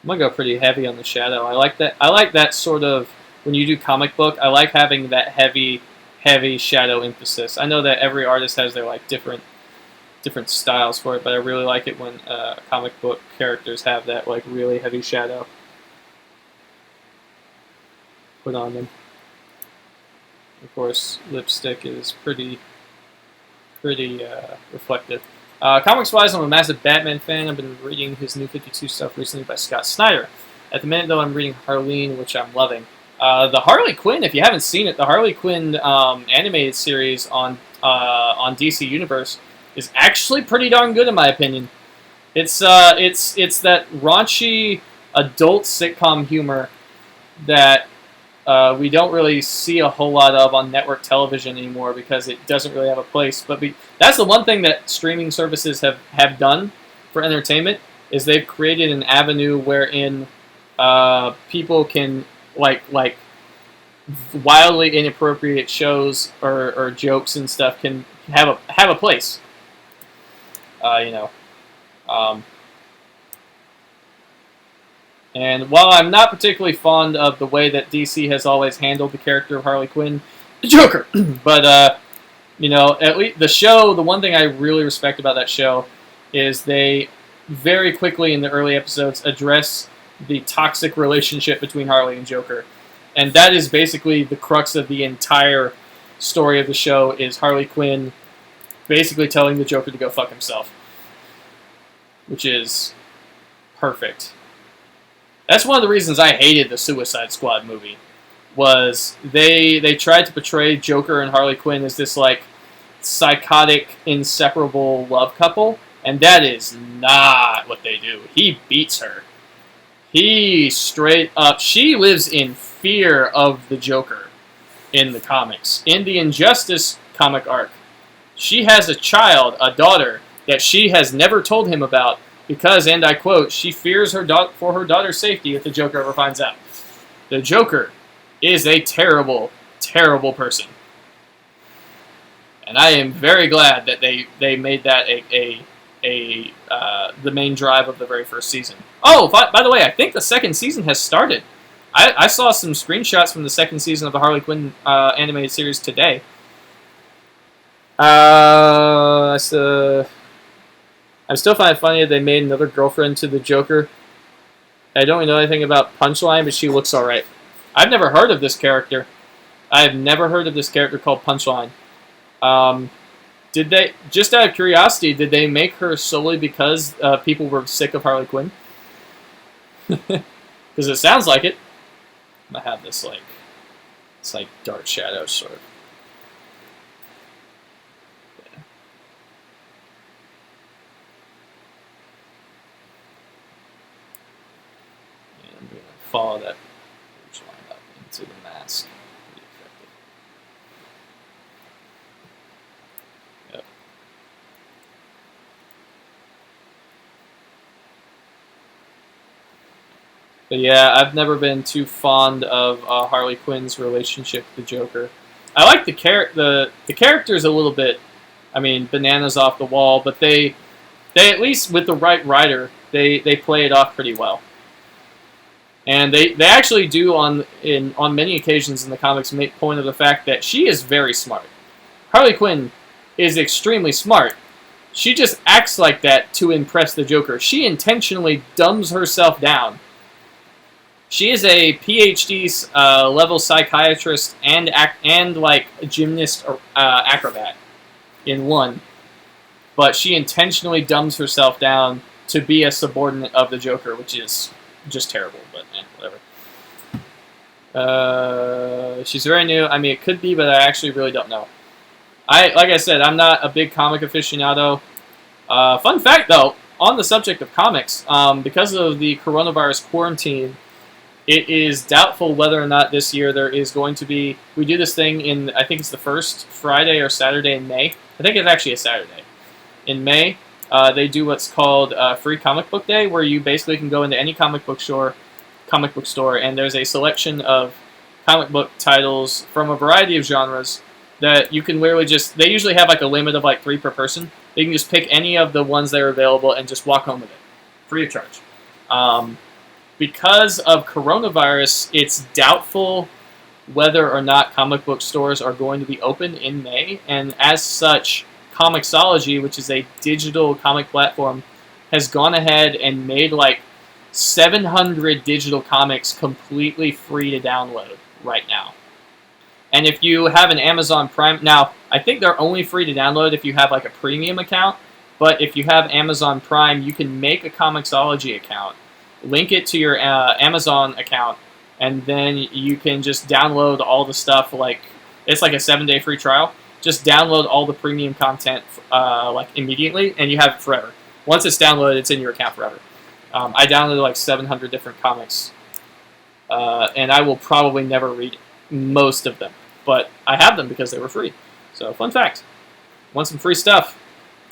I'm gonna go pretty heavy on the shadow. I like that. I like that sort of when you do comic book. I like having that heavy shadow emphasis. I know that every artist has their like different styles for it, but I really like it when comic book characters have that like really heavy shadow put on them. Of course, lipstick is pretty reflective. Comics-wise, I'm a massive Batman fan. I've been reading his New 52 stuff recently by Scott Snyder. At the minute, though, I'm reading Harleen, which I'm loving. The Harley Quinn, if you haven't seen it, the Harley Quinn animated series on DC Universe is actually pretty darn good in my opinion. It's that raunchy adult sitcom humor that we don't really see a whole lot of on network television anymore because it doesn't really have a place. But that's the one thing that streaming services have done for entertainment is they've created an avenue wherein people can like wildly inappropriate shows or jokes and stuff can have a place. And while I'm not particularly fond of the way that DC has always handled the character of Harley Quinn, the Joker, but at least the show, the one thing I really respect about that show is they very quickly in the early episodes address the toxic relationship between Harley and Joker. And that is basically the crux of the entire story of the show is Harley Quinn basically telling the Joker to go fuck himself. Which is perfect. That's one of the reasons I hated the Suicide Squad movie. Was they tried to portray Joker and Harley Quinn as this like psychotic, inseparable love couple, and that is not what they do. He beats her. He straight up, she lives in fear of the Joker in the comics. In the Injustice comic arc, she has a child, a daughter, that she has never told him about because, and I quote, she fears for her daughter's safety if the Joker ever finds out. The Joker is a terrible, terrible person. And I am very glad that they made that the main drive of the very first season. Oh, by the way, I think the second season has started. I saw some screenshots from the second season of the Harley Quinn animated series today. I still find it funny that they made another girlfriend to the Joker. I don't really know anything about Punchline, but she looks alright. I've never heard of this character. I have never heard of this character called Punchline. Did they, just out of curiosity, did they make her solely because people were sick of Harley Quinn? Because it sounds like it. I'm gonna have this it's like dark shadow sort of. Yeah. And I'm gonna follow that line up into the mask. Pretty effective. Yep. But yeah, I've never been too fond of Harley Quinn's relationship with the Joker. I like the characters a little bit. I mean, bananas off the wall, but they at least with the right writer, they play it off pretty well. And they actually do on many occasions in the comics make point of the fact that she is very smart. Harley Quinn is extremely smart. She just acts like that to impress the Joker. She intentionally dumbs herself down. She is a PhD level psychiatrist and like a gymnast acrobat in one, but she intentionally dumbs herself down to be a subordinate of the Joker, which is just terrible. But whatever. She's very new. I mean, it could be, but I actually really don't know. Like I said, I'm not a big comic aficionado. Fun fact, though, on the subject of comics, because of the coronavirus quarantine. It is doubtful whether or not this year there is going to be... We do this thing in, I think it's the first Friday or Saturday in May. I think it's actually a Saturday. In May, they do what's called Free Comic Book Day, where you basically can go into any comic book store, and there's a selection of comic book titles from a variety of genres that you can literally just... They usually have like a limit of like 3 per person. You can just pick any of the ones that are available and just walk home with it. Free of charge. because of coronavirus, it's doubtful whether or not comic book stores are going to be open in May, and as such, Comixology, which is a digital comic platform, has gone ahead and made like 700 digital comics completely free to download right now. And if you have an Amazon Prime, now I think they're only free to download if you have like a premium account, but if you have Amazon Prime, you can make a Comixology account, link it to your Amazon account, and then you can just download all the stuff. Like, it's like a 7-day free trial. Just download all the premium content like immediately, and you have it forever. Once it's downloaded, it's in your account forever. I downloaded like 700 different comics, and I will probably never read most of them, but I have them because they were free. So, fun fact: want some free stuff?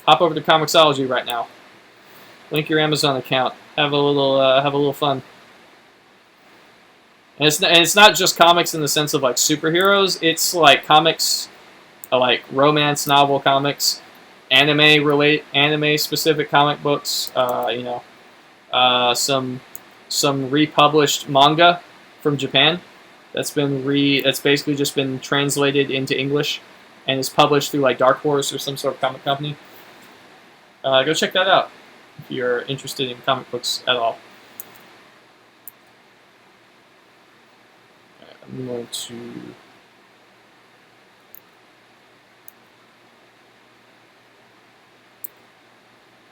Hop over to Comixology right now. Link your Amazon account. Have a little fun. And it's not just comics in the sense of like superheroes. It's like comics, like romance novel comics, anime specific comic books. Some republished manga from Japan that's basically just been translated into English and is published through like Dark Horse or some sort of comic company. Go check that out if you're interested in comic books at all. I'm going to...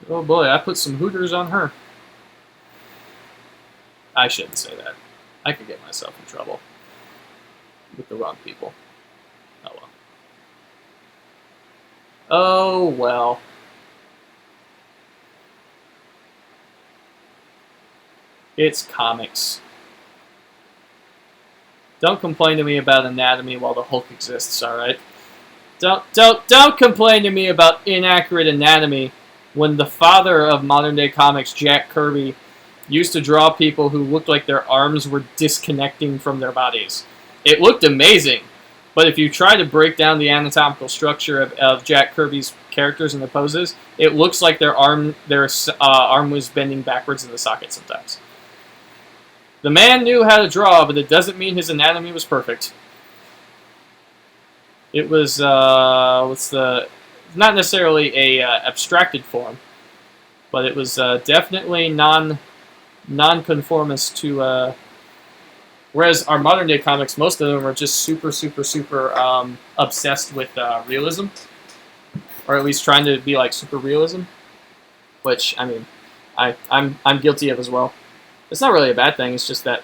Oh boy, I put some Hooters on her. I shouldn't say that. I could get myself in trouble with the wrong people. Oh well. Oh well. It's comics. Don't complain to me about anatomy while the Hulk exists, alright? Don't complain to me about inaccurate anatomy when the father of modern day comics, Jack Kirby, used to draw people who looked like their arms were disconnecting from their bodies. It looked amazing, but if you try to break down the anatomical structure of Jack Kirby's characters and the poses, it looks like their arm was bending backwards in the socket sometimes. The man knew how to draw, but it doesn't mean his anatomy was perfect. It was, not necessarily a abstracted form, but it was definitely non-conformist to, whereas our modern day comics, most of them are just super obsessed with realism, or at least trying to be like super realism, which, I mean, I'm guilty of as well. It's not really a bad thing. It's just that,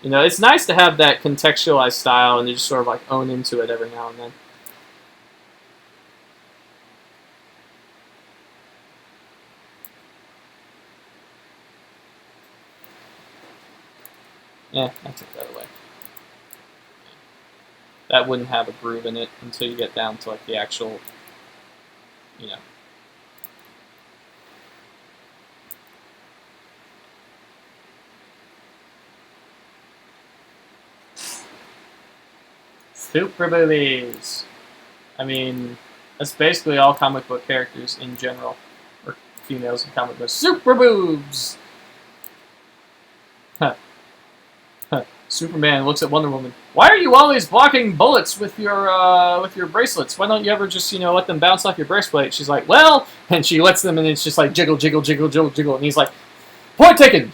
it's nice to have that contextualized style and to just sort of like own into it every now and then. Yeah, I took that away. That wouldn't have a groove in it until you get down to like the actual, Super boobies. I mean, that's basically all comic book characters in general, or females in comic books. Super boobs. Huh. Huh. Superman looks at Wonder Woman. Why are you always blocking bullets with your bracelets? Why don't you ever just let them bounce off your breastplate? She's like, well, and she lets them, and it's just like jiggle, jiggle, jiggle, jiggle, jiggle, and he's like, point taken.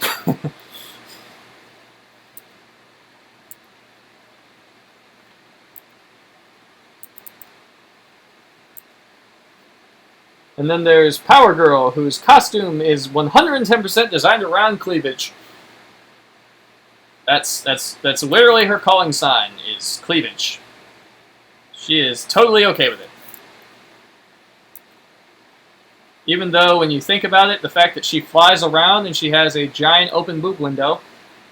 And then there's Power Girl, whose costume is 110% designed around cleavage. That's literally her calling sign, is cleavage. She is totally okay with it. Even though, when you think about it, the fact that she flies around and she has a giant open boob window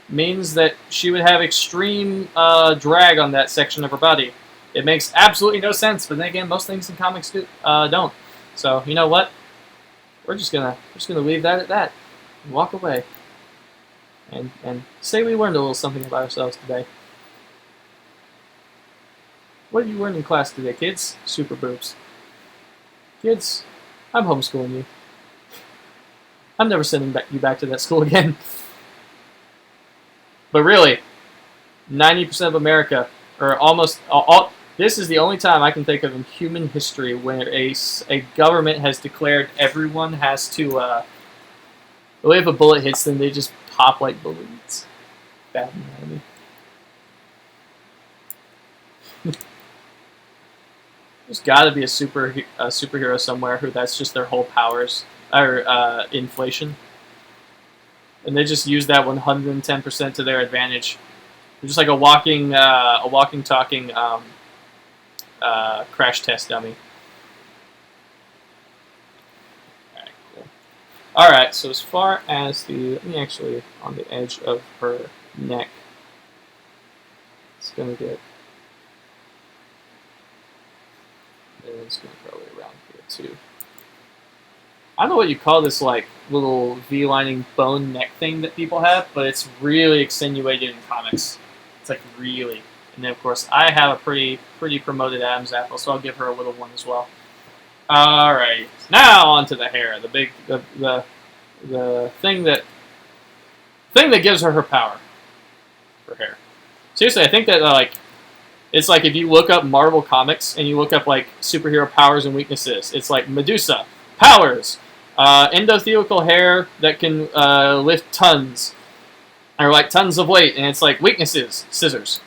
means that she would have extreme drag on that section of her body. It makes absolutely no sense, but then again, most things in comics don't. So, you know what? We're just gonna leave that at that. And walk away. And say we learned a little something about ourselves today. What did you learn in class today, kids? Super boobs. Kids, I'm homeschooling you. I'm never sending you back to that school again. But really, 90% of America, or almost all, this is the only time I can think of in human history where a government has declared everyone has to, if a bullet hits them, they just pop like balloons. Bad anatomy. There's got to be a superhero somewhere who that's just their whole powers, or inflation. And they just use that 110% to their advantage. They're just like a walking, talking crash test dummy. Alright, cool. Alright, so as far as let me actually, on the edge of her neck, it's going to get, and it's going to probably around here too. I don't know what you call this, like, little V-lining bone neck thing that people have, but it's really extenuated in comics. It's like really. And then, of course, I have a pretty promoted Adam's apple, so I'll give her a little one as well. Alright, now onto the hair. The thing that gives her power. Her hair. Seriously, I think that, like, it's like if you look up Marvel Comics and you look up, like, superhero powers and weaknesses, it's like Medusa, powers, endothelial hair that can lift tons, or like tons of weight, and it's like weaknesses, scissors,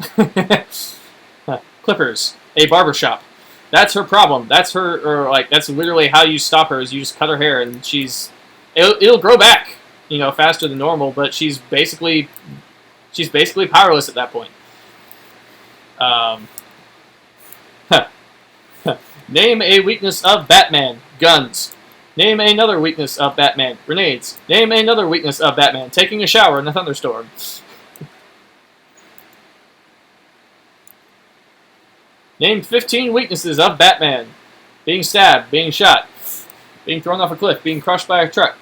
clippers, a barbershop. That's her problem. That's her, or like that's literally how you stop her. Is you just cut her hair, and it'll grow back, faster than normal. But she's basically powerless at that point. Name a weakness of Batman. Guns. Name another weakness of Batman. Grenades. Name another weakness of Batman. Taking a shower in a thunderstorm. Name 15 weaknesses of Batman. Being stabbed. Being shot. Being thrown off a cliff. Being crushed by a truck.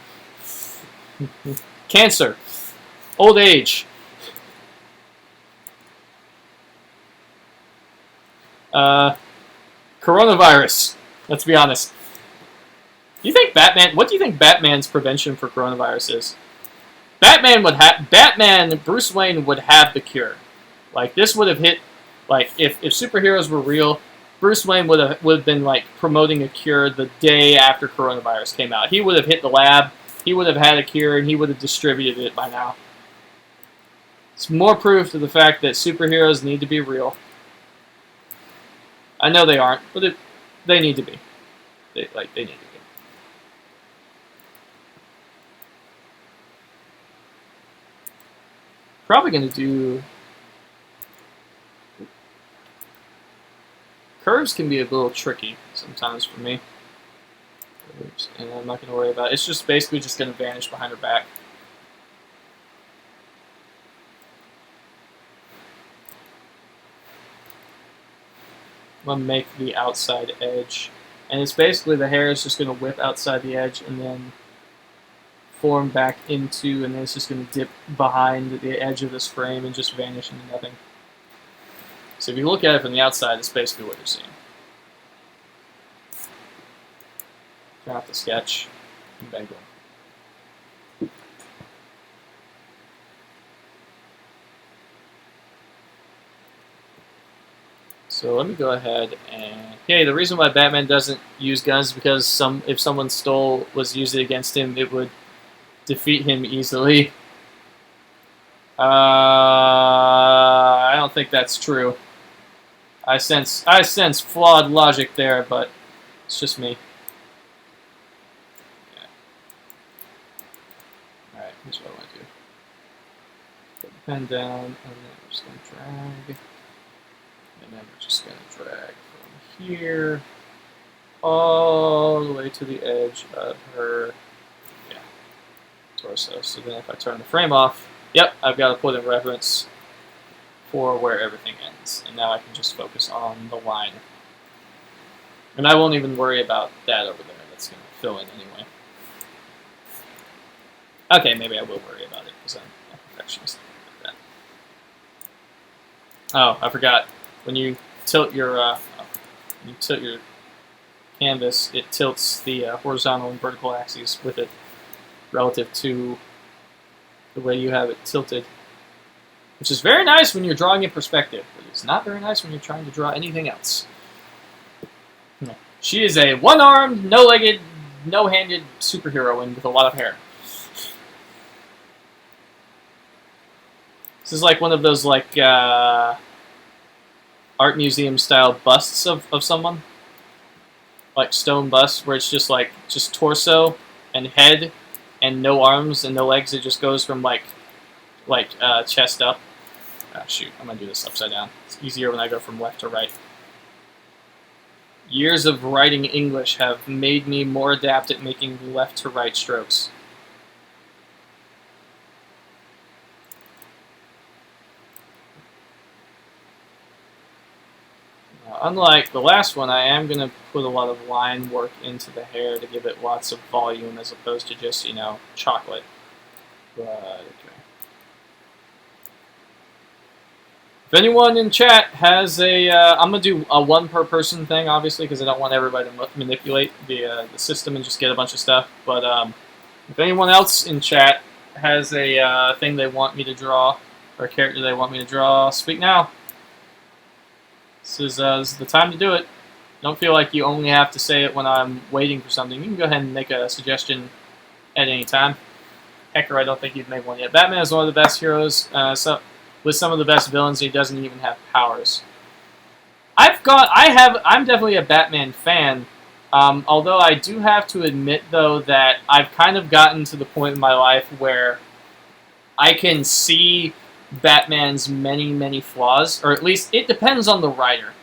Cancer. Old age. Coronavirus. Let's be honest. What do you think Batman's prevention for coronavirus is? Bruce Wayne would have the cure. Like, this would have hit, like, if superheroes were real, Bruce Wayne would have been, like, promoting a cure the day after coronavirus came out. He would have hit the lab, he would have had a cure, and he would have distributed it by now. It's more proof to the fact that superheroes need to be real. I know they aren't, but they need to be. They need to be. Probably going to do... Curves can be a little tricky sometimes for me. And I'm not going to worry about it. It's just basically just going to vanish behind her back. I'm going to make the outside edge. And it's basically the hair is just going to whip outside the edge and then form back into, and then it's just going to dip behind the edge of this frame and just vanish into nothing. So if you look at it from the outside, it's basically what you're seeing. Turn off the sketch, and bang boom. So let me go ahead and... Okay, the reason why Batman doesn't use guns is because if someone was used against him, it would defeat him easily. I don't think that's true. I sense flawed logic there, but it's just me. Yeah. Alright, here's what I want to do. Put the pen down, and then we're just going to drag. And then we're just going to drag from here all the way to the edge of her torso. So then if I turn the frame off, yep, I've got to put in reference for where everything ends. And now I can just focus on the line. And I won't even worry about that over there. That's going to fill in anyway. Okay, maybe I will worry about it because I'm a perfectionist like that. Oh, I forgot. When you tilt your canvas, it tilts the horizontal and vertical axes with it relative to the way you have it tilted. which is very nice when you're drawing in perspective, but it's not very nice when you're trying to draw anything else. She is a one-armed, no-legged, no-handed superheroine with a lot of hair. This is like one of those like art museum style busts of someone, like stone busts where it's just like torso and head and no arms and no legs. It just goes from like chest up. Oh, shoot, I'm gonna do this upside down. It's easier when I go from left to right. Years of writing English have made me more adept at making left to right strokes. Unlike the last one, I am going to put a lot of line work into the hair to give it lots of volume as opposed to just, chocolate. But, okay. If anyone in chat has a... I'm going to do a one per person thing, obviously, because I don't want everybody to manipulate the system and just get a bunch of stuff. But if anyone else in chat has a thing they want me to draw, or a character they want me to draw, speak now. This is the time to do it. Don't feel like you only have to say it when I'm waiting for something. You can go ahead and make a suggestion at any time. Hecker, I don't think you've made one yet. Batman is one of the best heroes, with some of the best villains. He doesn't even have powers. I'm definitely a Batman fan. Although I do have to admit, though, that I've kind of gotten to the point in my life where I can see Batman's many, many flaws, or at least it depends on the writer.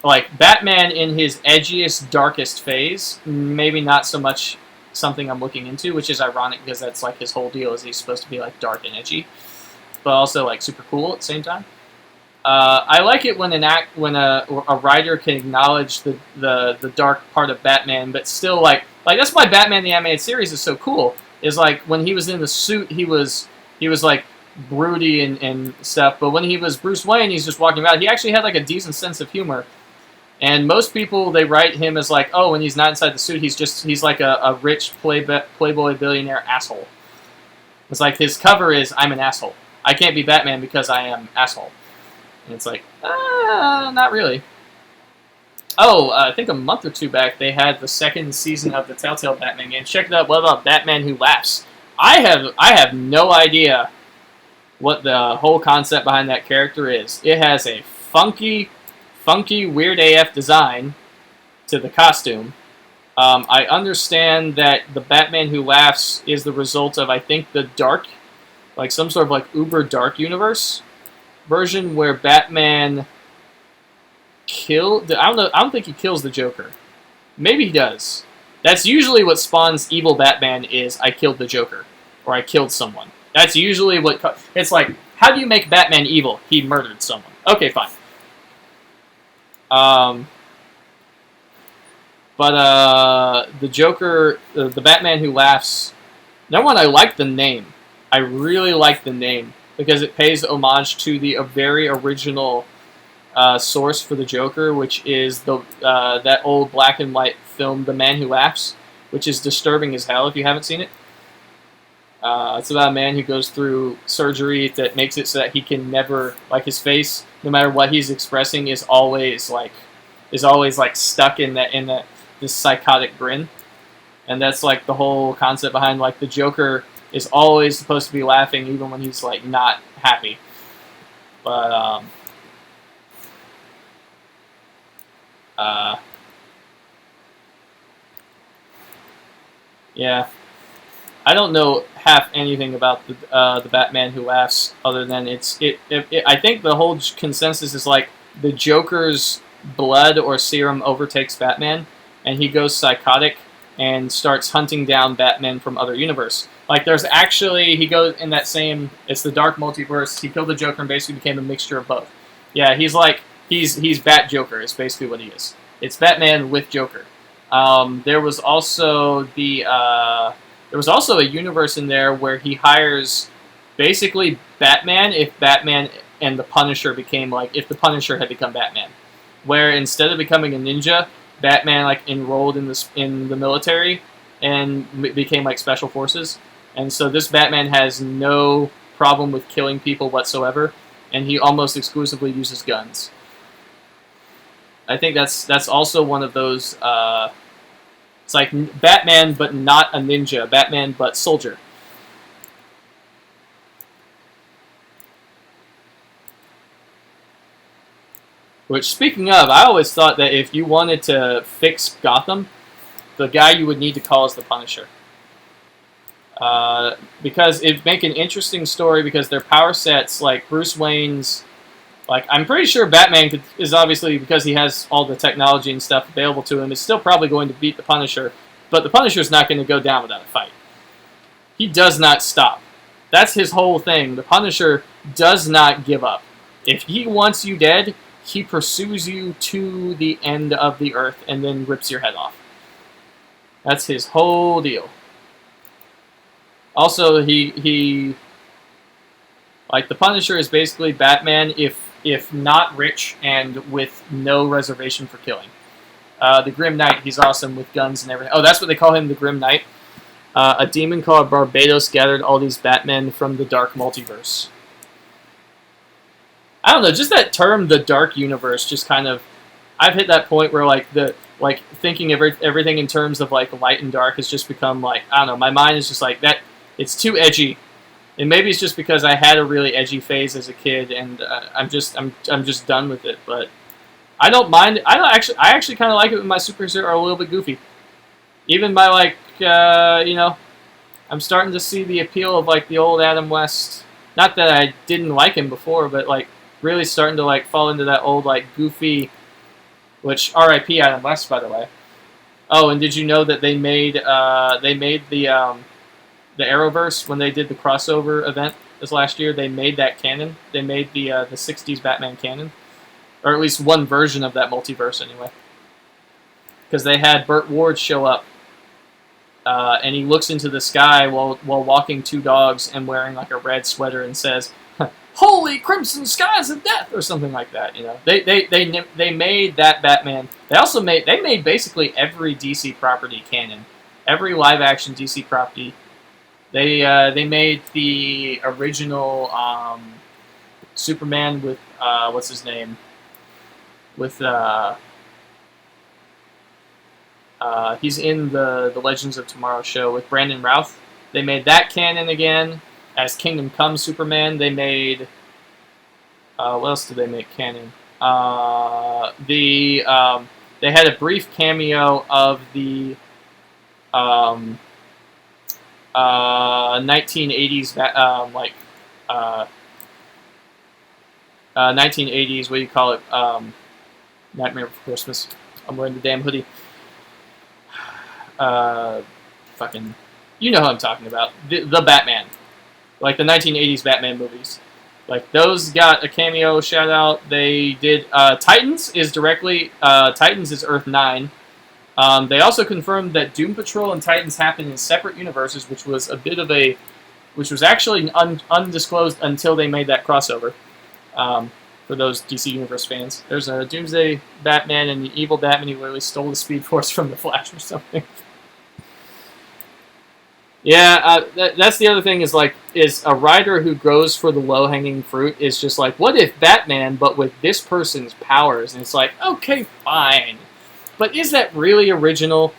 Like, Batman in his edgiest, darkest phase, maybe not so much something I'm looking into, which is ironic because that's like his whole deal, is he's supposed to be like dark and edgy, but also like super cool at the same time. I like it when a writer can acknowledge the dark part of Batman, but still like that's why Batman the Animated Series is so cool. Is like when he was in the suit, he was like broody and stuff, but when he was Bruce Wayne, he's just walking around. He actually had like a decent sense of humor. And most people, they write him as like, oh, when he's not inside the suit, he's like a rich playboy billionaire asshole. It's like his cover is, I'm an asshole. I can't be Batman because I am asshole. And it's like, not really. Oh, I think a month or two back, they had the second season of the Telltale Batman game. Check it out. What about Batman Who Laughs? I have no idea what the whole concept behind that character is. It has a funky, weird AF design to the costume. I understand that the Batman Who Laughs is the result of, I think, the dark, like some sort of like uber dark universe version where Batman I don't think he kills the Joker. Maybe he does. That's usually what spawns evil Batman is, I killed the Joker. Or I killed someone. That's usually what... It's like, how do you make Batman evil? He murdered someone. Okay, fine. The Joker, the Batman Who Laughs... Number one, I like the name. I really like the name. Because it pays homage to the very original source for the Joker, which is that old black and white film, The Man Who Laughs, which is disturbing as hell if you haven't seen it. It's about a man who goes through surgery that makes it so that he can never, like his face, no matter what he's expressing, is always like stuck in this psychotic grin, and that's like the whole concept behind like the Joker is always supposed to be laughing even when he's like not happy. But yeah. I don't know half anything about the Batman Who Laughs other than I think the whole consensus is like the Joker's blood or serum overtakes Batman and he goes psychotic and starts hunting down Batman from other universe. Like there's actually, he goes in that same, it's the Dark Multiverse, he killed the Joker and basically became a mixture of both. Yeah, he's Bat Joker is basically what he is. It's Batman with Joker. There was also a universe in there where he hires basically Batman if Batman and the Punisher became like, if the Punisher had become Batman. Where instead of becoming a ninja, Batman like enrolled in the military and became like special forces. And so this Batman has no problem with killing people whatsoever, and he almost exclusively uses guns. I think that's also one of those. It's like Batman, but not a ninja. Batman, but soldier. Which, speaking of, I always thought that if you wanted to fix Gotham, the guy you would need to call is the Punisher. Because it'd make an interesting story because their power sets, like Bruce Wayne's, like I'm pretty sure Batman is obviously, because he has all the technology and stuff available to him, is still probably going to beat the Punisher, but the Punisher's not going to go down without a fight. He does not stop. That's his whole thing. The Punisher does not give up. If he wants you dead, he pursues you to the end of the earth and then rips your head off. That's his whole deal. Also, he like the Punisher is basically Batman if not rich and with no reservation for killing. The Grim Knight, he's awesome with guns and everything. Oh, that's what they call him, the Grim Knight. A demon called Barbados gathered all these Batmen from the Dark Multiverse. I don't know, just that term, the Dark Universe, just kind of... I've hit that point where, like, thinking everything in terms of, like, light and dark has just become, like, I don't know, my mind is just like, that. It's too edgy. And maybe it's just because I had a really edgy phase as a kid, and I'm just done with it, but... I don't mind. I actually kind of like it when my superheroes are a little bit goofy. Even by, like, you know, I'm starting to see the appeal of, like, the old Adam West. Not that I didn't like him before, but, like, really starting to, like, fall into that old, like, goofy, which, R.I.P. Adam West, by the way. Oh, and did you know that they made the Arrowverse, when they did the crossover event this last year, they made that canon. They made the 60s Batman canon. Or at least one version of that multiverse, anyway. Because they had Burt Ward show up, and he looks into the sky while walking two dogs and wearing like a red sweater and says, "Holy crimson skies of death," or something like that. You know, they made that Batman. They made basically every DC property canon, every live action DC property. They made the original Superman with what's his name. With he's in the Legends of Tomorrow show with Brandon Routh. They made that canon again as Kingdom Come Superman. They made what else did they make canon? They had a brief cameo of the 1980s 1980s, what do you call it? Nightmare Before Christmas. I'm wearing the damn hoodie. Fucking, you know who I'm talking about. The Batman, like the 1980s Batman movies. Like those got a cameo shout out. They did Titans is Earth 9. They also confirmed that Doom Patrol and Titans happen in separate universes, which was actually undisclosed until they made that crossover. For those DC Universe fans, there's a Doomsday Batman and the evil Batman who literally stole the Speed Force from the Flash or something. Yeah, that's the other thing is a writer who goes for the low-hanging fruit is just like, what if Batman, but with this person's powers? And it's like, okay, fine. But is that really original?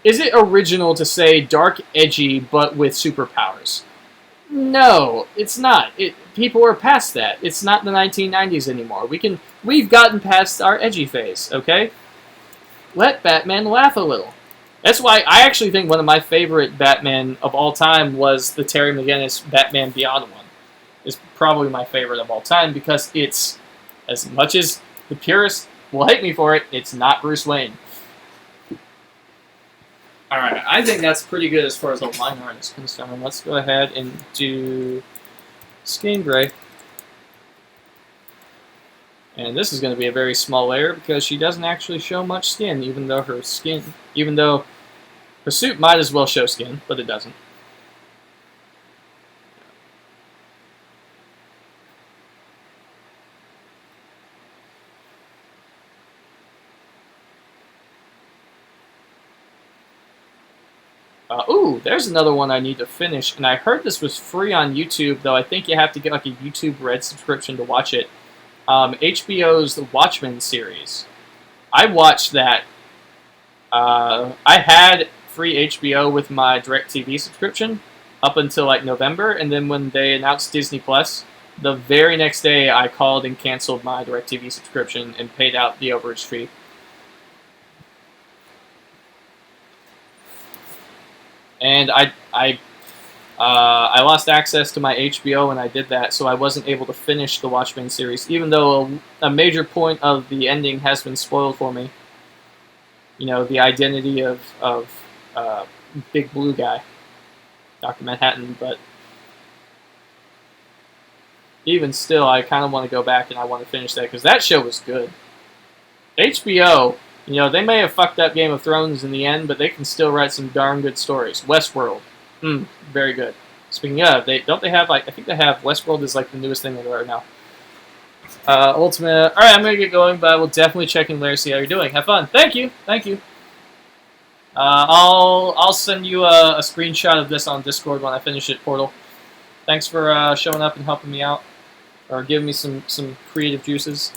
Is it original to say dark, edgy, but with superpowers? No, it's not. People are past that. It's not the 1990s anymore. We've gotten past our edgy phase, okay? Let Batman laugh a little. That's why I actually think one of my favorite Batman of all time was the Terry McGinnis Batman Beyond one. It's probably my favorite of all time because it's, as much as the purists will hate me for it, it's not Bruce Wayne. Alright, I think that's pretty good as far as the line art is concerned. Let's go ahead and do Skin Gray. And this is going to be a very small layer because she doesn't actually show much skin, even though her suit might as well show skin, but it doesn't. Ooh, there's another one I need to finish, and I heard this was free on YouTube, though I think you have to get like a YouTube Red subscription to watch it. HBO's The Watchmen series. I watched that. I had free HBO with my DirecTV subscription up until like November, and then when they announced Disney Plus, the very next day I called and canceled my DirecTV subscription and paid out the overage fee. And I lost access to my HBO when I did that, so I wasn't able to finish the Watchmen series, even though a major point of the ending has been spoiled for me. You know, the identity of Big Blue Guy, Dr. Manhattan, but even still, I kind of want to go back and I want to finish that, because that show was good. HBO, you know, they may have fucked up Game of Thrones in the end, but they can still write some darn good stories. Westworld, very good. Speaking of, they have like, I think they have Westworld is like the newest thing they're right now. Ultimate. All right, I'm gonna get going, but I will definitely check in later, see how you're doing. Have fun. Thank you. I'll send you a screenshot of this on Discord when I finish it, Portal. Thanks for showing up and helping me out, or giving me some creative juices.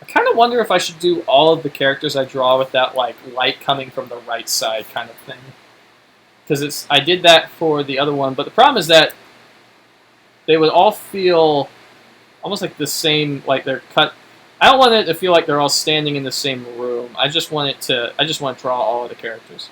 I kind of wonder if I should do all of the characters I draw with that like light coming from the right side kind of thing. Because I did that for the other one, but the problem is that they would all feel almost like the same, like they're cut. I don't want it to feel like they're all standing in the same room. I just want to draw all of the characters.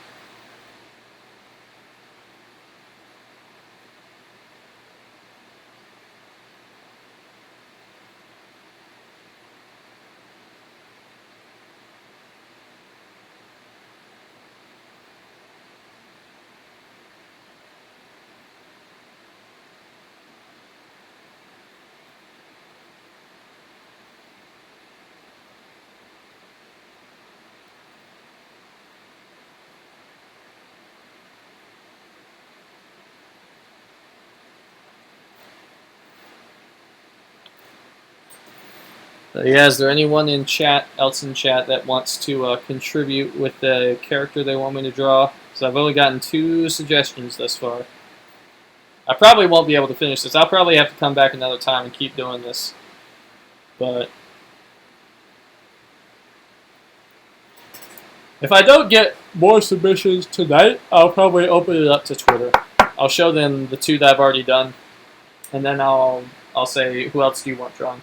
Yeah, is there anyone else in chat that wants to contribute with the character they want me to draw? Because I've only gotten 2 suggestions thus far. I probably won't be able to finish this. I'll probably have to come back another time and keep doing this. But if I don't get more submissions tonight, I'll probably open it up to Twitter. I'll show them the 2 that I've already done, and then I'll say, who else do you want drawn?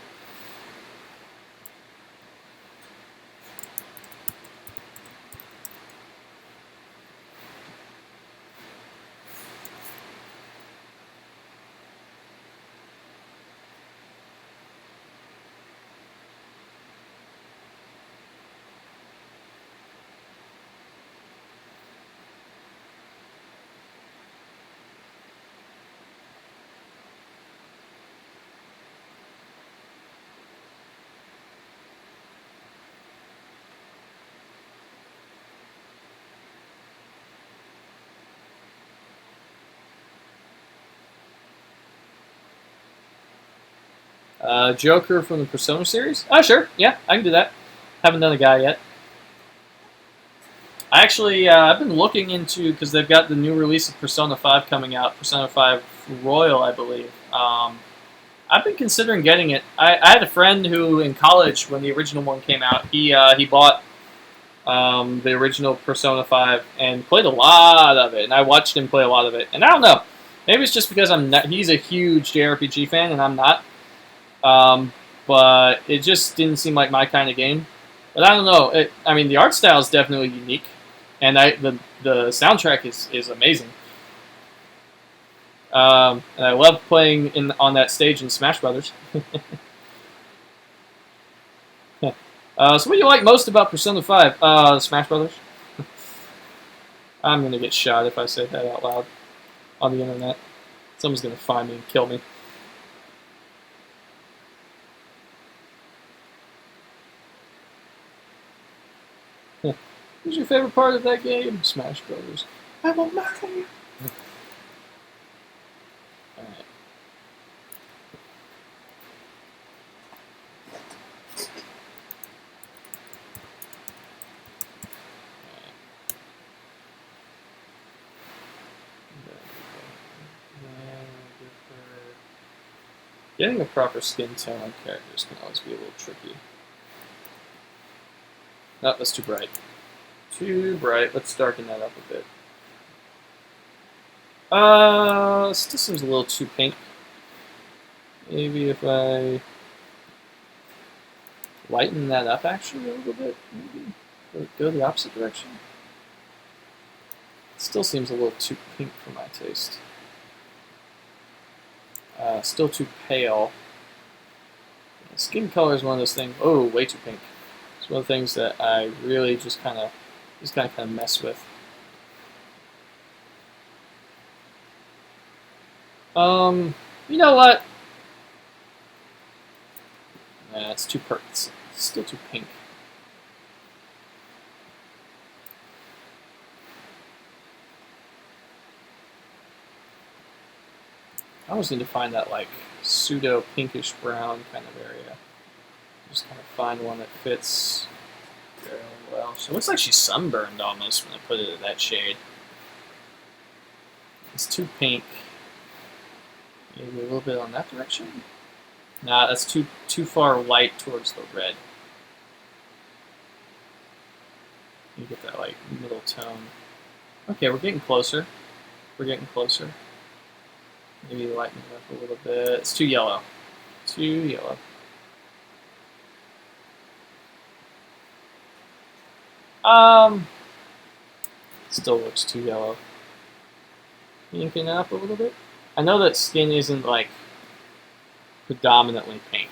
Joker from the Persona series? Oh, sure. Yeah, I can do that. Haven't done a guy yet. I actually, I've been looking into, because they've got the new release of Persona 5 coming out, Persona 5 Royal, I believe. I've been considering getting it. I had a friend who, in college, when the original one came out, he bought the original Persona 5 and played a lot of it, and I watched him play a lot of it. And I don't know, maybe it's just because he's a huge JRPG fan and I'm not. But it just didn't seem like my kind of game. But I don't know. I mean, the art style is definitely unique, and the soundtrack is amazing. And I love playing on that stage in Smash Brothers. So what do you like most about Persona 5? Smash Brothers? I'm going to get shot if I say that out loud on the internet. Someone's going to find me and kill me. What's your favorite part of that game? Smash Brothers. I will murder you. Alright. Getting a proper skin tone on characters can always be a little tricky. Oh, that's too bright. Too bright. Let's darken that up a bit. Still seems a little too pink. Maybe if I lighten that up actually a little bit, maybe go the opposite direction. It still seems a little too pink for my taste. Still too pale. Skin color is one of those things. Oh, way too pink. It's one of the things that I really just kind of mess with. You know what? Nah, it's too it's still too pink. I always need to find that like pseudo pinkish brown kind of area. Just kind of find one that fits fairly well. She looks like she's sunburned almost when I put it at that shade. It's too pink. Maybe a little bit on that direction. Nah, that's too far light towards the red. You get that like middle tone. Okay, we're getting closer. We're getting closer. Maybe lighten it up a little bit. It's too yellow. Too yellow. Still looks too yellow. Pinking up a little bit. I know that skin isn't like predominantly pink,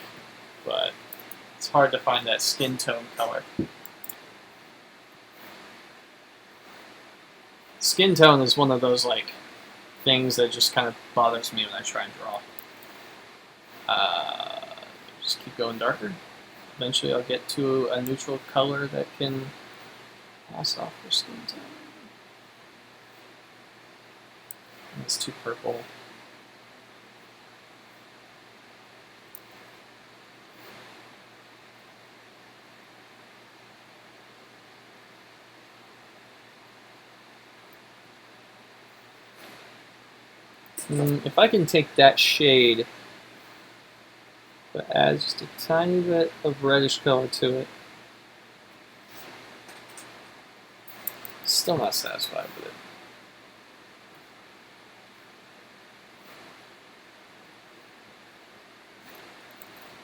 but it's hard to find that skin tone color. Skin tone is one of those like things that just kind of bothers me when I try and draw. Just keep going darker. Eventually I'll get to a neutral color that can pass off for skin tone. It's too purple. If I can take that shade but add just a tiny bit of reddish color to it, still not satisfied with it.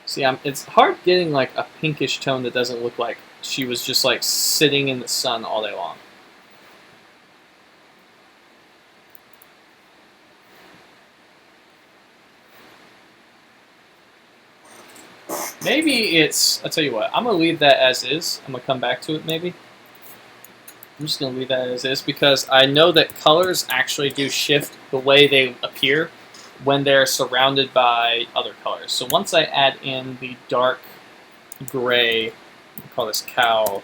See, it's hard getting like a pinkish tone that doesn't look like she was just like sitting in the sun all day long. Maybe it's, I'll tell you what, I'm going to leave that as is. I'm going to come back to it maybe. I'm just going to leave that as is because I know that colors actually do shift the way they appear when they're surrounded by other colors. So once I add in the dark gray, we'll call this cow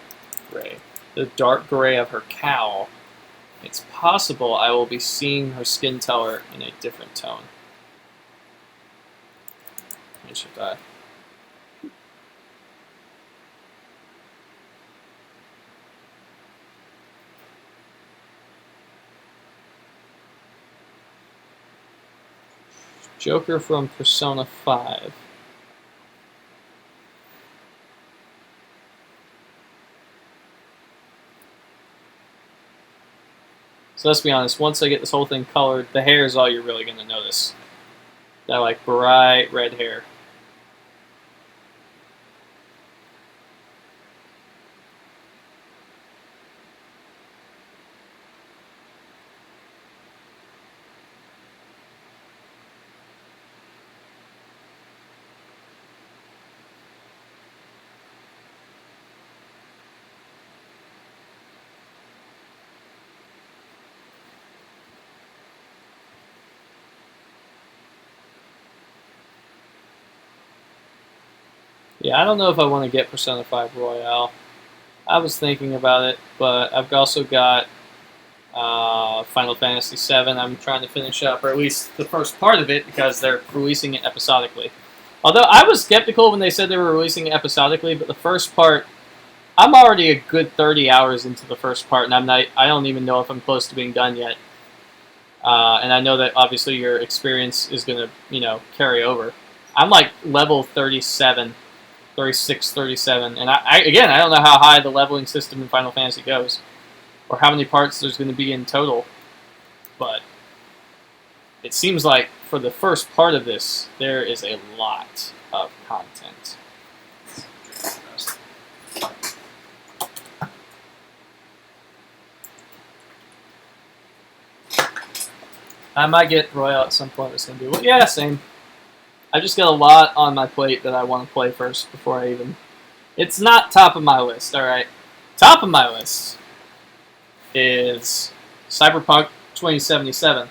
gray, the dark gray of her cow, it's possible I will be seeing her skin color in a different tone. Let me shift that. Joker from Persona 5. So let's be honest, once I get this whole thing colored, the hair is all you're really going to notice. That like bright red hair. Yeah, I don't know if I want to get Persona 5 Royale. I was thinking about it, but I've also got Final Fantasy VII I'm trying to finish up, or at least the first part of it, because they're releasing it episodically. Although I was skeptical when they said they were releasing it episodically, but the first part, I'm already a good 30 hours into the first part, and I don't even know if I'm close to being done yet. And I know that obviously your experience is going to, carry over. I'm like level 37, 36, 37, and again, I don't know how high the leveling system in Final Fantasy goes, or how many parts there's going to be in total, but it seems like for the first part of this, there is a lot of content. I might get Royal at some point. It's going to be, well, yeah, same. I just got a lot on my plate that I want to play first before I even... It's not top of my list, alright? Top of my list is Cyberpunk 2077.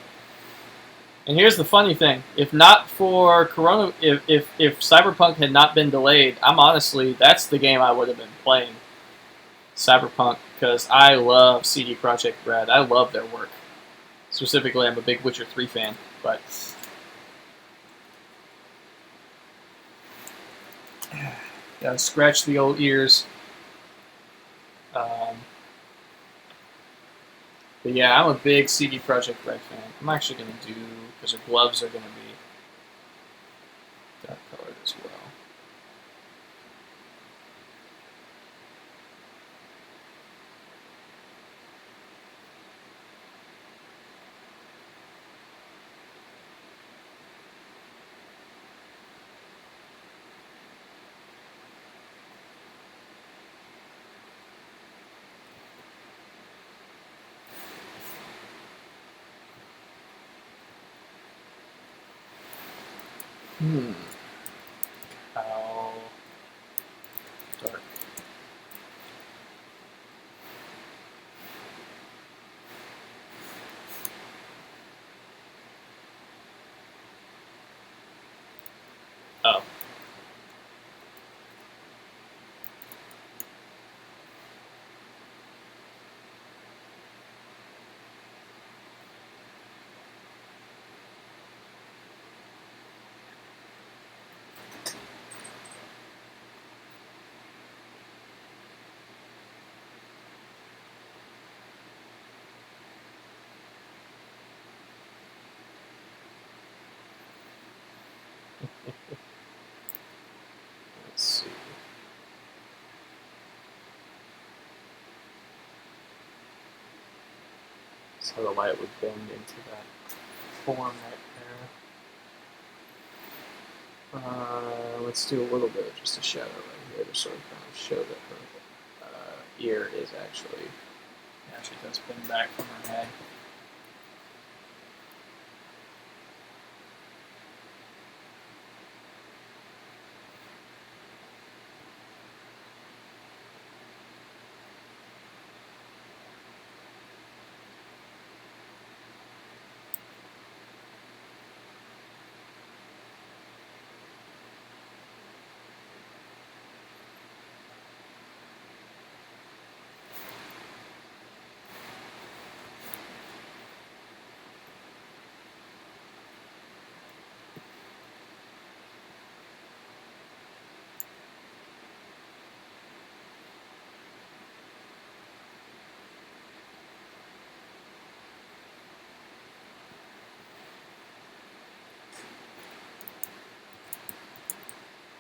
And here's the funny thing. If not for Corona... If Cyberpunk had not been delayed, I'm honestly... That's the game I would have been playing. Cyberpunk, because I love CD Projekt Red. I love their work. Specifically, I'm a big Witcher 3 fan, but... Gotta scratch the old ears. But yeah, I'm a big CD Projekt Red fan. I'm actually going to do... Because their gloves are going to be dark colored as well. How dark? Oh. Let's see. So the light would bend into that form right there. Let's do a little bit of just a shadow right here to sort of kind of show that her ear is actually does bend back from her head.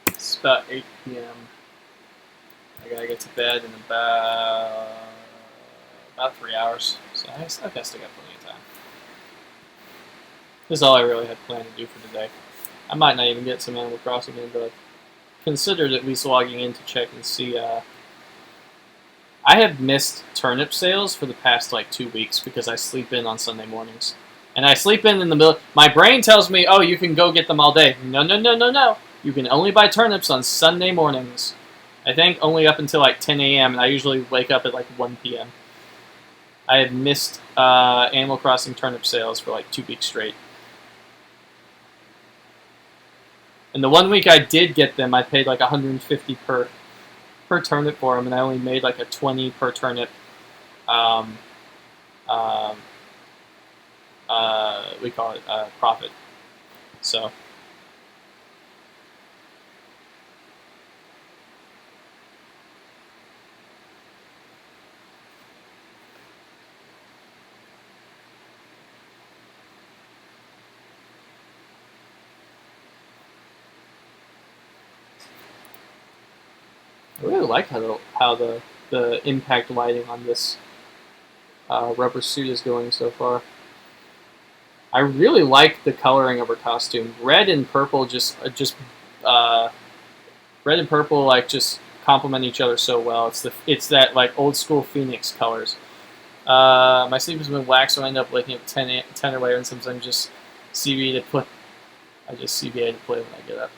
It's about 8 p.m. I gotta get to bed in about 3 hours, so I still got plenty of time. This is all I really had planned to do for today. I might not even get some Animal Crossing in, but I considered at least logging in to check and see. I have missed turnip sales for the past like 2 weeks because I sleep in on Sunday mornings. And I sleep in the middle. My brain tells me, oh, you can go get them all day. No, no, no, no, no. You can only buy turnips on Sunday mornings. I think only up until like 10 a.m. and I usually wake up at like 1 p.m. I had missed Animal Crossing turnip sales for like 2 weeks straight. And the 1 week I did get them, I paid like $150 per turnip for them, and I only made like a 20 per turnip. We call it profit. So. I really like how the impact lighting on this rubber suit is going so far. I really like the coloring of her costume. Red and purple uh, red and purple like just complement each other so well. It's that like old school Phoenix colors. My sleep has been whacked, so I end up waking up 10 or later, and sometimes just CB to play. I just CBA to play when I get up.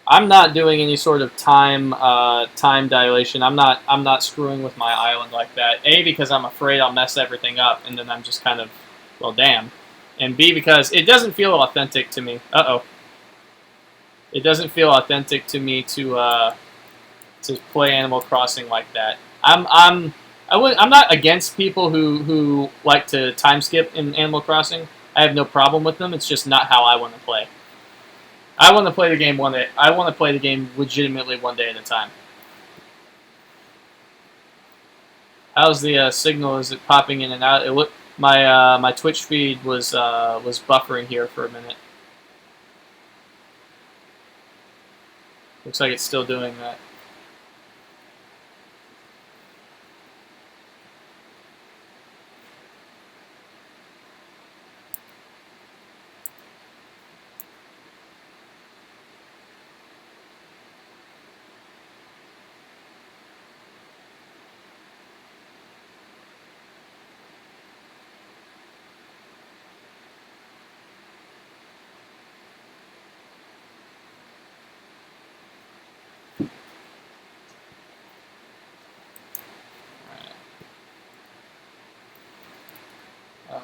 I'm not doing any sort of time dilation. I'm not screwing with my island like that. A, because I'm afraid I'll mess everything up, and then I'm just kind of, well, damn. And B, because it doesn't feel authentic to me. It doesn't feel authentic to me to play Animal Crossing like that. I'm not against people who like to time skip in Animal Crossing. I have no problem with them. It's just not how I want to play. I want to play the game one day. I want to play the game legitimately one day at a time. How's the signal? Is it popping in and out? It look my Twitch feed was buffering here for a minute. Looks like it's still doing that.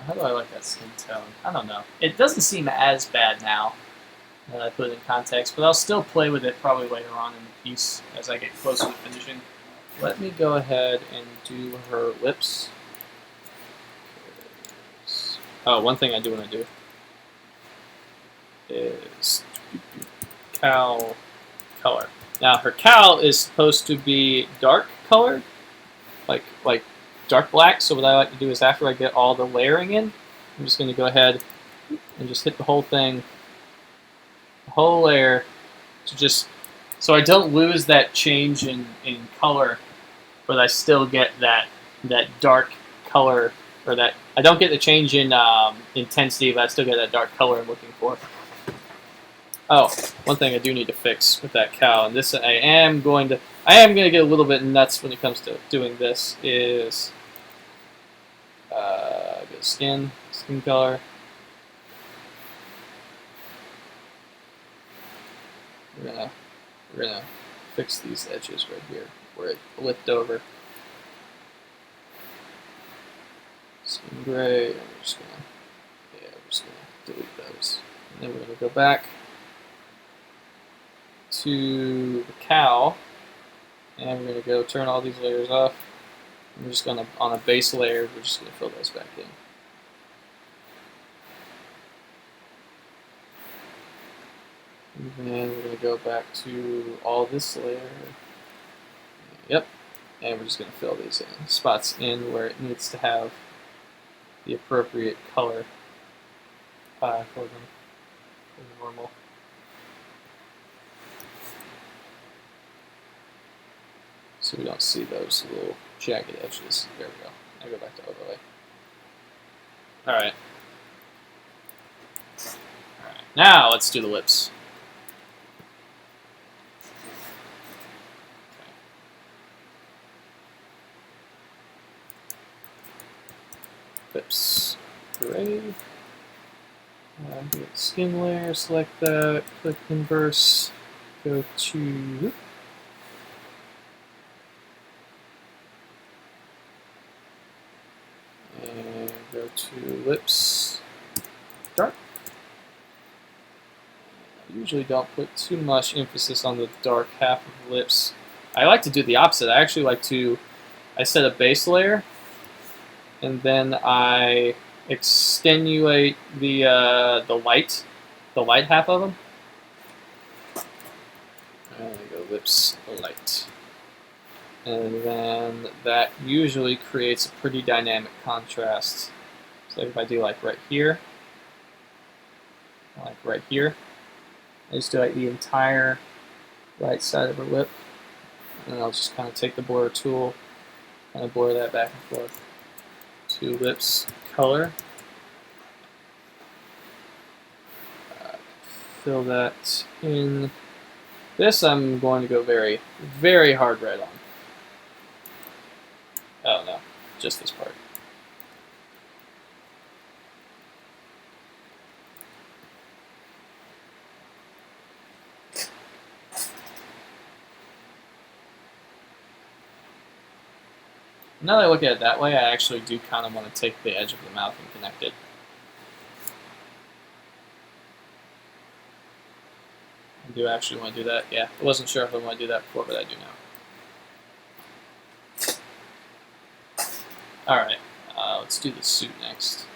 How do I like that skin tone? I don't know. It doesn't seem as bad now that I put it in context, but I'll still play with it probably later on in the piece as I get closer to finishing. Let me go ahead and do her lips. Oh, one thing I do want to do is cowl color. Now her cowl is supposed to be dark color, like dark black. So what I like to do is after I get all the layering in, I'm just going to go ahead and just hit the whole thing, the whole layer, to just so I don't lose that change in color, but I still get that dark color, or that I don't get the change in intensity, but I still get that dark color I'm looking for. Oh, one thing I do need to fix with that cow, and this I am going to get a little bit nuts when it comes to doing this, is go skin color. We're gonna fix these edges right here where it flipped over. Skin gray. And we're just gonna delete those, and then we're gonna go back to the cow, and we're gonna go turn all these layers off. We're just gonna, on a base layer, we're just gonna fill those back in. And then we're going to go back to all this layer. Yep. And we're just going to fill these spots in where it needs to have the appropriate color for them, for normal. So we don't see those little jagged edges. There we go. I go back to overlay. Alright. Now let's do the lips. Lips. Gray. Get skin layer, select that, click inverse, go to and go to lips, dark. I usually don't put too much emphasis on the dark half of the lips. I like to do the opposite. I actually like to, I set a base layer, and then I extenuate the light half of them. And I go lips light, and then that usually creates a pretty dynamic contrast. So if I do like right here, I just do like the entire right side of her lip, and I'll just kind of take the blur tool, kind of blur that back and forth to lips color. Fill that in. This I'm going to go very, very hard red on. Oh no, just this part. Now that I look at it that way, I actually do kind of want to take the edge of the mouth and connect it. I do actually want to do that. Yeah, I wasn't sure if I want to do that before, but I do now. Alright, let's do the suit next.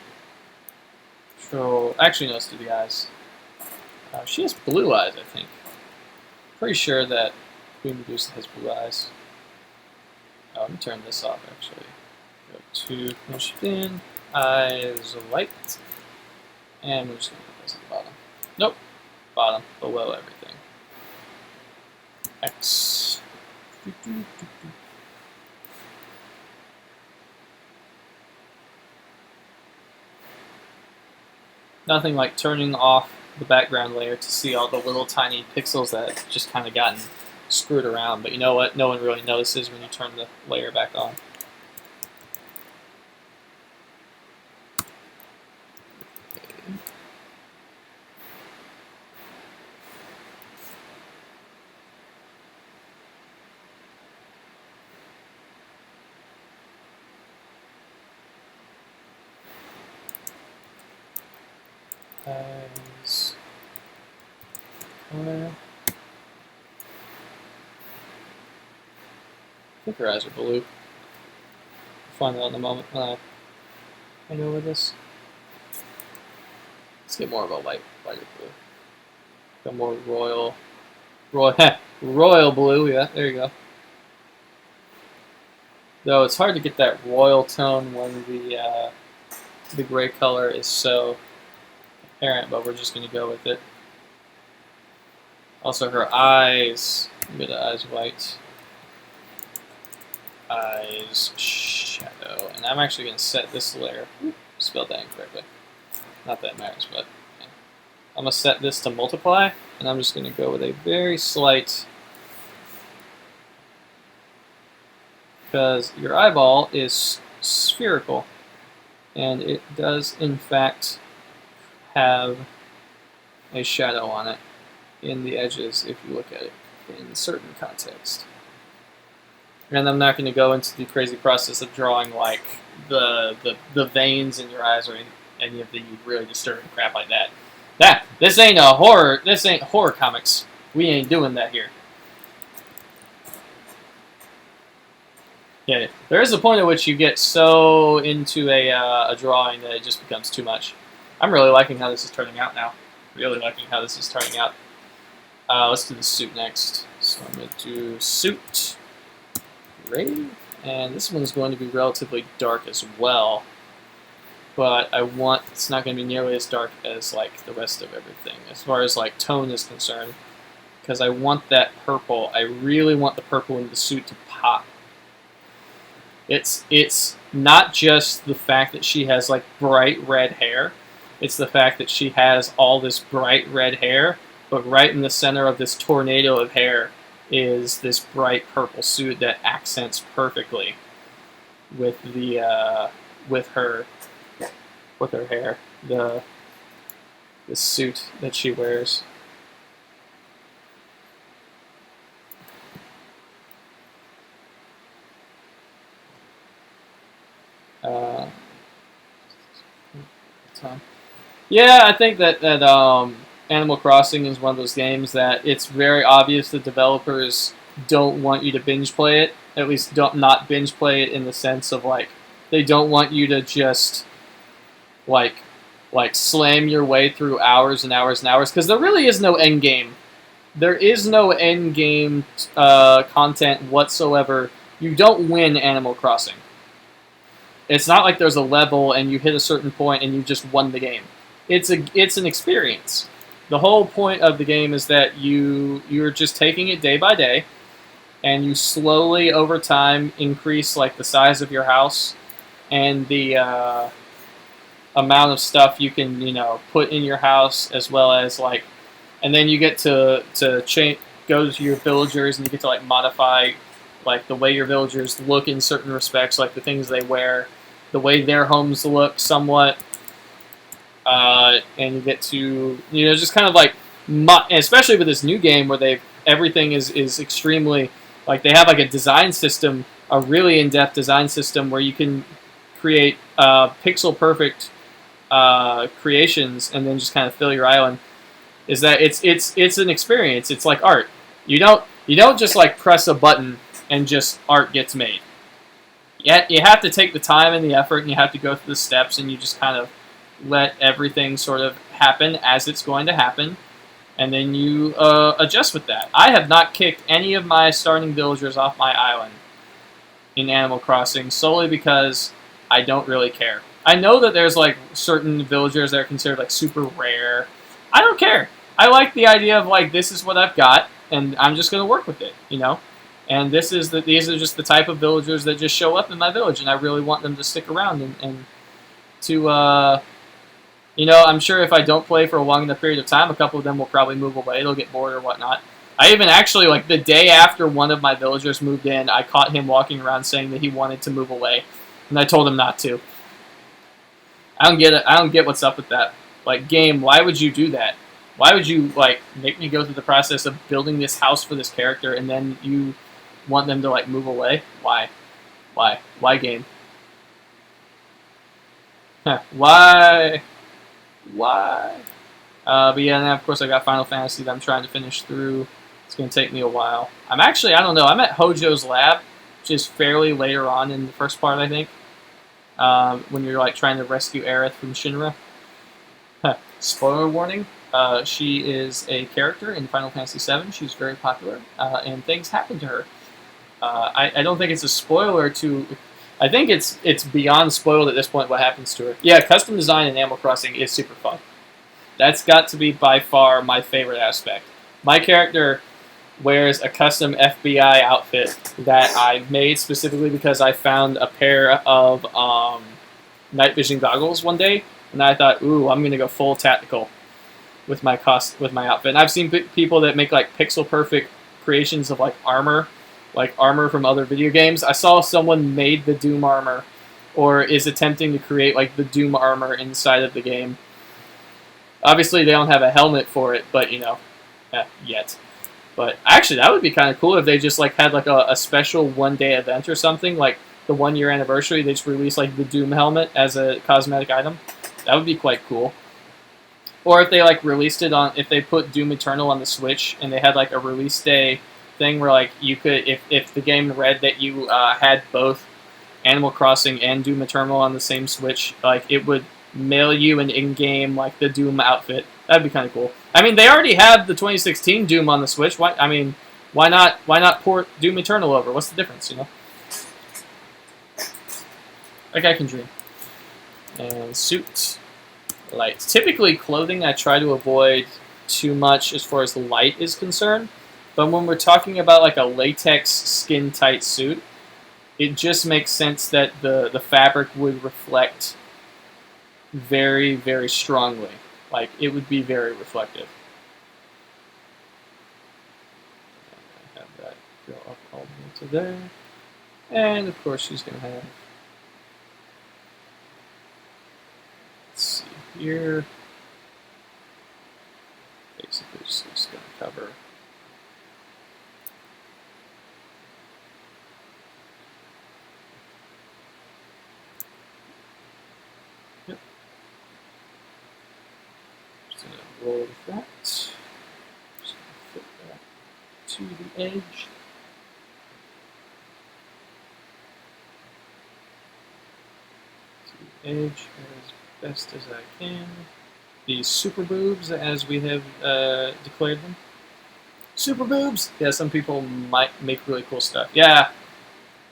Actually, no, let's do the eyes. She has blue eyes, I think. Pretty sure that Queen Medusa has blue eyes. Oh, let me turn this off, actually. Go to finish thin, eyes light, and we're just going to put this at the bottom. Nope, bottom, below everything. X. Nothing like turning off the background layer to see all the little tiny pixels that just kind of gotten screwed around. But you know what? No one really notices when you turn the layer back on. Eyes. Color. I think her eyes are blue. I'll find out in a moment when I hang over this. Let's get more of a lighter blue. Got more royal blue. Yeah, there you go. Though it's hard to get that royal tone when the gray color is so apparent, but we're just going to go with it. Also, her eyes. Get the eyes white. Eyes shadow, and I'm actually going to set this layer. Spelled that incorrectly. Not that it matters, but yeah. I'm going to set this to multiply, and I'm just going to go with a very slight, because your eyeball is spherical, and it does in fact have a shadow on it in the edges if you look at it in certain context. And I'm not going to go into the crazy process of drawing like the veins in your eyes or any of the really disturbing crap like that. This ain't horror comics. We ain't doing that here. Yeah, there is a point at which you get so into a drawing that it just becomes too much. I'm really liking how this is turning out now. Really liking how this is turning out. Let's do the suit next. So I'm going to do suit. Gray, and this one is going to be relatively dark as well, but it's not going to be nearly as dark as like the rest of everything as far as like tone is concerned, because I want that purple. I really want the purple in the suit to pop. It's not just the fact that she has like bright red hair, it's the fact that she has all this bright red hair, but right in the center of this tornado of hair is this bright purple suit that accents perfectly with the with her hair, the suit that she wears. Yeah, I think that Animal Crossing is one of those games that it's very obvious the developers don't want you to binge play it. At least not binge play it in the sense of like they don't want you to just like slam your way through hours and hours and hours, because there really is no end game. There is no end game content whatsoever. You don't win Animal Crossing. It's not like there's a level and you hit a certain point and you just won the game. It's an experience. the whole point of the game is that you're just taking it day by day, and you slowly over time increase like the size of your house and the amount of stuff you can put in your house, as well as like, and then you get to change, go to your villagers, and you get to like modify like the way your villagers look in certain respects, like the things they wear, the way their homes look somewhat, and you get to just kind of like, especially with this new game where everything is extremely, like, they have like a design system, a really in-depth design system where you can create pixel perfect creations and then just kind of fill your island. Is that it's an experience. It's like art. You don't just like press a button and just art gets made. Yet you have to take the time and the effort, and you have to go through the steps, and you just kind of let everything sort of happen as it's going to happen, and then you adjust with that. I have not kicked any of my starting villagers off my island in Animal Crossing solely because I don't really care. I know that there's like certain villagers that are considered like super rare. I don't care. I like the idea of like, this is what I've got, and I'm just going to work with it, And these are just the type of villagers that just show up in my village, and I really want them to stick around and to, I'm sure if I don't play for a long enough period of time, a couple of them will probably move away. They'll get bored or whatnot. I even actually, like, the day after one of my villagers moved in, I caught him walking around saying that he wanted to move away, and I told him not to. I don't get it. I don't get what's up with that. Like, game, why would you do that? Why would you, like, make me go through the process of building this house for this character, and then you want them to, like, move away? Why? Why, game? Why? But yeah, and then of course I got Final Fantasy that I'm trying to finish through. It's going to take me a while. I don't know, I'm at Hojo's lab, which is fairly later on in the first part, I think. When you're like trying to rescue Aerith from Shinra. Spoiler warning, she is a character in Final Fantasy VII. She's very popular, and things happen to her. I don't think it's a spoiler to... I think it's beyond spoiled at this point what happens to her. Yeah, custom design in Animal Crossing is super fun. That's got to be by far my favorite aspect. My character wears a custom FBI outfit that I made specifically because I found a pair of night vision goggles one day, and I thought, ooh, I'm gonna go full tactical with my outfit. And I've seen people that make like pixel perfect creations of like armor from other video games. I saw someone made the Doom armor, or is attempting to create like the Doom armor inside of the game. Obviously, they don't have a helmet for it, but yet. But actually, that would be kind of cool if they just like had like a special one-day event or something, like the 1-year anniversary. They just release like the Doom helmet as a cosmetic item. That would be quite cool. Or if they like released it if they put Doom Eternal on the Switch and they had like a release day thing where like you could, if the game read that you had both Animal Crossing and Doom Eternal on the same Switch, like it would mail you an in-game like the Doom outfit. That'd be kind of cool. I mean, they already have the 2016 Doom on the Switch. Why not port Doom Eternal over? What's the difference, Like I can dream. And suit, lights. Typically, clothing I try to avoid too much as far as the light is concerned. But when we're talking about like a latex skin-tight suit, it just makes sense that the fabric would reflect very, very strongly. Like, it would be very reflective. Have that go up all the way to there. And, of course, she's going to have... Let's see here. Basically, just going to cover... Roll with that. Just fit that to the edge. To the edge as best as I can. These super boobs, as we have declared them. Super boobs! Yeah, some people might make really cool stuff. Yeah,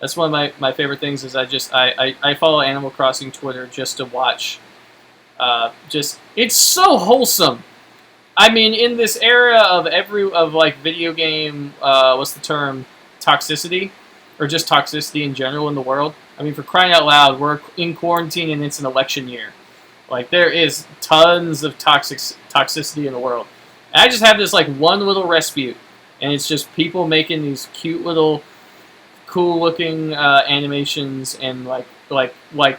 that's one of my favorite things is I follow Animal Crossing Twitter just to watch. It's so wholesome. I mean, in this era of like video game, what's the term, toxicity, or just toxicity in general in the world. I mean, for crying out loud, we're in quarantine and it's an election year. Like there is tons of toxicity in the world. And I just have this like one little respite, and it's just people making these cute little, cool looking animations and like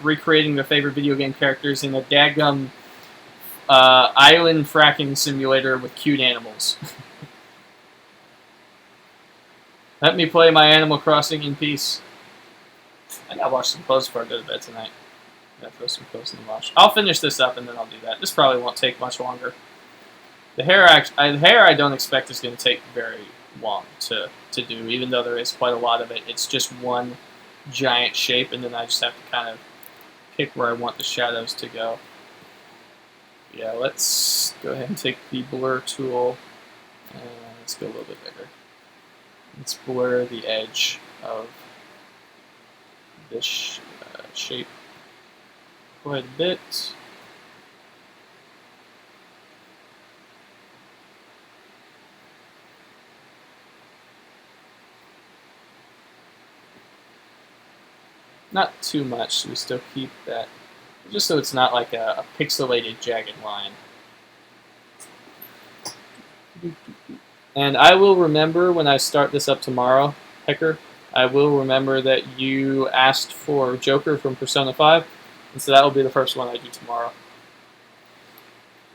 recreating their favorite video game characters in a daggum island fracking simulator with cute animals. Let me play my Animal Crossing in peace. I gotta wash some clothes before I go to bed tonight. I gotta throw some clothes in the wash. I'll finish this up and then I'll do that. This probably won't take much longer. The hair I don't expect is going to take very long to do, even though there is quite a lot of it. It's just one giant shape, and then I just have to kind of pick where I want the shadows to go. Yeah, let's go ahead and take the blur tool, and let's go a little bit bigger. Let's blur the edge of this shape quite a bit. Not too much, so we still keep that, just so it's not like a pixelated jagged line. And I will remember when I start this up tomorrow, Hecker, I will remember that you asked for Joker from Persona 5, and so that will be the first one I do tomorrow.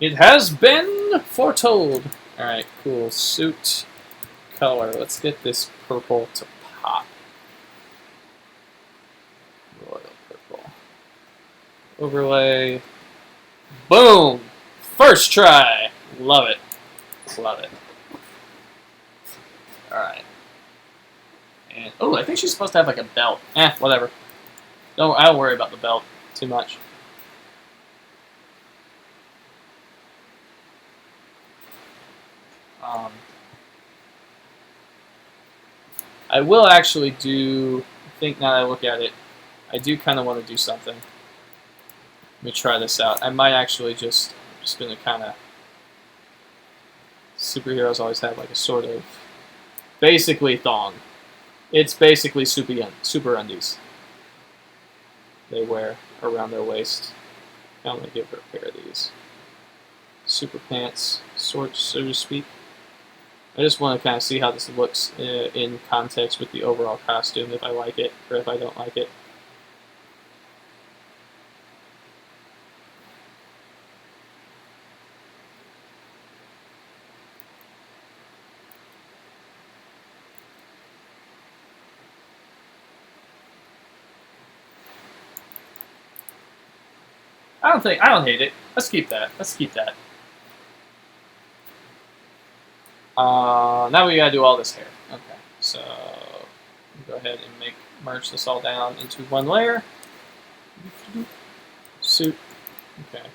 It has been foretold! Alright, cool. Suit color. Let's get this purple to pop. Royal purple. Overlay. Boom! First try! Love it. Love it. Alright. And oh, I think she's supposed to have like a belt. Whatever. I don't worry about the belt too much. I will actually do, I think now that I look at it, I do kind of want to do something. Let me try this out. I might actually I'm just going to kind of, superheroes always have like a sort of, basically thong. It's basically super undies they wear around their waist. I'm going to give her a pair of these. Super pants, so to speak. I just want to kind of see how this looks in context with the overall costume, if I like it or if I don't like it. I don't hate it. Let's keep that. Let's keep that. Now we gotta do all this hair. Okay, so go ahead and merge this all down into one layer. Suit. Okay.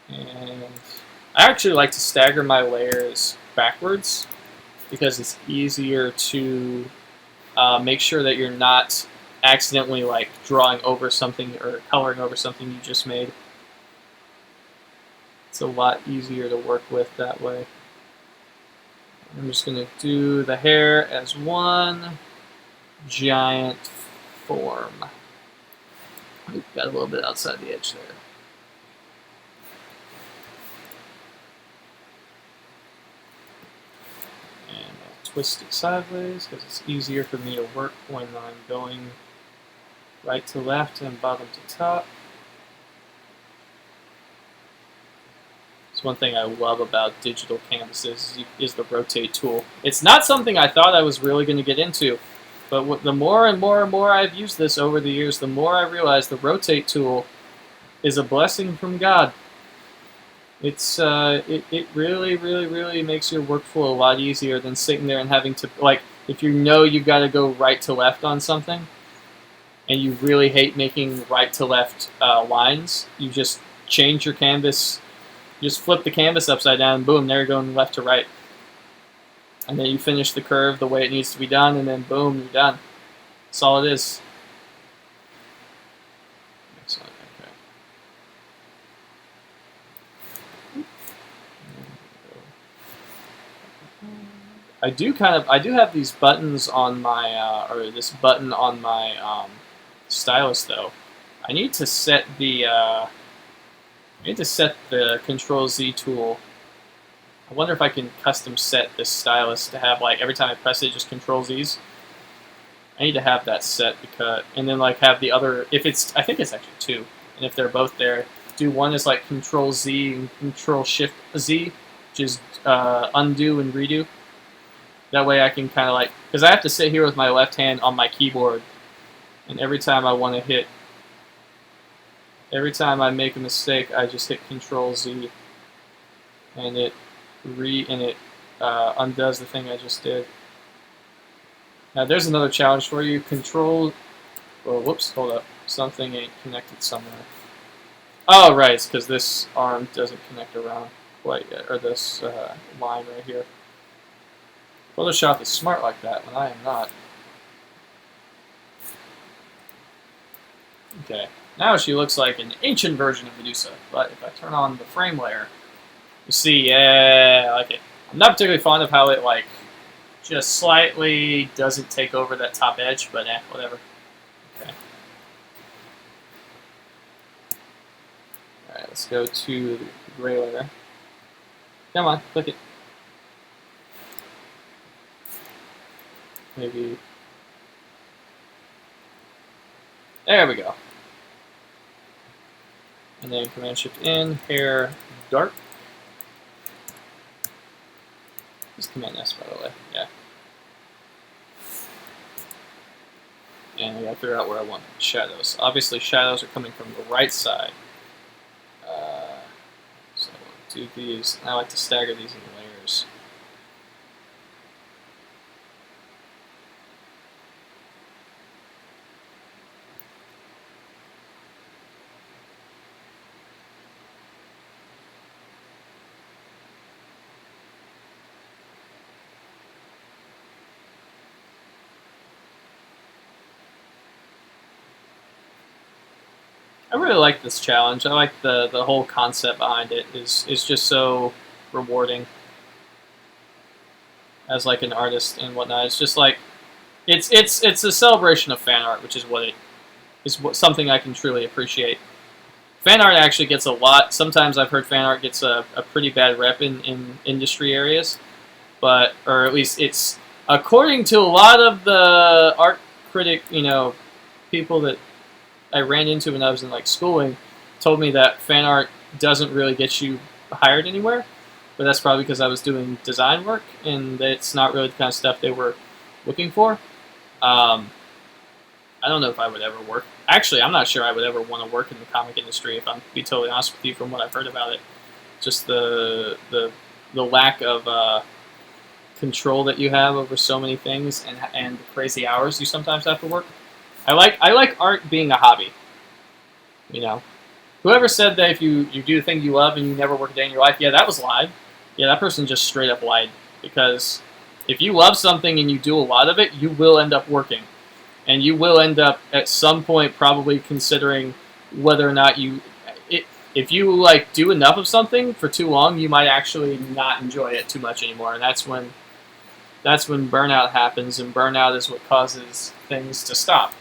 And I actually like to stagger my layers backwards because it's easier to make sure that you're not accidentally like drawing over something or coloring over something you just made. It's a lot easier to work with that way. I'm just going to do the hair as one giant form. We've got a little bit outside the edge there. And I'll twist it sideways because it's easier for me to work when I'm going right to left and bottom to top. It's one thing I love about digital canvases is the rotate tool. It's not something I thought I was really going to get into, but the more and more and more I've used this over the years, the more I realize the rotate tool is a blessing from God. It's it really, really, really makes your workflow a lot easier than sitting there and having to, like, if you know you've got to go right to left on something, and you really hate making right to left lines, you just change your canvas. Just flip the canvas upside down, and boom, there you're going left to right. And then you finish the curve the way it needs to be done, and then boom, you're done. That's all it is. Excellent, okay. I do have these buttons on my or this button on my stylus though. I need to set the Control Z tool. I wonder if I can custom set this stylus to have like every time I press it, just Control Z's. I need to have that set because, and then like have the other. If it's, I think it's actually two, and if they're both there, do one is like Control Z and Control Shift Z, which is undo and redo. That way I can kind of like, because I have to sit here with my left hand on my keyboard, and every time I want to hit, every time I make a mistake, I just hit Control Z, and it undoes the thing I just did. Now there's another challenge for you. Control, oh whoops, hold up, something ain't connected somewhere. Oh right, it's because this arm doesn't connect around quite yet, or this line right here. Photoshop is smart like that when I am not. Okay, now she looks like an ancient version of Medusa, but if I turn on the frame layer, you see, yeah, I like it. I'm not particularly fond of how it like just slightly doesn't take over that top edge, but whatever. Okay. Alright, let's go to the gray layer. Come on, click it. Maybe. There we go. And then Command Shift in, hair dark. Just Command S, by the way. Yeah. And I gotta figure out where I want shadows. Obviously, shadows are coming from the right side. So do these. I like to stagger these in layers. I really like this challenge. I like the whole concept behind it. Is just so rewarding as like an artist and whatnot. It's just like it's a celebration of fan art, which is what it is. Something I can truly appreciate. Fan art actually gets a lot. Sometimes I've heard fan art gets a pretty bad rep in industry areas, but or at least it's according to a lot of the art critic, people that I ran into when I was in like schooling, told me that fan art doesn't really get you hired anywhere, but that's probably because I was doing design work and it's not really the kind of stuff they were looking for. I don't know if I would ever work. Actually, I'm not sure I would ever want to work in the comic industry. If I'm to be totally honest with you, from what I've heard about it, just the lack of control that you have over so many things and the crazy hours you sometimes have to work. I like art being a hobby. Whoever said that if you do the thing you love and you never work a day in your life, yeah, that was lied. Yeah, that person just straight up lied. Because if you love something and you do a lot of it, you will end up working, and you will end up at some point probably considering whether or not if you like do enough of something for too long, you might actually not enjoy it too much anymore, and that's when burnout happens, and burnout is what causes things to stop.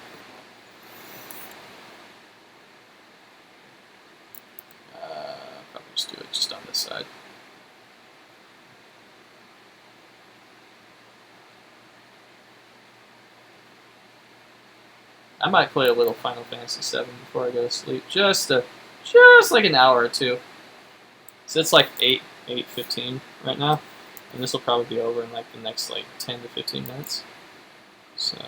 Probably just do it just on this side. I might play a little Final Fantasy VII before I go to sleep, just like an hour or two. So it's like 8:15 right now, and this will probably be over in like the next like 10 to 15 minutes. So.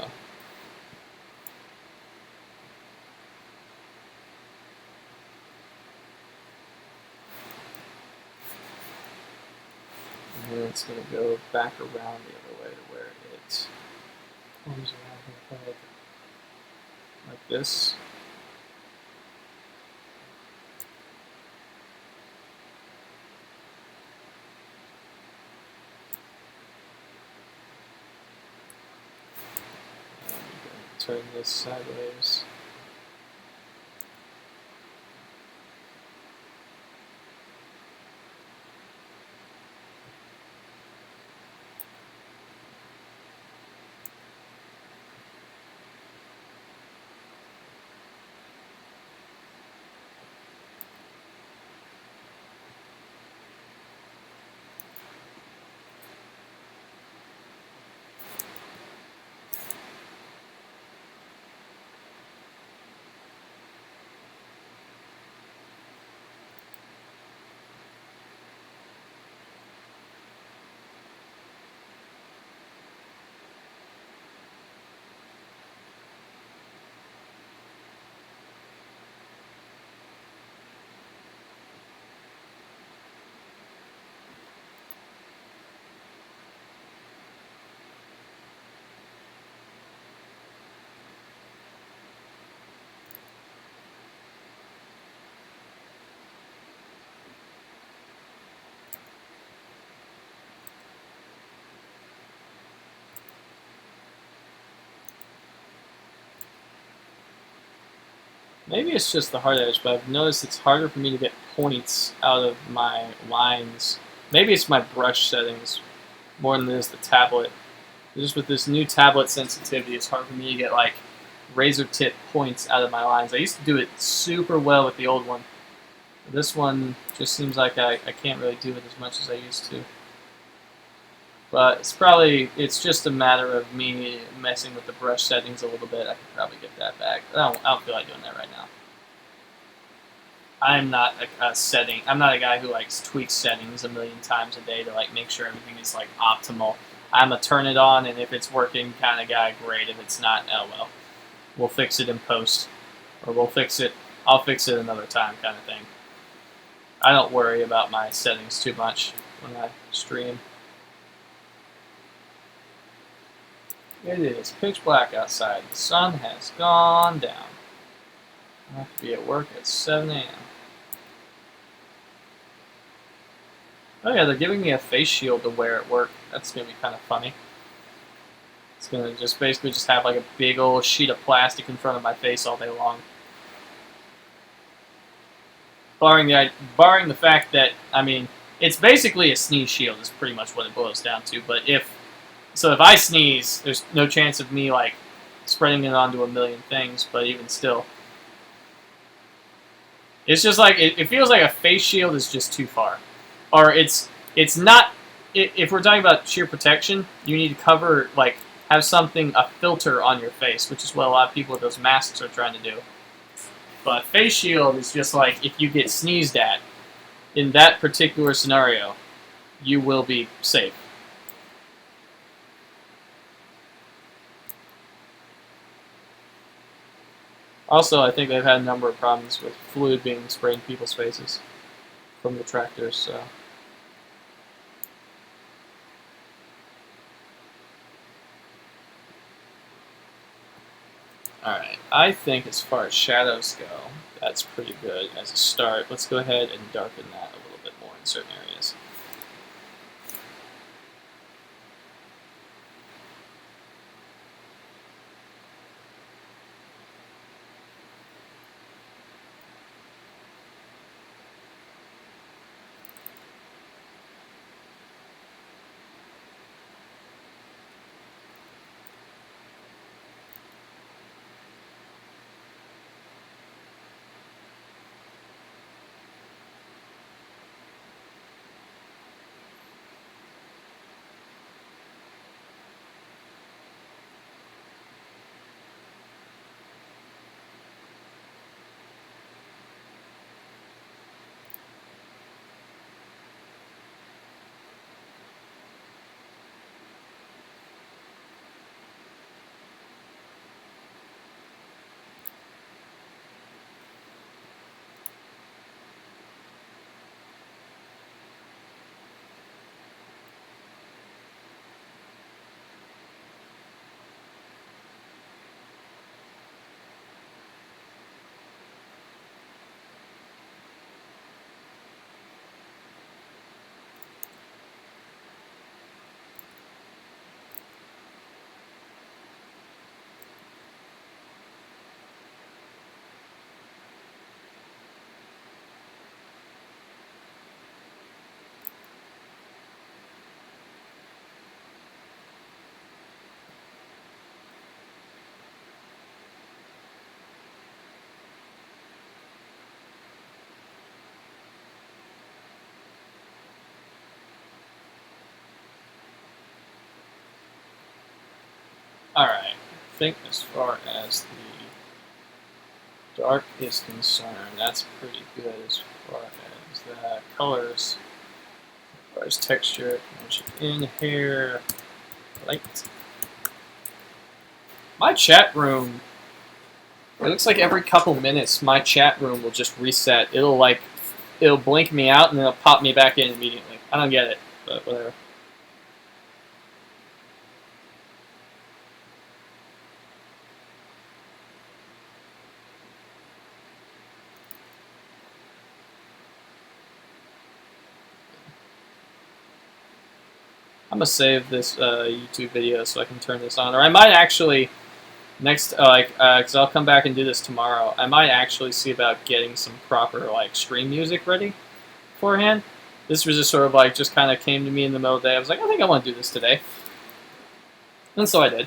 And then it's going to go back around the other way to where it comes around her head like this. And turn this sideways. Maybe it's just the hard edge, but I've noticed it's harder for me to get points out of my lines. Maybe it's my brush settings more than it is the tablet. Just with this new tablet sensitivity, it's hard for me to get like razor tip points out of my lines. I used to do it super well with the old one. This one just seems like I can't really do it as much as I used to. But it's just a matter of me messing with the brush settings a little bit. I could probably get that back. I don't feel like doing that right now. I'm not I'm not a guy who likes tweaks settings a million times a day to like make sure everything is like optimal. I'm a turn it on, and if it's working kind of guy, great. If it's not, oh well. We'll fix it in post. Or I'll fix it another time kind of thing. I don't worry about my settings too much when I stream. It is pitch black outside. The sun has gone down. I have to be at work at 7 a.m. Oh yeah, they're giving me a face shield to wear at work. That's going to be kind of funny. It's going to just basically just have like a big old sheet of plastic in front of my face all day long. Barring the fact that, I mean, it's basically a sneeze shield is pretty much what it boils down to. But if I sneeze, there's no chance of me like spreading it onto a million things. But even still, it's just like it feels like a face shield is just too far, or it's not. If we're talking about sheer protection, you need to cover like have a filter on your face, which is what a lot of people with those masks are trying to do. But face shield is just like if you get sneezed at, in that particular scenario, you will be safe. Also, I think they've had a number of problems with fluid being sprayed in people's faces from the tractors, so. Alright, I think as far as shadows go, that's pretty good as a start. Let's go ahead and darken that a little bit more in certain areas. Alright, I think as far as the dark is concerned, that's pretty good as far as the colors. As far as texture, in here, light. My chat room, it looks like every couple minutes my chat room will just reset. It'll blink me out and then it'll pop me back in immediately. I don't get it, but whatever. I'm gonna save this YouTube video so I can turn this on, or I might actually Next, because I'll come back and do this tomorrow. I might actually see about getting some proper like stream music ready beforehand. This was just sort of like just kind of came to me in the middle of the day. I was like, I think I want to do this today, and so I did.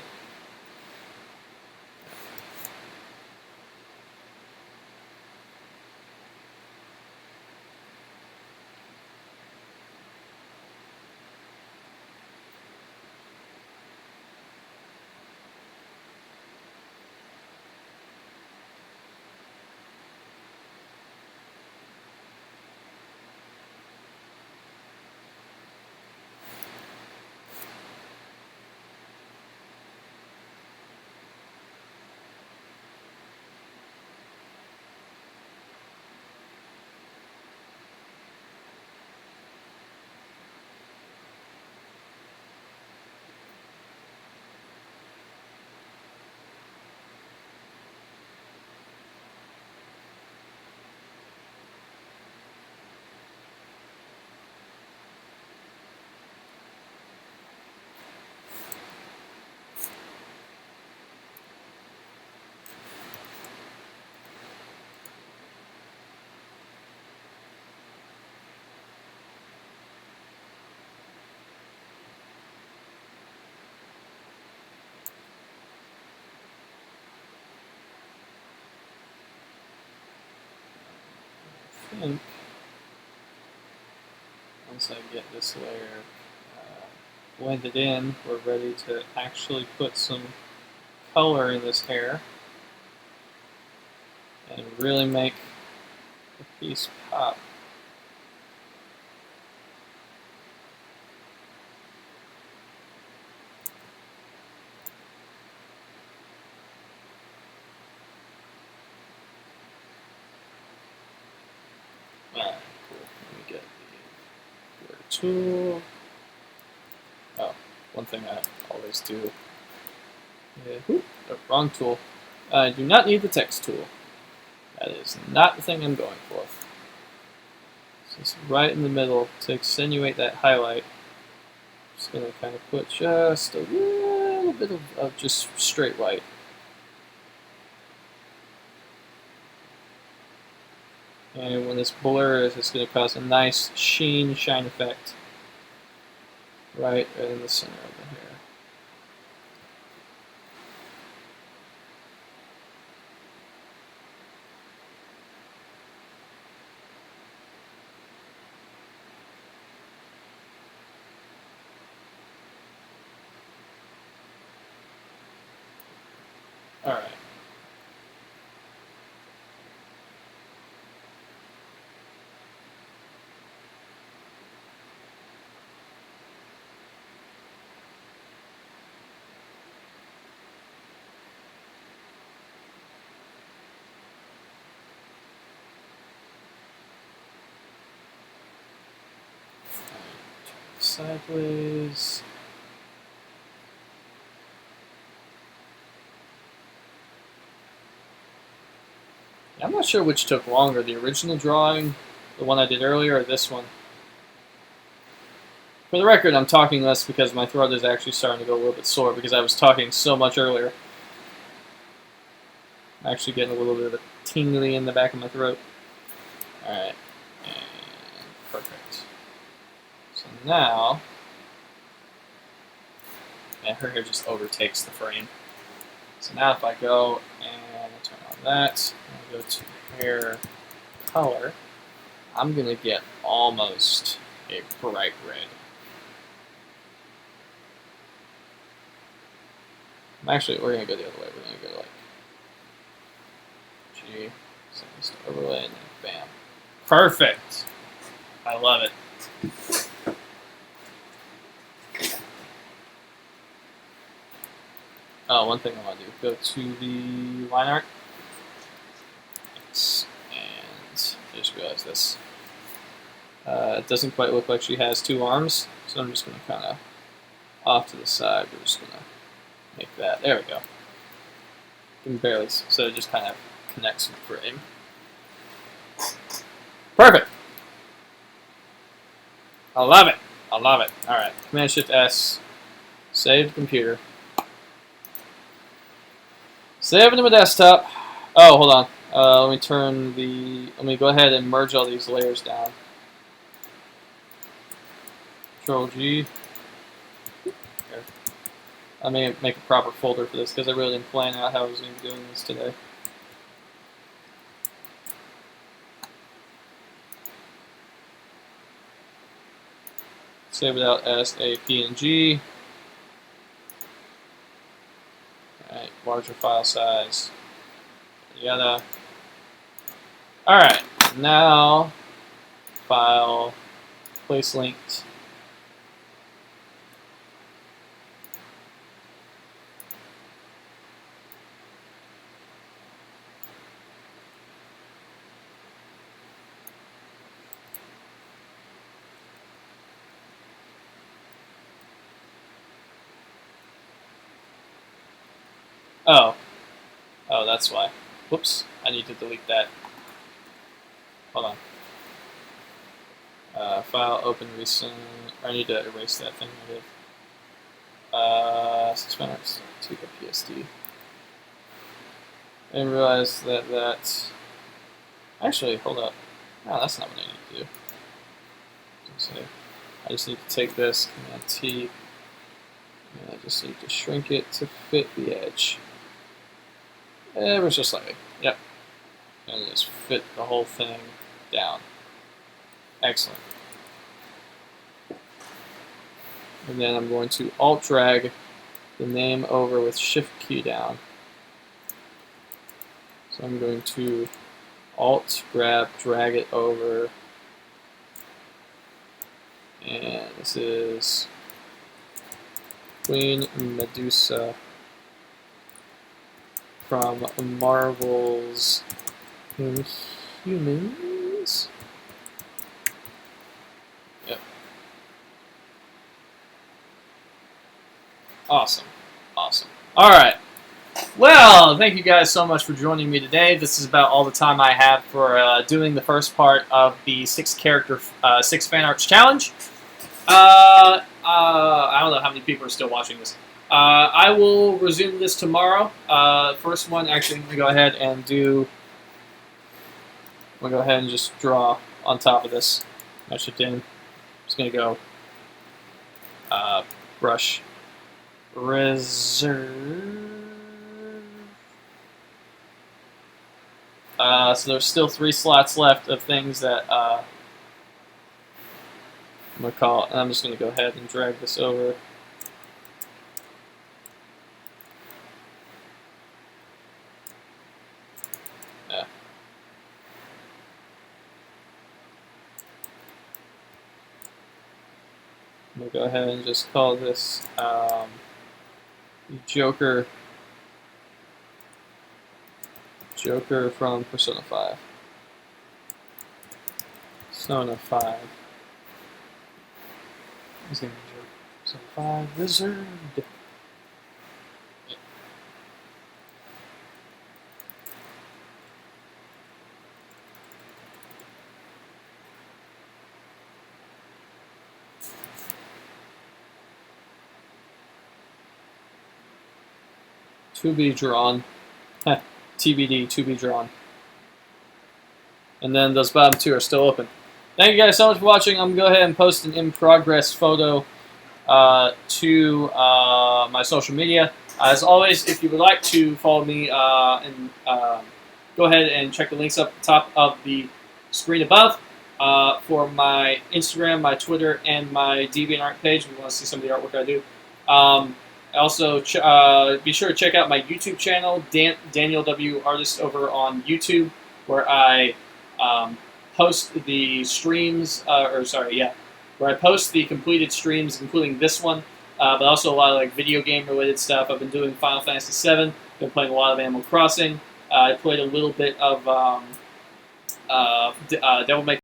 I think once I get this layer blended in, we're ready to actually put some color in this hair and really make the piece pop. Alright, cool. Let me get the blur tool. Oh, one thing I always do. The wrong tool. I do not need the text tool. That is not the thing I'm going for. So it's right in the middle to accentuate that highlight. Just going to kind of put just a little bit of just straight white. And when this blurs, it's going to cause a nice shine effect right in the center of the hair. All right. Sideways. I'm not sure which took longer, the original drawing, the one I did earlier, or this one. For the record, I'm talking less because my throat is actually starting to go a little bit sore because I was talking so much earlier. I'm actually getting a little bit of a tingly in the back of my throat. Alright, and perfect. So now, and her hair just overtakes the frame. So now if I go and turn on that, and go to hair color, I'm going to get almost a bright red. Actually, we're going to go the other way. We're going to go like G, so just overlay, and then bam. Perfect! I love it. Oh, one thing I want to do, go to the line art. And I just realized this. It doesn't quite look like she has two arms, so I'm just going to kind of off to the side. We're just going to make that. There we go. Can barely, so it just kind of connects with the frame. Perfect. I love it. I love it. All right. Command Shift S. Save the computer. Saving to my desktop. Oh, hold on. Let me go ahead and merge all these layers down. Control G. Here. Let me make a proper folder for this because I really didn't plan out how I was going to be doing this today. Save it out as a PNG. Alright, larger file size. Yada. Alright, now file, place linked. Oh, that's why. Whoops, I need to delete that. Hold on. File, open, recent. I need to erase that thing I did. Fanarts, take a PSD. I didn't realize that. Actually, hold up. No, that's not what I need to do. So I just need to take this, Command T, and I just need to shrink it to fit the edge. Ever so slightly. Yep. And just fit the whole thing down. Excellent. And then I'm going to Alt drag the name over with Shift key down. So I'm going to Alt grab, drag it over. And this is Queen Medusa from Marvel's Inhumans. Yep. Awesome. Awesome. Alright. Well, thank you guys so much for joining me today. This is about all the time I have for doing the first part of the 6 fan arts challenge. I don't know how many people are still watching this. I will resume this tomorrow. First one, actually, I'm going to go ahead and do... I'm going to go ahead and just draw on top of this. Mesh it in. I'm just going to go brush reserve. So there's still 3 slots left of things that I'm going to call, and I'm just going to go ahead and drag this over. Yeah. I'm going to go ahead and just call this Joker from Persona 5. Persona 5. His name is Persona 5 Wizard. Yeah. To be drawn. TBD, to be drawn. And then those bottom 2 are still open. Thank you guys so much for watching. I'm going to go ahead and post an in-progress photo to my social media. As always, if you would like to follow me, go ahead and check the links up at the top of the screen above for my Instagram, my Twitter, and my DeviantArt page if you want to see some of the artwork I do. Also, be sure to check out my YouTube channel, Daniel W. Artist, over on YouTube, where I post the streams, where I post the completed streams, including this one, but also a lot of like video game related stuff. I've been doing Final Fantasy VII, been playing a lot of Animal Crossing. I played a little bit of Devil May